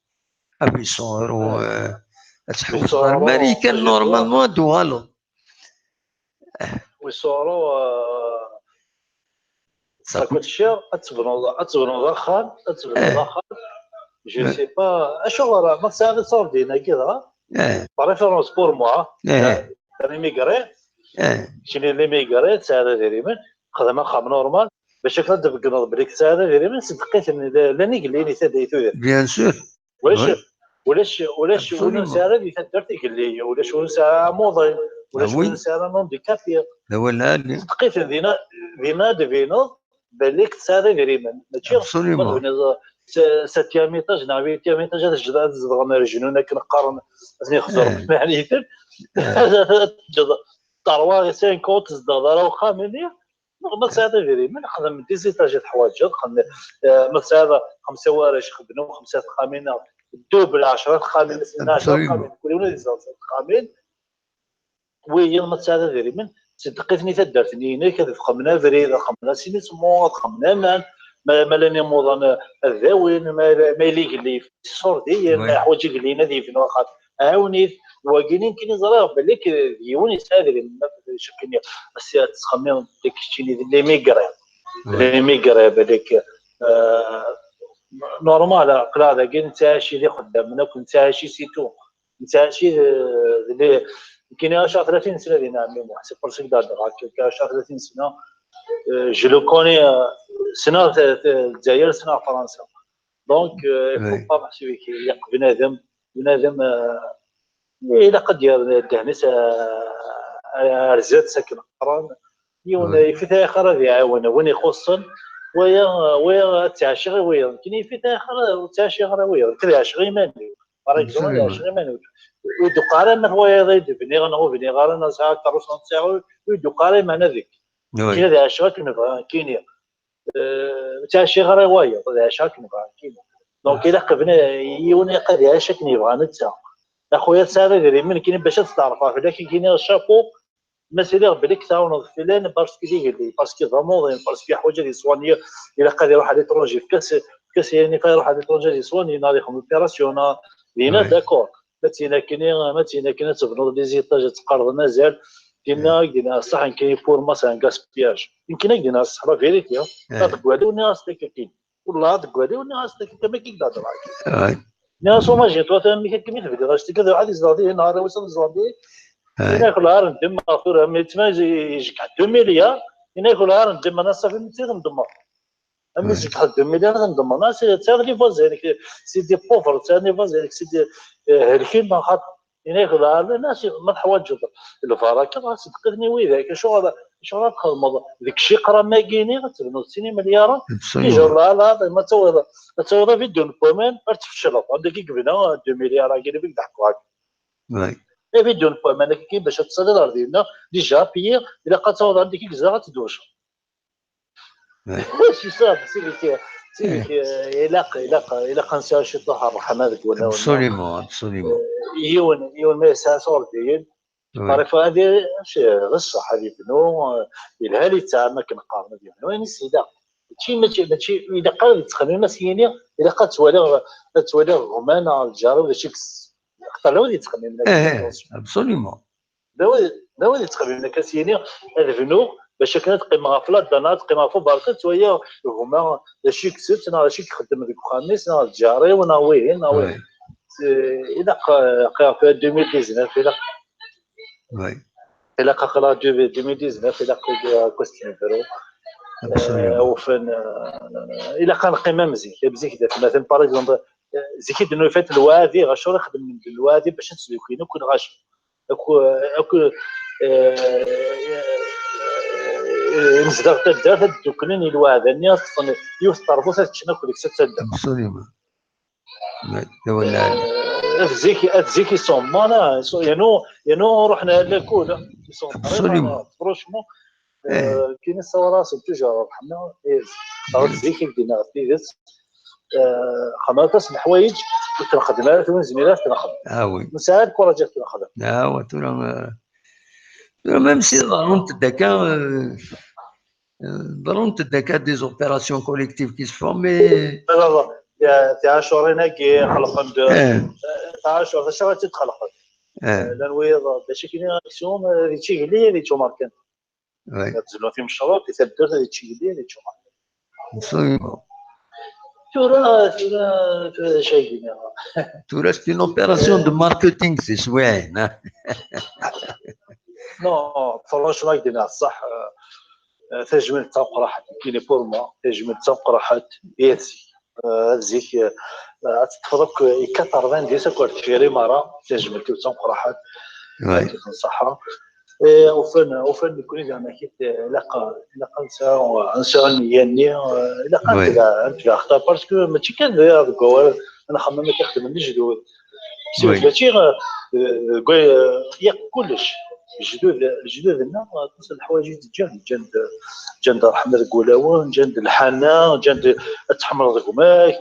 800 € تحوس الامريكان نورمالمون دوالو ويصوروا ça coûte cher تبنوا ضخم جو سي با اشغل ما ساعد صار دينا كذا par référence pour moi انا ميغري شنو اللي ميغري ساعد تقريبا خدمه نورمال باش كنت بقنض بريك ساعد تقريبا صدقيت ان لاني قال لي تديتو بيان سور ولاش ساعه اللي درت قال لي ولاش ساعه موضه ولاش ساعه نون دي كافي هو لا صدقيت دينا دفينو بالك ساعه تقريبا ماشي ساتيام ايطاج نعم 8 ايطاج هذا الجداد زغنا رجلونا كنقارن اسمي خسر يعني طروا 50 زداد راه واخا مني ما ساعه غيري من خدم دي زيتاج الحوايج خدم ما ساعه 5 ورش خدموا 5 خامين دوبل 10 خامين 12 خامين كلنا خامين وهي ما ساعه غيري من صدقتني تدرتني هنا كتفخمنا فريد خمنا سيني سمو خمنا ما لاني موضان الذاوين ما يليق لي في الصور ديال حوايج اللي لينا دي في الوقت عاوني واكينين كاين زرا بالك ديوني سادري ما شكني بس تخمم ديك الشيء اللي ميغري بالك نورمال قلاده كاين نتا شي اللي خدامنا كنت شي سيتو نتا شي اللي كاين 30 سنه اللي نعمل حسب برسيك دار كاين 30 سنه je le connais سنه الجزائر سنه فرنسا دونك فو با محسوبي كي بنادم الى قد دهنس رزات ساكن قران يون في اخر هذه عاونه وين يخصن ويا تعاشي غير ويا كاين في اخر تعاشي غير ويا كذا عشري ماني باغ عشري ماني ودو قاره ما هو يضيد بني غنغو بني غانا ساعه كروسون تاعو ودو قاره معنا ذيك كذا عشري كنبغى كاين تعاشي غير ويا عشري كنبغى كاين دونك الى قبنا يوني قد عاشا كنبغى نتا اخويا ساره ديري من كاين باش تعرفها ولكن كاين الشابو مثلا بليك تاعو فلان باسكو ديال باسكو ضمون باسكو حوايج اللي سوانيه الى قاد يروح على ليترونجي في كاس يعني يروح على ليترونجي اللي سواني ناري خدم اوبيراسيون لينا داكور ما كاين تبنوا لي زيطاج تقرض مازال كاين صح كاين فور مثلا غاسبياج يمكن كاين صح لا فيريتي تقعدوا الناس كاين والله تقعدوا الناس كما كيقدر راك ناس ما جيت وثاني كميت في راسي كذا واحد يزادي نهار وصل زادي يناكل عار ندم اخر ما يجيك 2 مليار يناكل عار ندم انا صافي ندم اما يجيك 2 مليار ندم انا سي فاز هذيك سي دي بوفر ثاني فاز هذيك سي دي هلكين ما خاط يناكل عار الناس ما حوايج الفراكه راه صدقني وياك شغل تخدم ديك الشيء قرا ما كاينين غتبنوا 60 مليار يجر لا ما تصور في دون بومين ارتفشل عندك يقبنا 2 مليار كاين بك ضحكوا هكا في دون بومين كاين باش تصل الارضينا ديجا بيي الا قاتصور عندك كزا تدوش شي صافي سيدي الى قنصا شي طه الرحمه ذاك ولا ابسوليمون يون ما يساسور ديال عارف هذه غصه هذه بنو الهالي تاع ما كنقارن بهم وين سيده ماشي اذا قال تخمم مسيني اذا قد توالي غمانه الجار ولا شي اختار لو اللي تخمم ابسوليمون لو اللي تخمم كاسيني هذا بنو باش كانت قيمه غفله دانات قيمه فوق بركت وهي هما شي كسبت انا شي خدم ديك الخميس انا الجاري وانا وين اذا قا في 2019 إلا قرا 2019 إلا كوستيم برو وفن إلا كان قيمة مزيك داك مثلا باغ اكزومبل زيكي دنو فات الوادي غاشو نخدم من الوادي باش نسلكين وكون غاش اكو نزدر تدار دوكنين الوادي الناس يوثر بوسات شنو كلك ستة ابسوليومون ولا زيكي صومانا يانو رحنا لاكول ابسوليومون فرونشمون كاين الصورات توجور رحنا زيكي بدينا في خمسة الحوايج كنخدمها وين زميلات كنخدم وي مساعد كوراجات كنخدم هو ترى ميم سي ضرورة الذكاء ضرورة الذكاء دي زوبيراسيون كوليكتيف كي سفون مي تاع شهرين كي خلقن تاع شهر شهر تتخلق لان وي باش كاين اكسيون اللي تيجي لي اللي تو ماركن تزلوا فيهم الشروط يثبتوا هذا الشيء ديالي تشوف absolument. تورا شيء تورا c'est une opération de marketing c'est زوين. نو فرونشمون دينا صح تجمل تبقى راحت كاين بور موا تجمل تبقى راحت ياتي زيك تفرق 90 ديسا كورت فيري مره تجمل تبقى راحت صحه وفن يكون زعما كي لقى انسان يعني لقى انت اختار باسكو ماشي كان انا خمم كنخدم من جدود سيرتي ياك كلش الجدود لنا تصل الحوايج جند رحمه القلاوون جند الحنان جند تحمر رقماك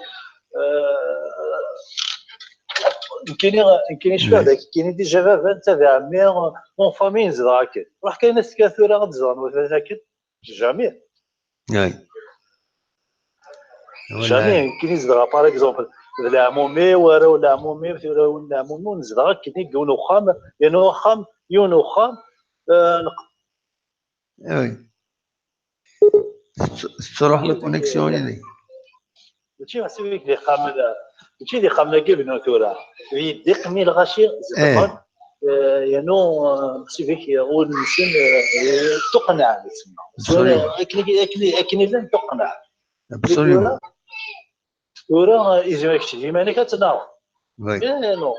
كاين شويه هذاك كاين ديجا بابا تاع عمي اون فامي نزرع كي راح كاين ناس كثيره غتزرع مثلا جامي جامي كاين يزرع باغ اكزومبل لا عمومي ولا عمومي ولا عمومي نزرع كاين يقولوا خام ينو خام يونو خام وي تروح لا كونيكسيون هذيك ماشي محسوبك اللي خام ماشي اللي خامنا كيف ثورة في دقمي الغاشي زعما يانو محسوبك ونسن تقنع تسمى اكني لن تقنع ابسوليومون ثورة اذا كنتي ديما انا كتناول نو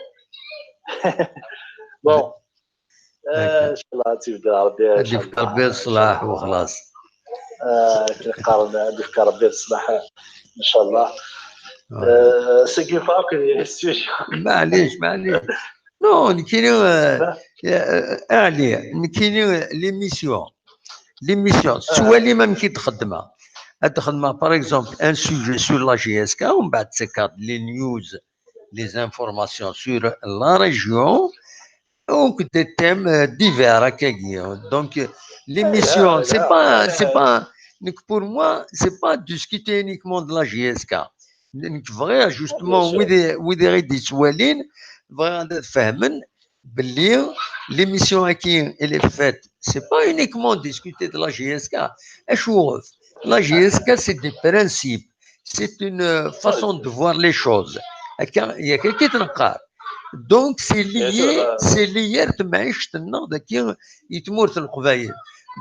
بون ان شاء الله تبدا ربي ربي الصلاح وخلاص تلقى ربي الصلاح ان شاء الله سكي فاقد معليش نو كاينين كاينين ليميسيون سوا اللي ما يمكن تخدمها باغ اكزومبل ان سوجي سور لا جي اس كا ومن بعد تسكر لي نيوز لي زانفورماسيون سور لا ريجيون donc des thèmes divers donc l'émission c'est pas pour moi c'est pas discuter uniquement de la GSK vrai justement وذي غيدي سوالين بغا تفهمن باللي l'émission qui elle est faite c'est pas uniquement discuter de la GSK اشوف la GSK c'est des principes c'est une façon de voir les choses il y a quelqu'un qui تنقار donc c'est lié معيشتنا ذاك يتمورت القبايل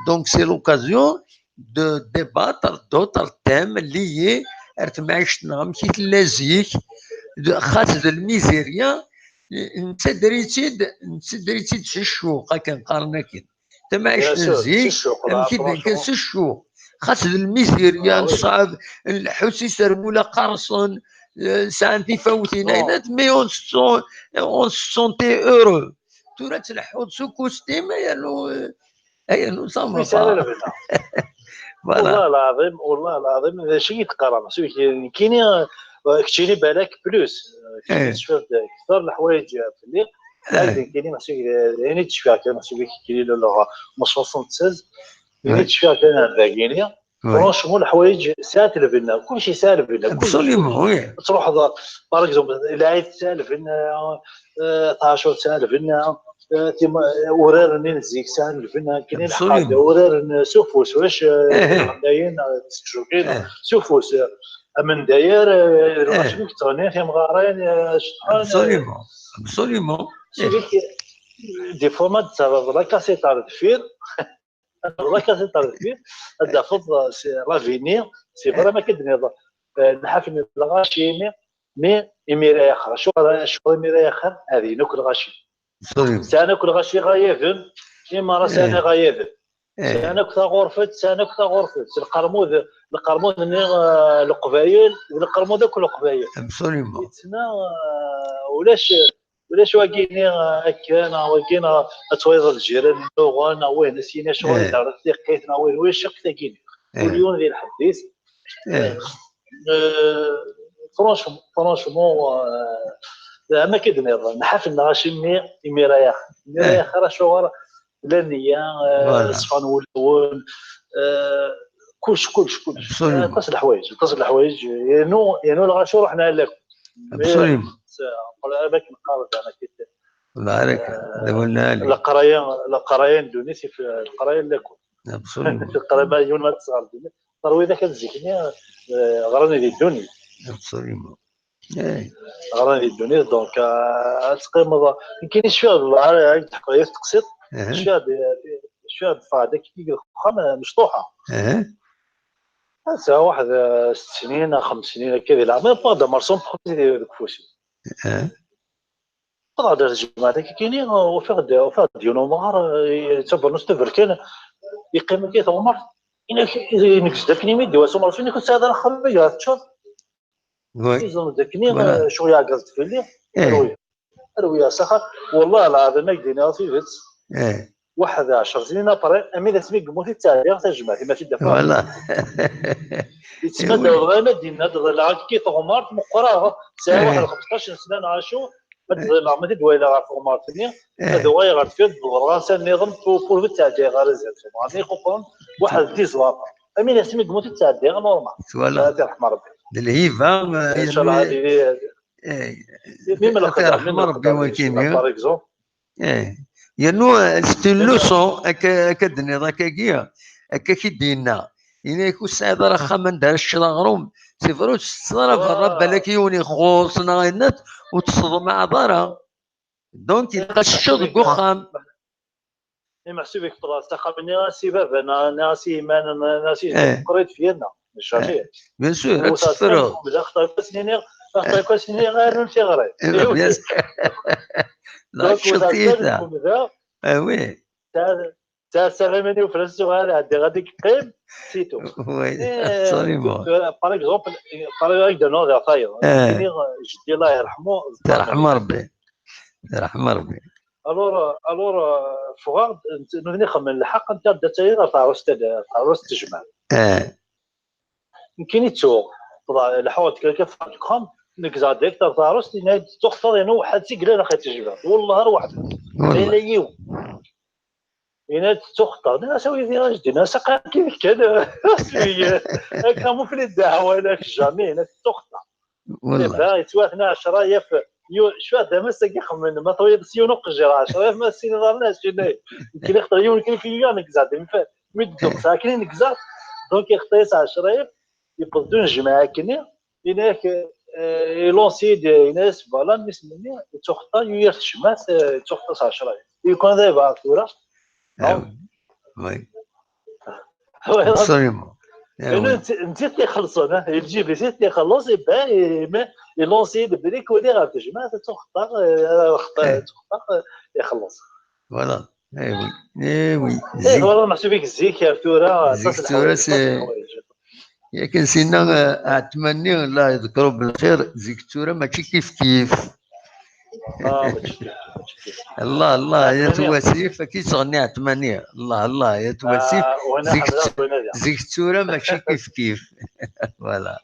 donc c'est l'occasion de débattre d'autres thèmes liés معيشتنا ماشي تلازيك خاصة الميزيريا انت دريتي الشوق كنقارنا كي انت معيشتنا زيك يمكن كان الشوق خاصة الميزيريا صعب الحوسي سرمولا قرصن سانتي فوتينا مي اون سونتي اورو تورات الحوت سوكو ستيما يانو صامر والله العظيم هذا شيء يتقرا كاينين كاينين بالك بلوس تشوف كثر الحوايج في الليل كاينين محسوب يعني تشفى كان محسوب كاينين لغه 76 يعني تشفى كان هذا فرونشمون الحوايج سالف لنا كلشي سالف لنا ابسوليومون تروح باغ اكزومبل العيد سالف لنا طاشور سالف لنا ورير ننزيك سالف لنا كاينين حاجه ورير سوفوس واش داين تشوفين سوفوس من داير راشد كتروني في مغارين ابسوليومون دي فورمات تاع لا كاسيت تاع الفير لا كاسيت تاع الفير هذا فضل لافينير سي فريمون كدني نحاكم الغاشي مي امير اخر شو امير اخر هذه ناكل غاشي سانا كل غاشي غايفن اما راه سانا غايفن سانا كتا غرفت القرمود من القبايل والقرمود كل قبايل ابسوليومون ولاش واقيني هكا واقينا تويض الجيران لغانا وين نسينا شغل تاع دقيقتنا وين واش تاكيني كل يوم ديال الحديث فرونشمون ما كدني نحاف نغاشي مي رايح راه شغل لا نيه صفان ولون كلش تصل الحوايج يانو الغاشو رحنا لكم ابسوليومون باك نقارب انا كيت الله عليك دولنا لي القرايه اندونيسي في القرايه لكم تقريبا يوم ما تصغر تروي ذاك الزكني غراني دي الدنيا ابسوليومون غراني دي الدنيا دونك تقريبا كاين شويه عاد تحقيق تقسيط شويه هذاك كي الخام مشطوحه هسه واحد 6 سنين 5 سنين كذا لا ما بقى مرسوم بخوتي كفوشي طلع دار الجماعه داك كاينين وفاق ديالو مهار تصبر نص بركان يقيم كي عمر نكس داك نيمي واسو مر فين كنت هذا خربيه تشوف يزون داك نيم شويه قلت في الليل روي سخر والله العظيم ما يدينا في فيتس واحد 10 سنين ابري امين اسمي قموتي تاع الجماعه ما تدفع والله يتمدى غير دينا العاد كي عمر مقرا ساعه واحد 15 سنه عاشوا لا ما تدوي لا عارف مارتني هذا غير في الراسه النظام بور تاع دي غارزات معني قوم واحد 10 زواق امين اسمي قموتي تاع دي نورمال هذا رحم ربي الهيفا ان شاء الله هذه ميم لا رحم ربي ولكن ينو ستون لوسون اكدني ذاك كيا هكا كي دينا يعني يكون السعيد راه خمن دار الشلاغروم سي فرو تصرف الرب بالك يوني خوصنا غينات وتصدم مع دارها دونك يلقى الشغل قخام محسوبك طراس تقابلني راسي باب انا ناسي ايمان ناسي قريت فينا مش عارف بيان سور تفرغ بلا خطا سنين خطا سنين غير نمشي غري بيان لا شتيتا وي تاع سلامني وفرنسا غادي قيم سيتو وي ابسوليومون باغ اكزومبل دو نو فاير جدي الله يرحمه يرحم ربي يرحم ربي الور فؤاد نبني خمن الحق انت بدا تاير تاع روس تجمع يمكن يتسوق الحوت كيف كم نكزا ديكتور تاع روس نهايه تختار انه واحد تيقرا اخي تجمع والله راه واحد الا يوم هنا تختار ناس ويدير اجدي ناس كيف كذا هكا مو في الدعوه انا في جامي هنا تختار والله يتواثنا 10 يف شو هذا مسك يخمن ما طويل سيونو قجر 10 ما سين الناس شنو يمكن يختار يوم يمكن في يوم نكزا مدو ساكنين نكزا دونك يختار 10 يقدرون الجماعه كني هناك يلونسي دي ناس فوالا نسمي تختار يرش ما تختار 10 يكون ذا باكورا وي ابسوليومون انت تيخلصون يجي لي سيت يخلص يبان يلونسي بريك ودي غير تجمع تختار يخلص فوالا وي فوالا محسوبيك الزيك تورا سي ياك نسينا اتمنى الله يذكروا بالخير زيكتورا ماشي كيف الله الله يا تواسيف كي تغني اتمنى الله يا تواسيف زيكتورا ماشي كيف فوالا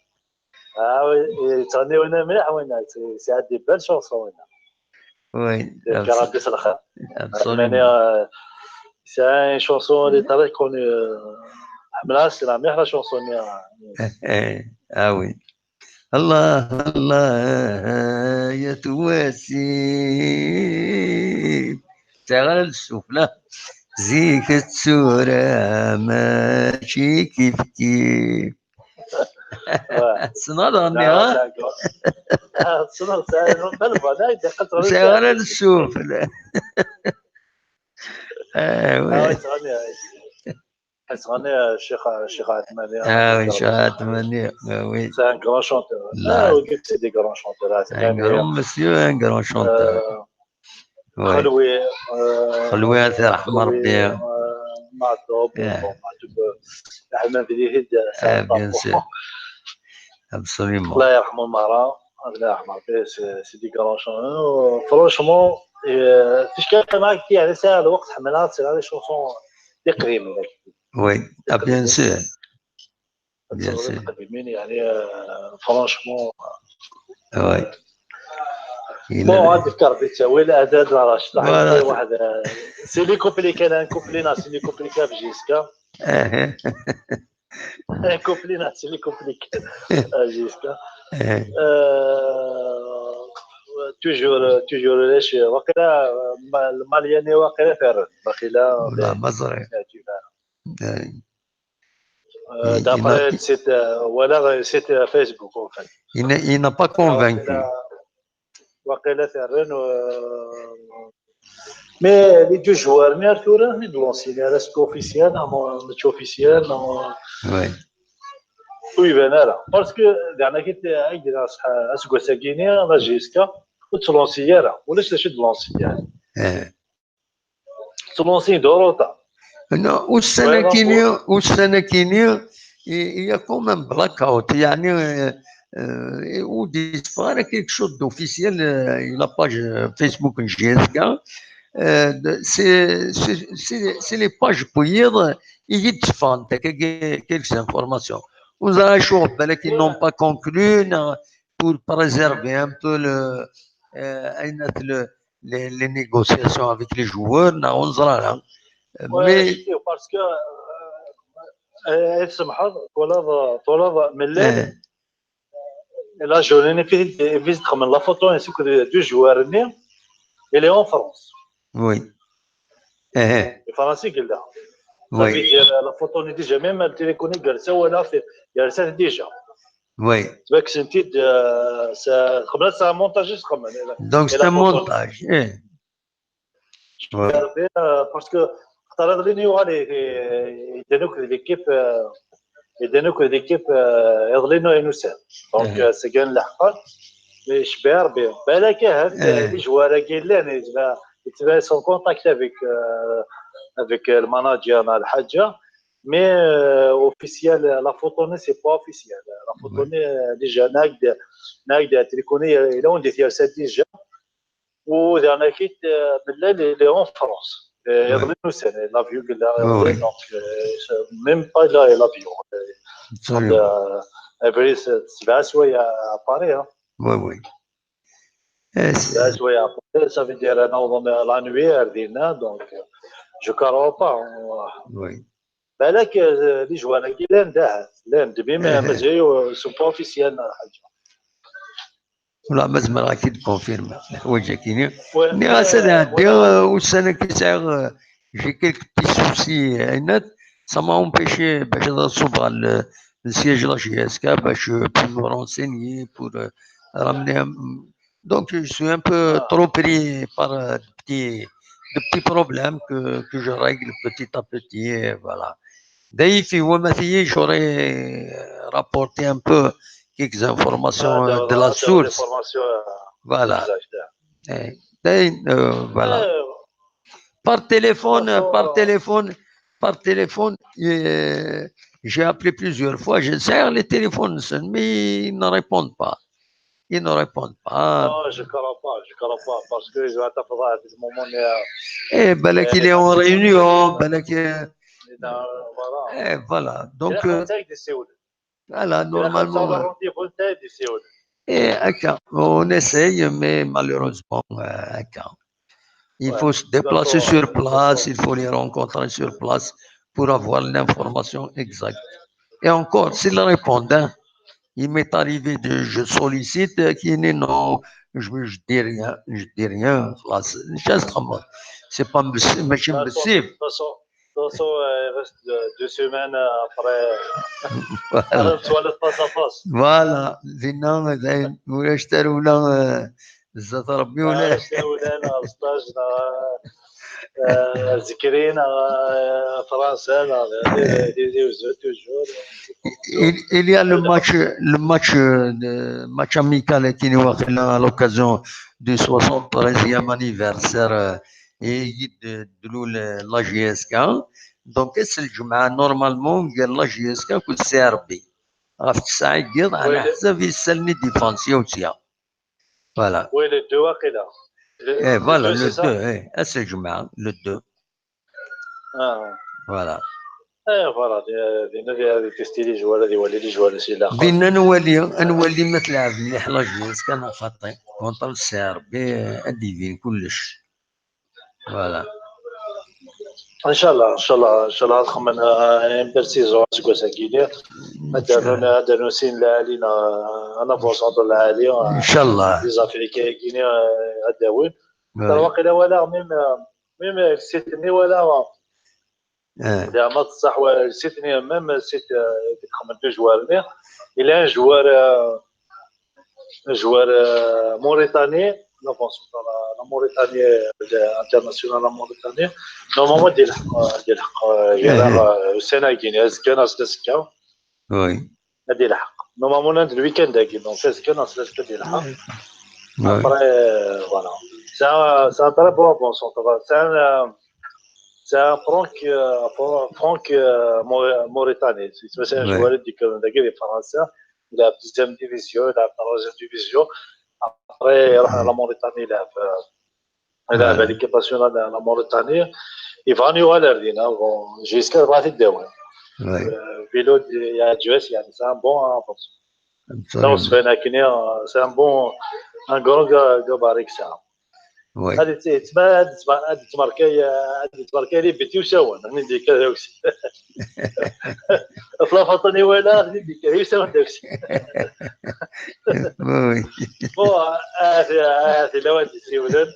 تغني وانا مليح وانا ساعات دي بال شونسون وي كرابيس الخير اتمنى ساعه شونسون اللي طريق كون حملها سي مليح لا شونسون وي الله يا تواسي تعال السفلى زيك التورة ماشي كيف سناد غنيها سناد ساعة تعال السفلى غني الشيخ عثماني وي شيخ عثماني وي سي ان غران شونتور لا وي سي دي غران شونتور ان غران مسيو ان غران شونتور خلوي الله يرحم ربي معطوب احنا في اليهود بيان سور ابسوليومون الله يرحم المهرة الله يرحم ربي سي دي غران شونتور فرونشمون فاش كان معاك يعني ساعة الوقت حملها تصير هذه شونسون دي قديمة وي بيان سور بيان سور قديمين يعني فرونشمون وي بون هذيك كاربي تساوي الاعداد راه شطح واحد سي لي كومبليكي انا كومبلينا سي لي كومبليكا بجيسكا كومبلينا سي لي كومبليكي جيسكا توجور ليش وقيلا المالياني وقيلا فارغ باقي لا مزرعي D'après le site Facebook, en fait. Il n'a pas convaincu. Mais les deux joueurs, mais Arthur, ils l'ont signé. Est-ce officiel, match officiel, oui. Oui, ben là, parce que dernière qui était avec des asco sagini, la Jessica, tu l'as signé là, ou laisse le l'ont signé. Tu l'as signé d'Orota. Non, au Sénégal, il y a quand même blackout. Ou disparaît quelque chose d'officiel, la page Facebook GSK. C'est les pages pour lire, ils y font quelques informations. Vous avez choisi qu'ils n'ont pas conclu pour préserver un peu les négociations avec les joueurs. Mais parce que سمحت طلب من الليل لا جوني فيزيت من لا فوتو ainsi que deux joueurs nés il est en France. Oui. Les Français قال لها. Oui. La photo n'est déjà même le téléphone جالسه ولا في جالسه déjà. Oui. Tu vois que c'est c'est un montage comme. Donc c'est un montage. Parce que اختاروا لي يدنوك ليكيب يظلينو انوسان دونك سي كان لحقا شبير بهم بالك هاد لي جوار كاين يتبع سون كونتاكت افيك الماناجر الحاجه مي اوفيسيال لا فوتوني سي با اوفيسيال لا فوتوني ديجا ناقد تليكوني الى وندي تيرسات ديجا ودانا كيت بالله لي اون فرونس يظلموا سنه لافيو قال لها دونك ميم با لا لافيو افريس 7 سوايع اباري وي وي 7 سوايع اباري صافي دير انا نظن لانويير ديالنا دونك جو كارو با وي بالك لي جوانا كي لان دبي مازال سو با اوفيسيال حاجه ولا مازال راكي تكونفيرم الحوايج كاينين مي غاسا هادي والسنه كيسعى جي كيلك بي سوسي عينات ça m'a empêché باش نصوب على السياج لا جي اس كا باش me renseigner pour ramener donc je suis un peu trop pris par de petits problèmes que je règle petit à petit et voilà d'ailleurs في هو مثلي j'aurais rapporté un peu quelques informations de la source voilà voilà par téléphone j'ai appelé plusieurs fois je serre les téléphones mais ils ne répondent pas non je crois pas parce que je vais t'apprendre à ce moment là qu'il est en réunion voilà donc voilà normalement on essaye mais malheureusement il faut se déplacer sur place, il faut les rencontrer sur place pour avoir l'information exacte. Et encore, s'ils répondent, il m'est arrivé je sollicite, qui n'est non, je dis rien, c'est pas possible. De toute façon, il reste 2 semaines après. Voilà, زاد ربي ولا ذكرين فرنسا il y a le match amical qui nous a fait à l'occasion du 73e anniversaire de la GSK donc c'est le جمعة normalement قال la GSK كل CRB عرفت الساعة قال على حسب يسالني ديفانسيا وتيا voilà. Oui, le 2 وكذا. Voilà, le 2, c'est جمعة, le 2. Voilà. voilà, دينا تيستي لي جوال هذه ولي لي جوال شي لا. بينا نولي ما تلعب مليح لا جيز كان خاطي كونتر السعر اديفين كلش. Voilà. ان شاء الله نخمن نبدا السيزون سكو ساكيني هذا نسين العالي انا فوسط العالي ان شاء الله لي زافير كاينين غداوين واقيلا ولا ميم سيتني ولا زعما بصح سيتني ميم سيت خمم في جوار il a un joueur mauritanien لا بونس لا موريتاني انترناسيونال لا موريتاني نورمالمون ديال الحق غير السنه كاين ازكى ناس سكا وي ديال الحق نورمالمون هاد الويكاند هاكي دونك ازكى ناس سكا ديال الحق ابري فوالا سا تري بون سونتر سا فرانك موريتاني سي جوار ديك ديال فرنسا يلعب دوزيام ديفيزيون يلعب تروزيام ديفيزيون ابري يروح لا موريتاني يلعب ليكيب ناسيونال لا موريتاني يفانيو على ردينا جيسكا بغات يداوي فيلو يا جويس يعني سي ان بون بونس فينا كينيا سي ان بون ان غرون غاباريك سا هذه تسمى تماركا لي بيتي وساوان من ديك هاوسي فلا فاطني ولا ديك هي ساوان داكسي وي بون هذه لو انت سيولن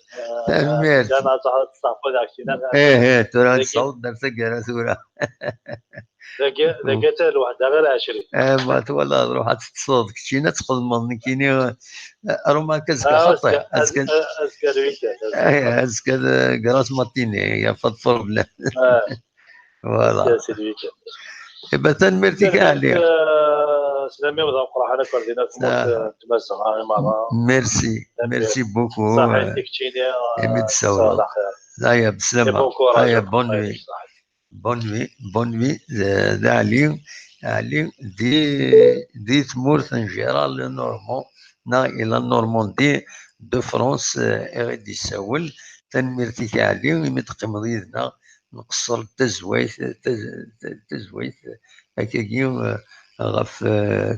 انا تصافى داكشي ترى الصوت درتك رسوله ذاك حتى الوحده غير 20 ما تولى روح تصوت كشينا تقول من كيني روما كازكا خطا اسكا الويكاند اسكا كراس ماتيني يا فضفر بلا فوالا سي الويكاند مثلا ميرتي كاع عليا سلامي ودا نقرا حنا كوردينات تماسا مره ميرسي بوكو صحيح تكتيني امد السوله هيا بسلامه هيا بون نوي ذا علي دي تمورث ان جيرال لو نورمون نا الى نورماندي دو فرانس غادي يساول تنميرتي علي يمتقمضي ذنا نقصر تزويت هكاكي غف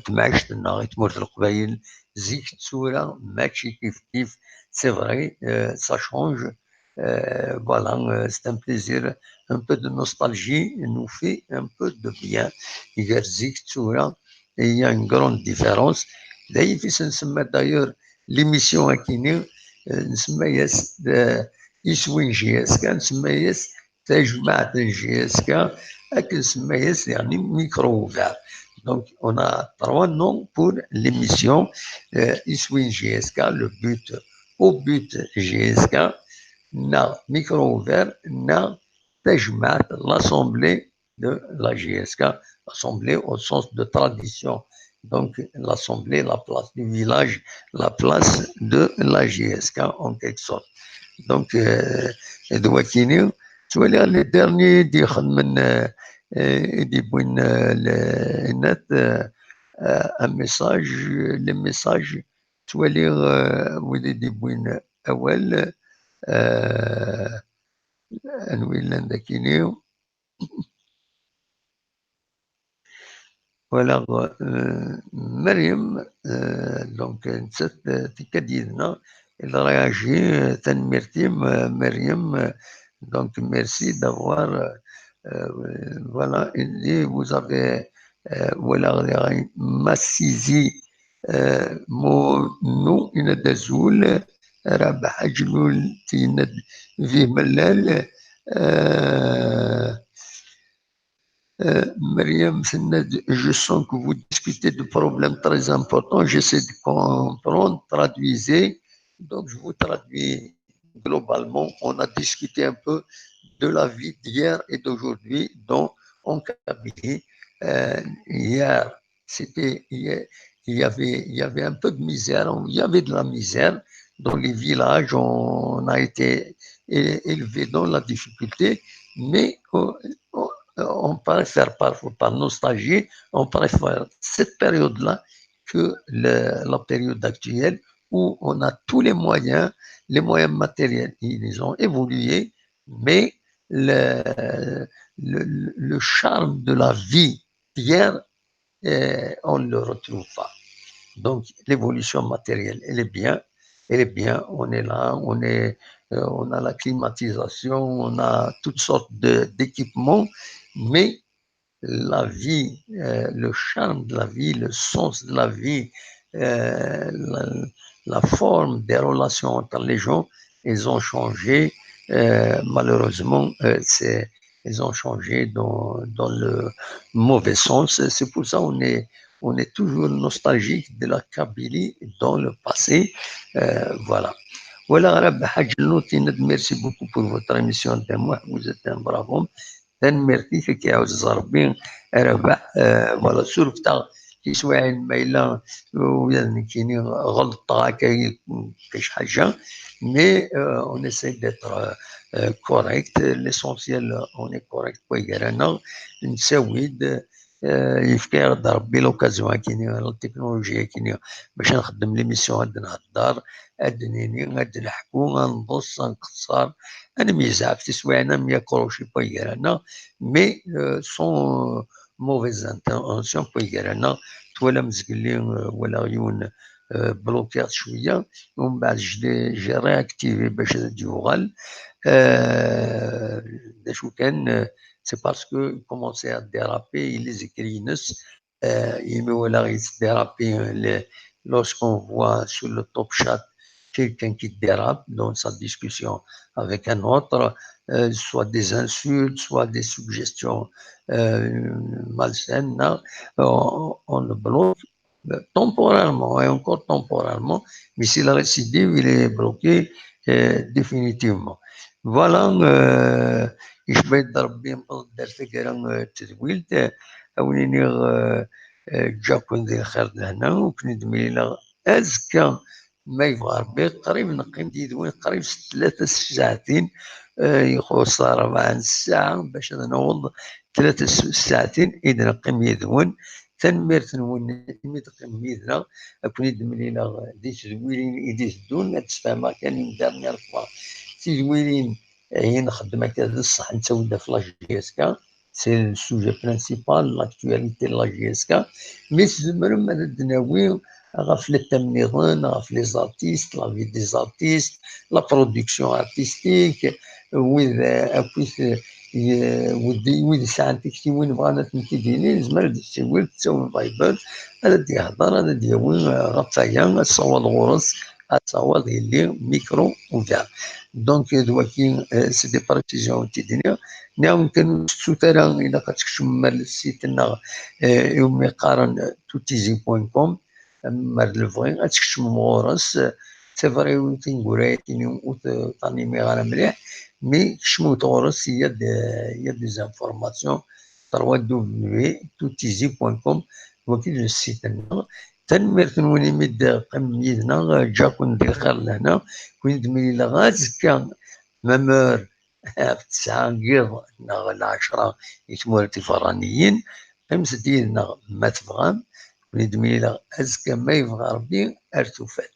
تمعشتنا تمورث القبايل زيك تصورة ماشي كيف سي فري سا شونج voilà, c'est un plaisir, un peu de nostalgie nous fait un peu de bien. Il y a une grande différence. D'ailleurs, l'émission à Kini, نسميها يسوين جي اس كا نسميها تجمع جي اس كا لكن نسميها يعني ميكرو فار. Donc, on a 3 noms pour l'émission Iswin GSK, le but au but GSK. Na micro ouvert, na Tejmat, l'assemblée de la GSK, l'assemblée au sens de tradition. Donc, l'assemblée, la place du village, la place de la GSK en quelque sorte. Donc, Edouakini, tu vois les derniers un message, les messages, tu vois lire أول أنويل لندكينيو ولا مريم دونك نسات تكديدنا إلا réagi تنميرتي مريم donc merci d'avoir voilà vous avez voilà massizi مو إن دزول رابح جلول تيند فيه ملال Mariam, je sens que vous discutez de problèmes très importants. J'essaie de comprendre, traduisez. Donc, je vous traduis globalement. On a discuté un peu de la vie d'hier et d'aujourd'hui en Kabylie. Hier, il y avait un peu de misère. Il y avait de la misère dans les villages. On a été élevé dans la difficulté, mais on préfère parfois par nostalgie, on préfère cette période-là que la période actuelle où on a tous les moyens matériels, ils ont évolué, mais le charme de la vie d'hier, on ne le retrouve pas. Donc l'évolution matérielle, elle est bien, on est là, on a la climatisation, on a toutes sortes d'équipements, mais la vie, le charme de la vie, le sens de la vie, la forme des relations entre les gens, ils ont changé. Malheureusement, ils ont changé dans le mauvais sens. C'est pour ça on est toujours nostalgique de la Kabylie dans le passé. Voilà. Voilà, Rabbi Haj Noutined, merci beaucoup pour votre émission de moi. Vous êtes un brave homme. Merci, c'est qu'il y a aux Arbins, Rabbi, voilà, surtout كي سواعين مايله ويعني كاينين غلطه كاش حاجه مي اون اساي ديتر كوريكت ليسونسيال اون كوريكت كويرانا نساويد يفكي غدا ربي لوكازيون كاينين التكنولوجيا كاينين باش نخدم ليميسيون غادي نهضر ادنيني غادي نحكو غنبص نقصر انا ميزعف تسواعنا ميا كروشي كويرانا مي سون موفيز انتونسيون كويرانا ولا مزقلين ولا عيون بلوكيات شويه ومن بعد جي رياكتيفي باش يوغال شو كان سي باسكو كومونسي ا ديرابي لي زكرينس يمي ولا يديرابي لوسكون فوا سور لو توب شات quelqu'un qui dérape dans sa discussion avec un autre, soit des insultes, soit des suggestions malsaines, on le bloque temporairement et encore temporairement, mais si la récidive, il est bloqué définitivement. Voilà, je vais bien درت كرا تدويلت أوليني جاكون ذي الخير لهنا وكندم ليلة أزكى ما يبغى ربي قريب نقيم ديدوين قريب 3 ساعتين يخص 4 ساعة باش نوض 3 ساعتين إذا نقيم يدوين تنميرت نون تقيم يدنا أكون يدم ليلة دي تدويلين إدي تدون تفهم كان ندارني رفض تدويلين هي نخدم هكذا الصح نتسود في لاجيسكا سي السوجي برينسيبال لاكتواليتي لاجيسكا مي تزمر ماذا دناوي غاف لي تمنيضون غاف لي زارتيست لا في دي زارتيست لا برودكسيون ارتستيك ويذ اكويس ويذ ساعتك وين بغانا تمتديني زمر تسوي تسوي فايبر هذا يهضر هذا ديوين غفايا صواد غرس صواد اللي ميكرو وكاع دونك دواكي سي دي بريسيزيون تيدنيا نعم كان سوترا الى كتكتشم السيتنا يومي قارن توتيزي.com مر الفغي غتكتشم غورس سي فري وين كوري كاين تانيمي غانا مليح مي كشمو غورس هي دي زانفورماسيون www.toutizi.com وكيل السيت تنمير وين يمد قم يدنا جاكون دي خير لهنا وين دمي لغازكا ممر في 9 قيض ناغ 10 يتمولتي فرانيين قمس ديالنا ما تبغام وين دمي لغازكا ما يبغى ربي ارتفات